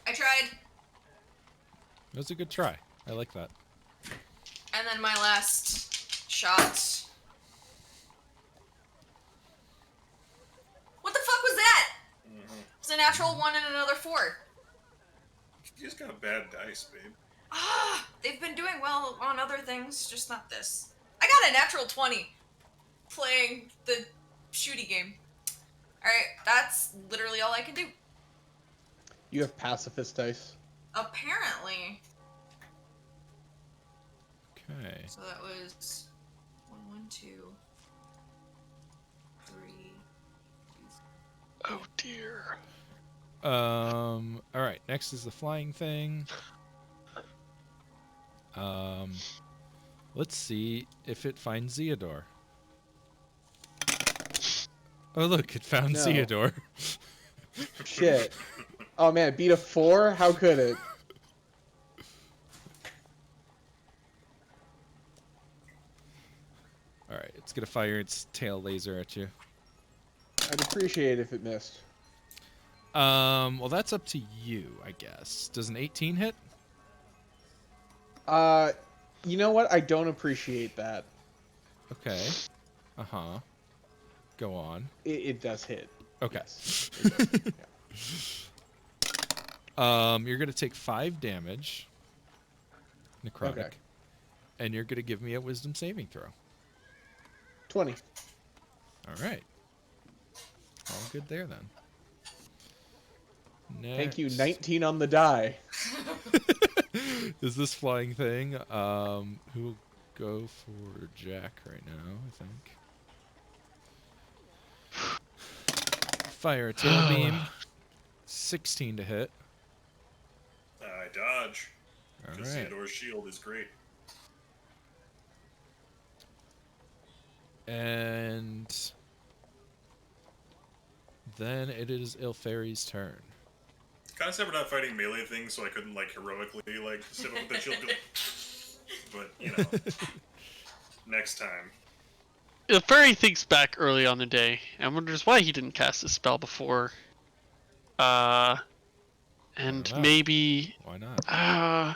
I tried. That was a good try. I like that. And then my last shot. What the fuck was that? It's a natural 1 and another 4. You just got bad dice, babe. They've been doing well on other things, just not this. I got a natural 20 playing the shooty game. Alright, that's literally all I can do. You have pacifist dice. Apparently. Okay. So that was 1, 1, 2, 3. Oh dear. All right. Next is the flying thing. Let's see if it finds Zeodor. Oh, look, it found No. Zeodor. Shit. Oh man, beat a 4? How could it? All right, it's gonna fire its tail laser at you. I'd appreciate it if it missed. Well, that's up to you, I guess. Does an 18 hit? You know what? I don't appreciate that. Okay. Uh-huh. Go on. It does hit. Okay. Yes, it does. Yeah. You're gonna take 5 damage. Necrotic. Okay. And you're gonna give me a wisdom saving throw. 20. All right. All good there then. Next. Thank you. 19 on the die. Is this flying thing? Who will go for Jack right now, I think. Fire a tail beam. 16 to hit. I dodge. All Because right. Theodore's shield is great. And then it is Ilferi's turn. Kind of sad we're not fighting melee things, so I couldn't like heroically like step up with the shield. But you know, next time. The fairy thinks back early on the day and wonders why he didn't cast a spell before. And maybe. Why not? I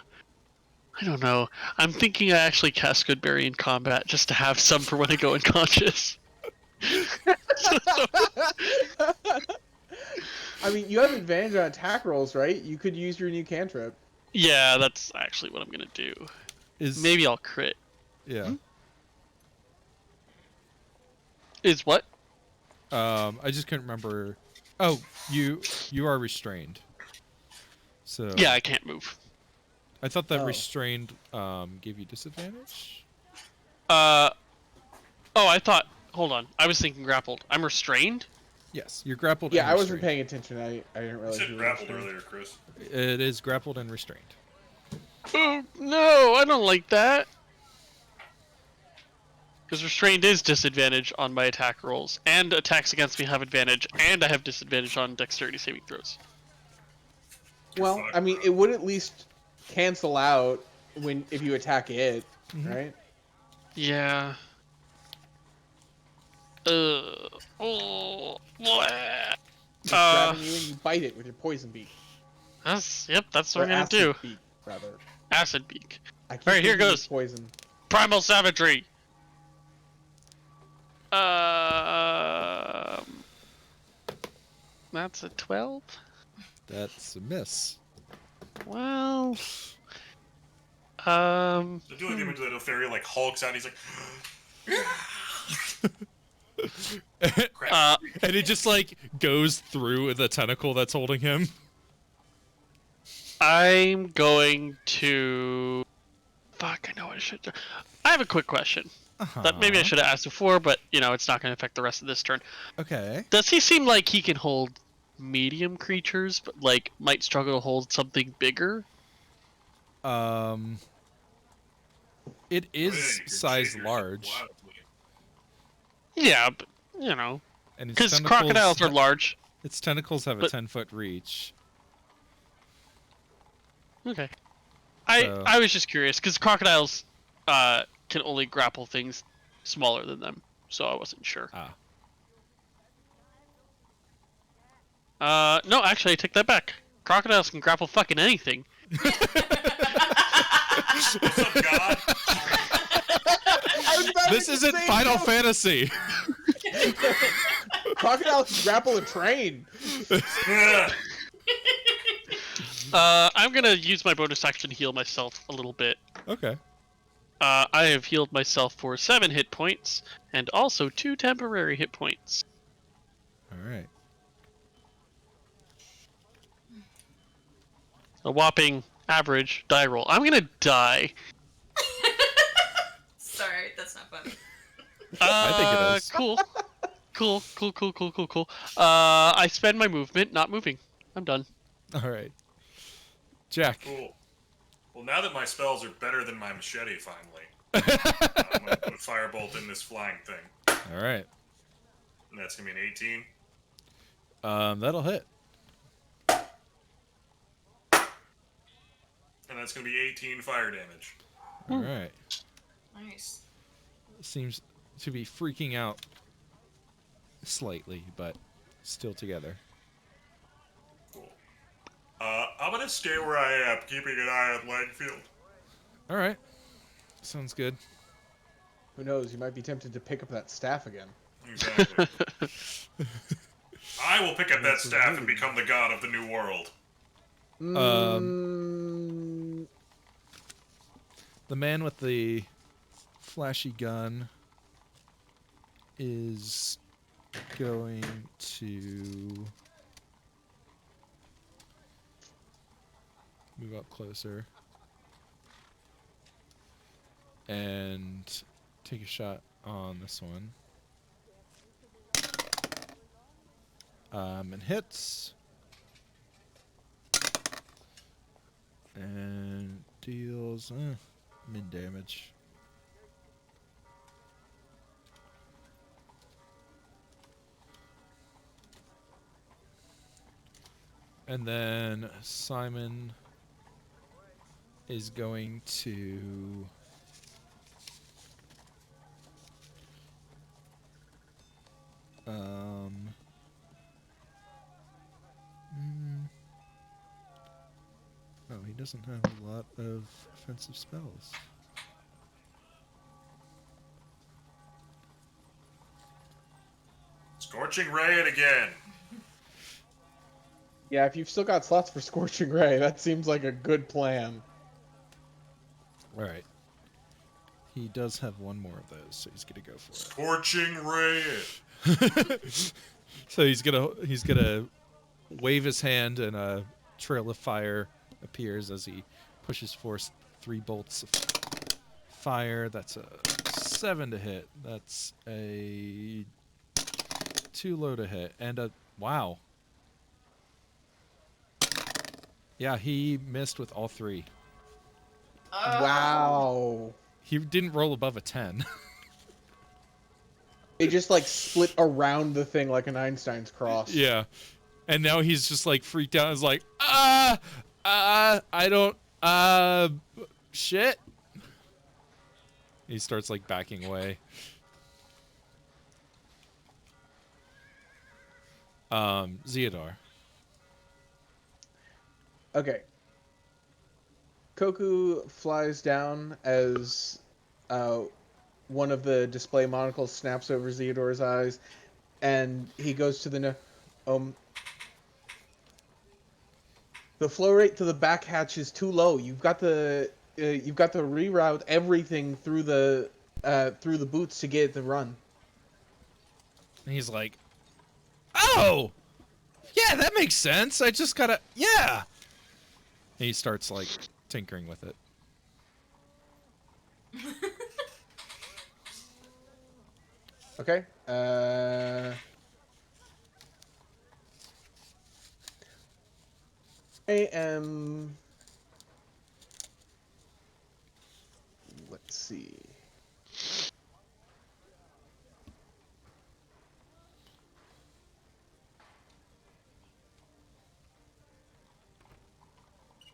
don't know. I'm thinking I actually cast Goodberry in combat just to have some for when I go unconscious. I mean, you have advantage on attack rolls, right? You could use your new cantrip. Yeah, that's actually what I'm gonna do. Maybe I'll crit. Yeah. Is what? I just couldn't remember. Oh, you are restrained. So Yeah, I can't move. I thought that restrained gave you disadvantage. Oh, I thought. Hold on. I was thinking grappled. I'm restrained. Yes, you're grappled. Yeah, and I wasn't restrained. paying attention. I didn't You realize said you were grappled restrained. earlier, Chris. It is grappled and restrained. Oh no, I don't like that. Because restrained is disadvantage on my attack rolls, and attacks against me have advantage, and I have disadvantage on dexterity saving throws. Well, I mean, it would at least cancel out if you attack it, right? Yeah. Oh. Bleh. It's grabbing you and you bite it with your poison beak. That's what Or I'm gonna acid do. beak, rather. Acid beak. I keep Alright, here thinking goes. it's poison. Primal savagery. That's a 12. That's a miss. Well. So do like the image that a fairy like hulks out. He's like, And it just like goes through the tentacle that's holding him. I'm going to. Fuck, I know what I should do. I have a quick question. That maybe I should have asked before, but it's not going to affect the rest of this turn. Okay. Does he seem like he can hold medium creatures, but like might struggle to hold something bigger? It is size large. Yeah, but And because crocodiles are large. Its tentacles have a 10-foot reach. Okay. I was just curious because crocodiles can only grapple things smaller than them, so I wasn't sure. No, actually, I take that back. Crocodiles can grapple fucking anything. "What's up, God?" This isn't Final Fantasy. Crocodiles can grapple a train. I'm gonna use my bonus action to heal myself a little bit. Okay. I have healed myself for 7 hit points, and also 2 temporary hit points. Alright. A whopping average die roll. I'm gonna die. Sorry, that's not funny. I think it is. Cool. Cool. I spend my movement not moving. I'm done. Alright. Jack. Cool. Well, now that my spells are better than my machete, finally, I'm gonna put Firebolt in this flying thing. Alright. And that's gonna be an 18. That'll hit. And that's gonna be 18 fire damage. Alright. Nice. Seems to be freaking out slightly, but still together. Cool. I'm gonna stay where I am, keeping an eye on Langfield. Alright. Sounds good. Who knows? You might be tempted to pick up that staff again. Exactly. I will pick up that staff and become the god of the new world. The man with the flashy gun is going to move up closer and take a shot on this one. And hits. And deals mid damage. And then Simon is going to doesn't have a lot of offensive spells. Scorching Ray it again. Yeah, if you've still got slots for Scorching Ray, that seems like a good plan. All right. He does have one more of those, so he's gonna go for it. Scorching Ray it. So he's gonna wave his hand, and a trail of fire appears as he pushes forth 3 bolts of fire. That's a 7 to hit. That's a 2 low to hit, and a wow. Yeah, he missed with all 3. Wow. He didn't roll above a 10. It just like split around the thing like an Einstein's cross. Yeah. And now he's just like freaked out. He's like, I don't, shit. He starts like backing away. Zeodar. Okay. Koku flies down as one of the display monocles snaps over Zeodor's eyes, and he goes to the the flow rate to the back hatch is too low. You've got to reroute everything through the boots to get it to run. And he's like, oh, yeah, that makes sense. I just gotta, yeah. And he starts like tinkering with it. Okay. I am. Let's see.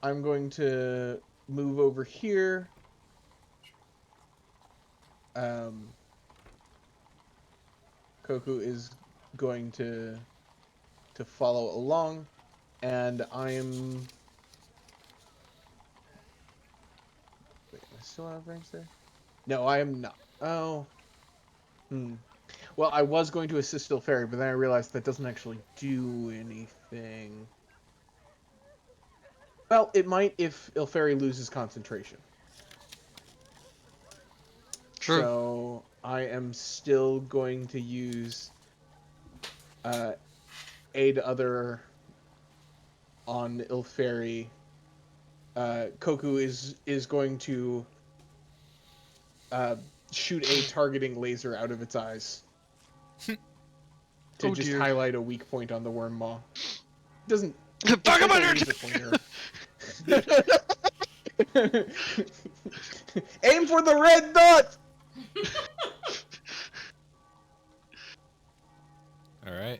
I'm going to move over here. Koku is going to follow along, and I'm. Wait, am I still out of range there? No, I am not. Oh. Well, I was going to assist Ilferi, but then I realized that doesn't actually do anything. Well, it might if Ilferi loses concentration. True. So I am still going to use aid other on Ilferi. Koku is going to shoot a targeting laser out of its eyes to just highlight a weak point on the worm maw. Doesn't Talk about your laser pointer. Aim for the red dot. All right.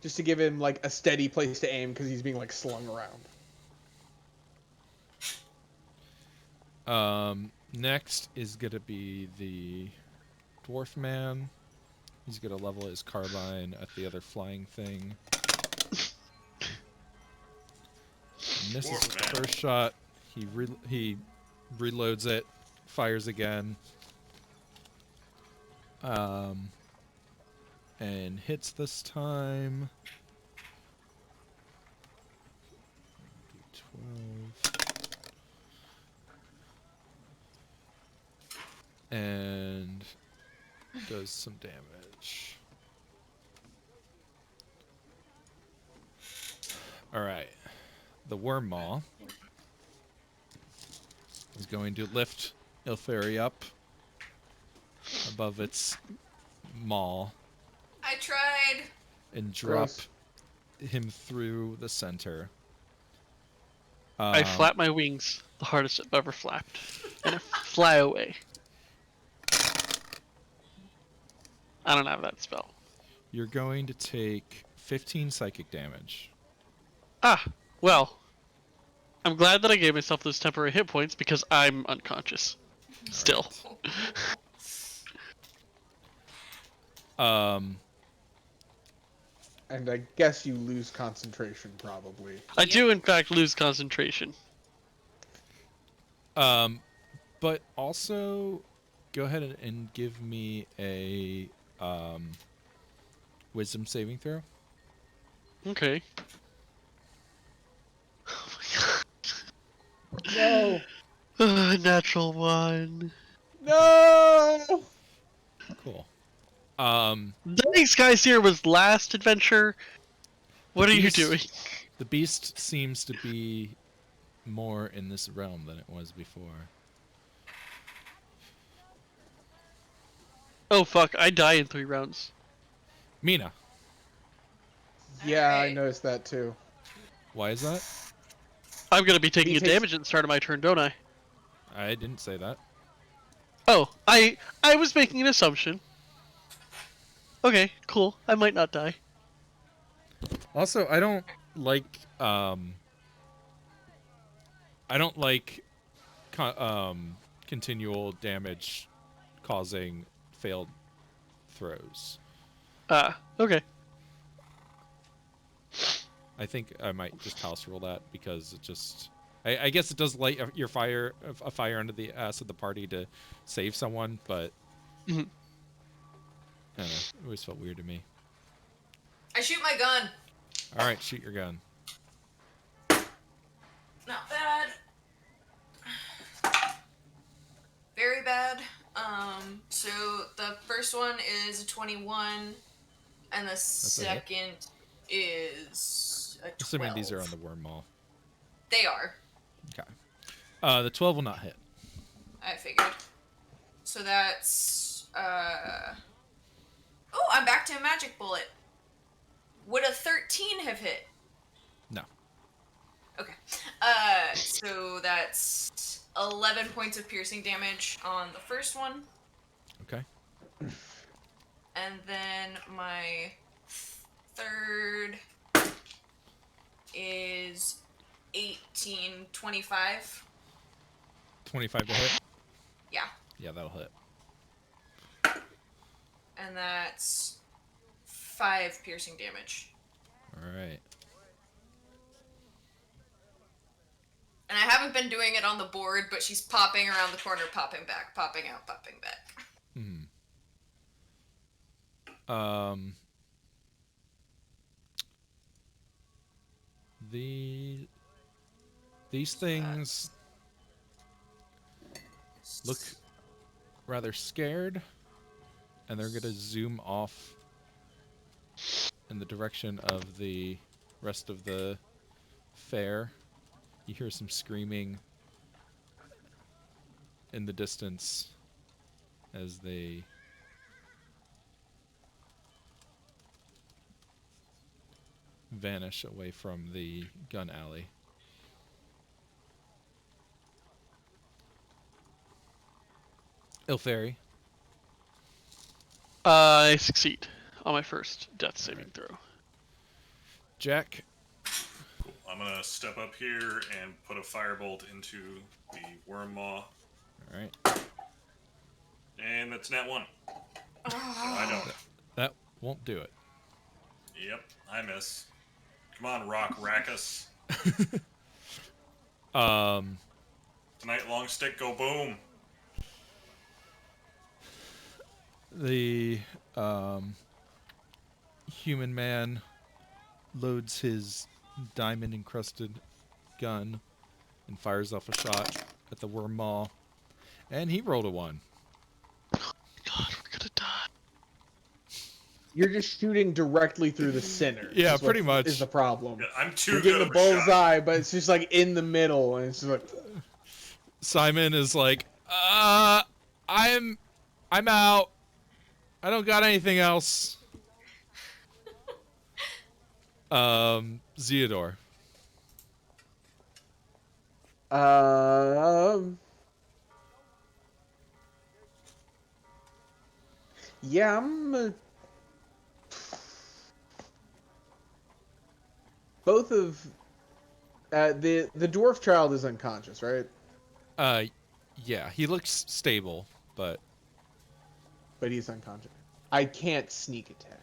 Just to give him like a steady place to aim because he's being like slung around. Next is gonna be the dwarf man. He's gonna level his carbine at the other flying thing. Misses the first shot. He reloads it, fires again, and hits this time. 12. And does some damage. Alright. The worm maw is going to lift Ilferi up above its maw I tried. and drop Gross. him through the center. I flap my wings the hardest I've ever flapped, and I fly away. I don't have that spell. You're going to take 15 psychic damage. Ah, well. I'm glad that I gave myself those temporary hit points because I'm unconscious. Still. Right. And I guess you lose concentration, probably. I do, in fact, lose concentration. But also, go ahead and give me a wisdom saving throw. Okay. No! Natural one. No! Cool. Thanks, guys. Here was last adventure. What are you doing? The beast seems to be more in this realm than it was before. Oh fuck! I die in 3 rounds. Mina, Yeah, I Alright. noticed that too. why is that? I'm gonna be taking He a takes- damage at the start of my turn, don't I? I didn't say that. Oh, I was making an assumption. Okay, cool. I might not die. Also, I don't like continual damage causing failed throws. Okay. I think I might just house rule that because it just. I guess it does light a fire under the ass of the party to save someone, but Mhm. I don't know. It always felt weird to me. I shoot my gun. All right, shoot your gun. Not bad. Very bad. So the first one is a 21, and the a hit. second is a 12. Assuming these are on the worm maul. They are. Okay. The 12 will not hit. I figured. So that's oh, I'm back to a magic bullet. Would a 13 have hit? No. Okay. So that's 11 points of piercing damage on the first one. Okay. And then my third is 18, 25. 25 to hit. Yeah. Yeah, that'll hit. And that's 5 piercing damage. All right. And I haven't been doing it on the board, but she's popping around the corner, popping back, popping out, popping back. Hmm. These things look rather scared, and they're gonna zoom off in the direction of the rest of the fair. You hear some screaming in the distance as they vanish away from the gun alley. Ilferi. I succeed on my first death saving throw. Jack. Cool. I'm gonna step up here and put a firebolt into the worm maw, Alright. and that's nat 1. So I don't. That won't do it. Yep, I miss. Come on, Rock Rackus. Tonight, long stick, go boom. The human man loads his diamond encrusted gun and fires off a shot at the worm maw, and he rolled a 1. God, we're gonna die. You're just shooting directly through the center. Yeah, is what pretty much. Is the problem. Yeah, I'm too You're good getting of the a shot. bullseye, but it's just like in the middle, and it's just like. Simon is like, I'm out. I don't got anything else. Zeodor. Yeah, I'm. Both of the dwarf child is unconscious, right? Yeah, he looks stable, but But he's unconscious. I can't sneak attack.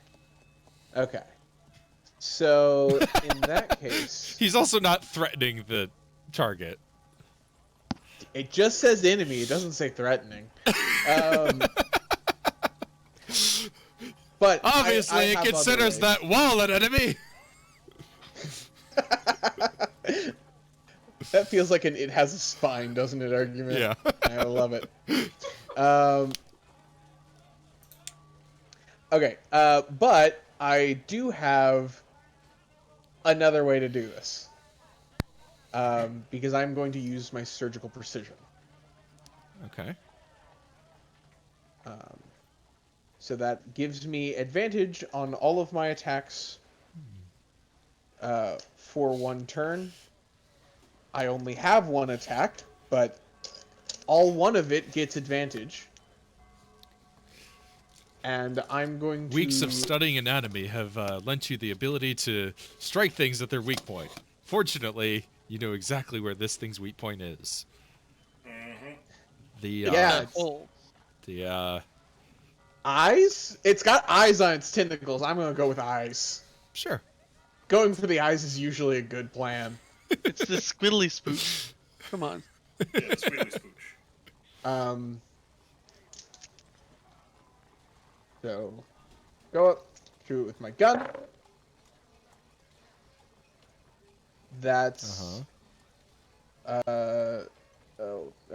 Okay. So, in that case... He's also not threatening the target. It just says enemy, it doesn't say threatening. But obviously, it considers that wall an enemy. That feels like it has a spine, doesn't it, argument? Yeah. I love it. Okay, but I do have another way to do this. Because I'm going to use my surgical precision. Okay. So that gives me advantage on all of my attacks for one turn. I only have one attack, but all one of it gets advantage. And I'm going to... Weeks of studying anatomy have lent you the ability to strike things at their weak point. Fortunately, you know exactly where this thing's weak point is. The eyes? It's got eyes on its tentacles. I'm going to go with eyes. Sure. Going for the eyes is usually a good plan. It's the squiddly spooch. Come on. Yeah, squiddly spooch. So, go up, shoot it with my gun. That's... oh,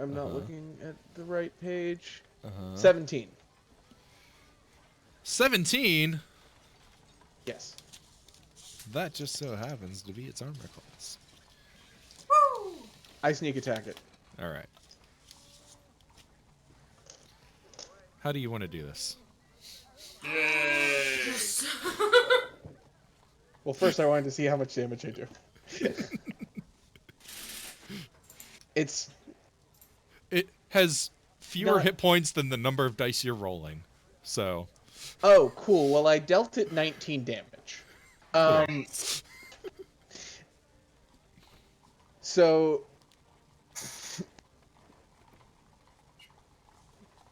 I'm not looking at the right page. 17. 17? Yes. That just so happens to be its armor class. Woo! I sneak attack it. Alright. How do you want to do this? Yay! Well, first I wanted to see how much damage I do. It has fewer hit points than the number of dice you're rolling. So. Oh, cool. Well, I dealt it 19 damage. So,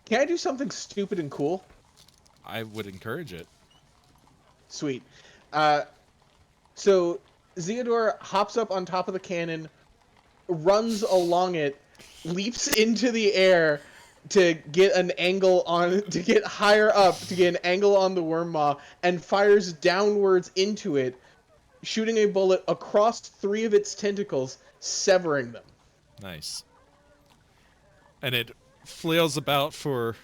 can I do something stupid and cool? I would encourage it. Sweet. So, Zeodor hops up on top of the cannon, runs along it, leaps into the air to get an angle to get higher up, to get an angle on the worm maw, and fires downwards into it, shooting a bullet across 3 of its tentacles, severing them. Nice. And it flails about for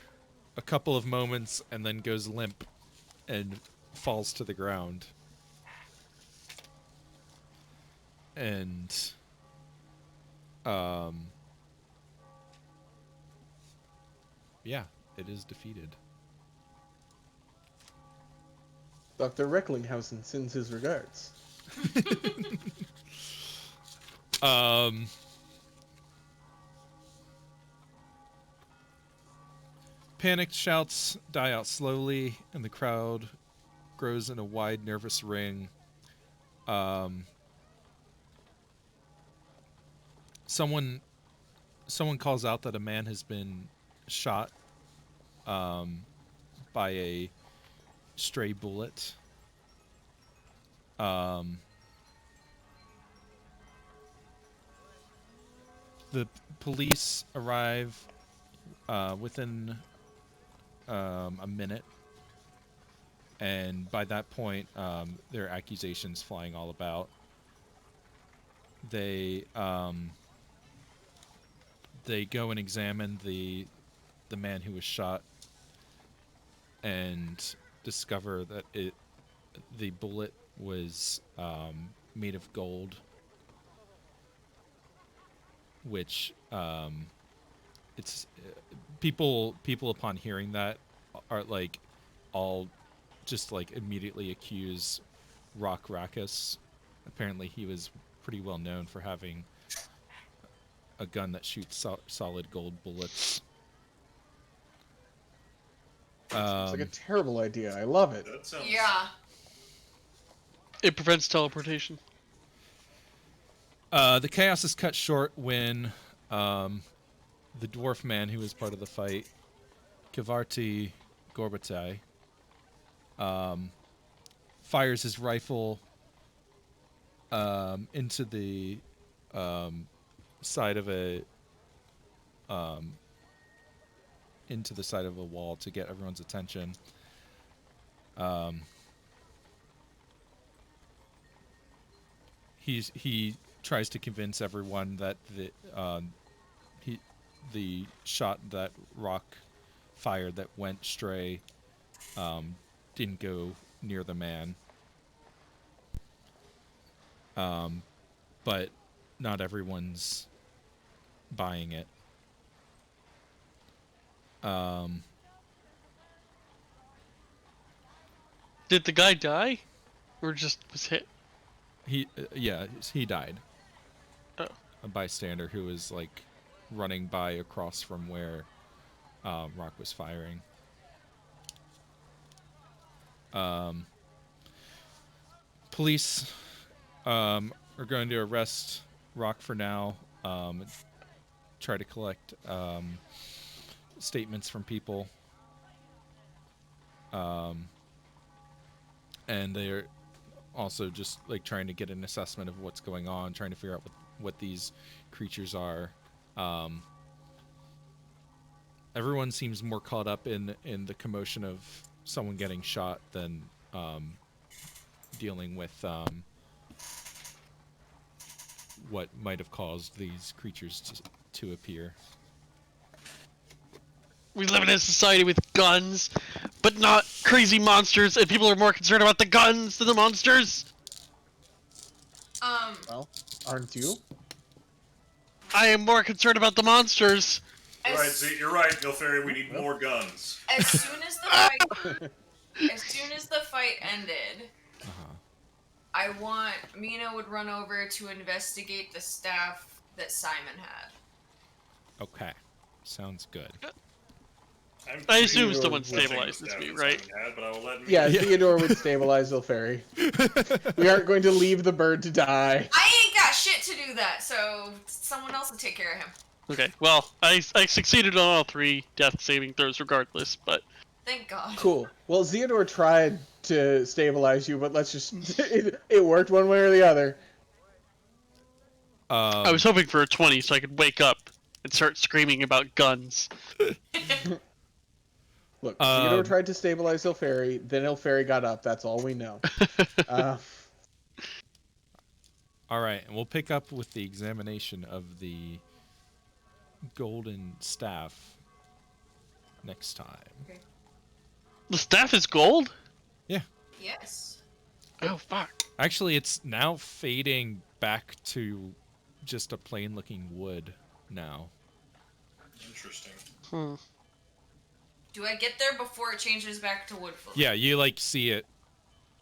a couple of moments and then goes limp and falls to the ground. And yeah, it is defeated. Dr. Recklinghausen sends his regards. Panicked shouts die out slowly, and the crowd grows in a wide, nervous ring. Someone calls out that a man has been shot by a stray bullet. The police arrive within a minute, and by that point, there are accusations flying all about. They go and examine the man who was shot and discover that the bullet was made of gold, which it's people upon hearing that are like all just like immediately accuse Rock Rackus. Apparently he was pretty well known for having a gun that shoots solid gold bullets. It's like a terrible idea. I love it. That sounds... Yeah. It prevents teleportation. The chaos is cut short when the dwarf man who was part of the fight, Kivarti Gorbatai, fires his rifle into the side of a into the side of a wall to get everyone's attention. He tries to convince everyone that the shot that Rock fired that went stray didn't go near the man. But not everyone's buying it. Did the guy die, or just was hit? He died. Oh. A bystander who was like running by across from where Rock was firing. Police are going to arrest Rock for now. Try to collect statements from people. And they're also just like trying to get an assessment of what's going on, trying to figure out what these creatures are. Everyone seems more caught up in the commotion of someone getting shot than dealing with what might have caused these creatures to appear. We live in a society with guns, but not crazy monsters, and people are more concerned about the guns than the monsters. Well, aren't you? I am more concerned about the monsters. Right, see, you're right, Gilferi, we need more guns. As soon as the fight ended, I want Mina would run over to investigate the staff that Simon had. Okay, sounds good. I assume someone stabilizes me, right? Yeah, Theodore would stabilize Ilferi. We aren't going to leave the bird to die. I ain't got shit to do that, so someone else will take care of him. Okay, well, I succeeded on all 3 death saving throws regardless, but... Thank God. Cool. Well, Theodore tried to stabilize you, but let's just... it worked one way or the other. I was hoping for a 20 so I could wake up and start screaming about guns. Look, Theodore tried to stabilize Ilferi, then Ilferi got up. That's all we know. All right, and we'll pick up with the examination of the golden staff next time. Okay. The staff is gold? Yeah. Yes. Oh, fuck. Actually, it's now fading back to just a plain-looking wood now. Interesting. Do I get there before it changes back to wood for me? Yeah, you like see it,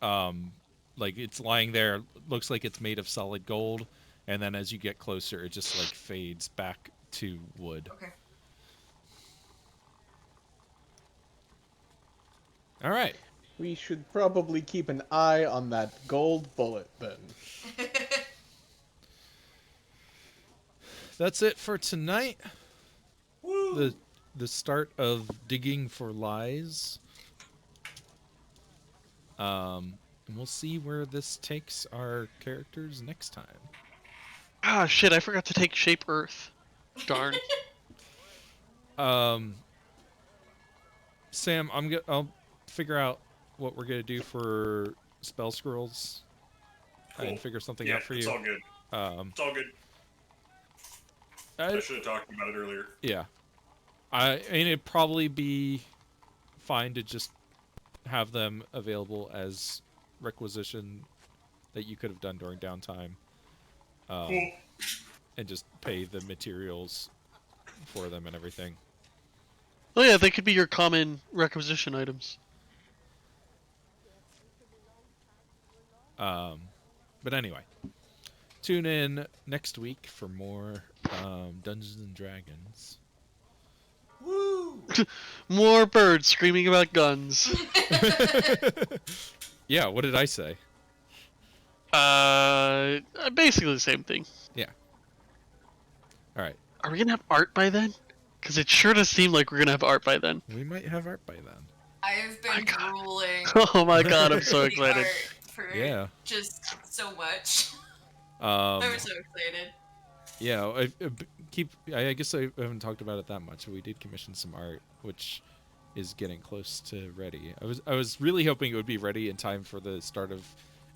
like it's lying there. Looks like it's made of solid gold, and then as you get closer, it just like fades back to wood. Okay. All right. We should probably keep an eye on that gold bullet, then. That's it for tonight. Woo! The start of digging for lies. And we'll see where this takes our characters next time. Ah, shit, I forgot to take Shape Earth. Darn. Sam, I'll figure out what we're gonna do for spell scrolls. Cool. And figure something out for you. It's all good. It's all good. I should have talked about it earlier. Yeah. I mean, it'd probably be fine to just have them available as requisition that you could have done during downtime. Cool. And just pay the materials for them and everything. Oh yeah, they could be your common requisition items. But anyway, tune in next week for more Dungeons and Dragons. Woo! More birds screaming about guns. Yeah, what did I say? Basically the same thing. Yeah. All right. Are we gonna have art by then? Because it sure does seem like we're gonna have art by then. We might have art by then. I've been drooling. Oh my god, I'm so the excited. art for just so much. I'm so excited. Yeah, I guess I haven't talked about it that much. We did commission some art, which is getting close to ready. I was really hoping it would be ready in time for the start of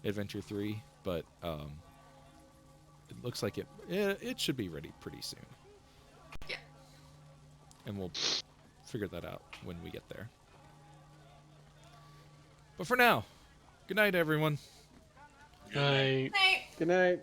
Adventure 3, but it looks like it should be ready pretty soon. Yeah. And we'll figure that out when we get there. But for now, good night, everyone. I Night. Good night.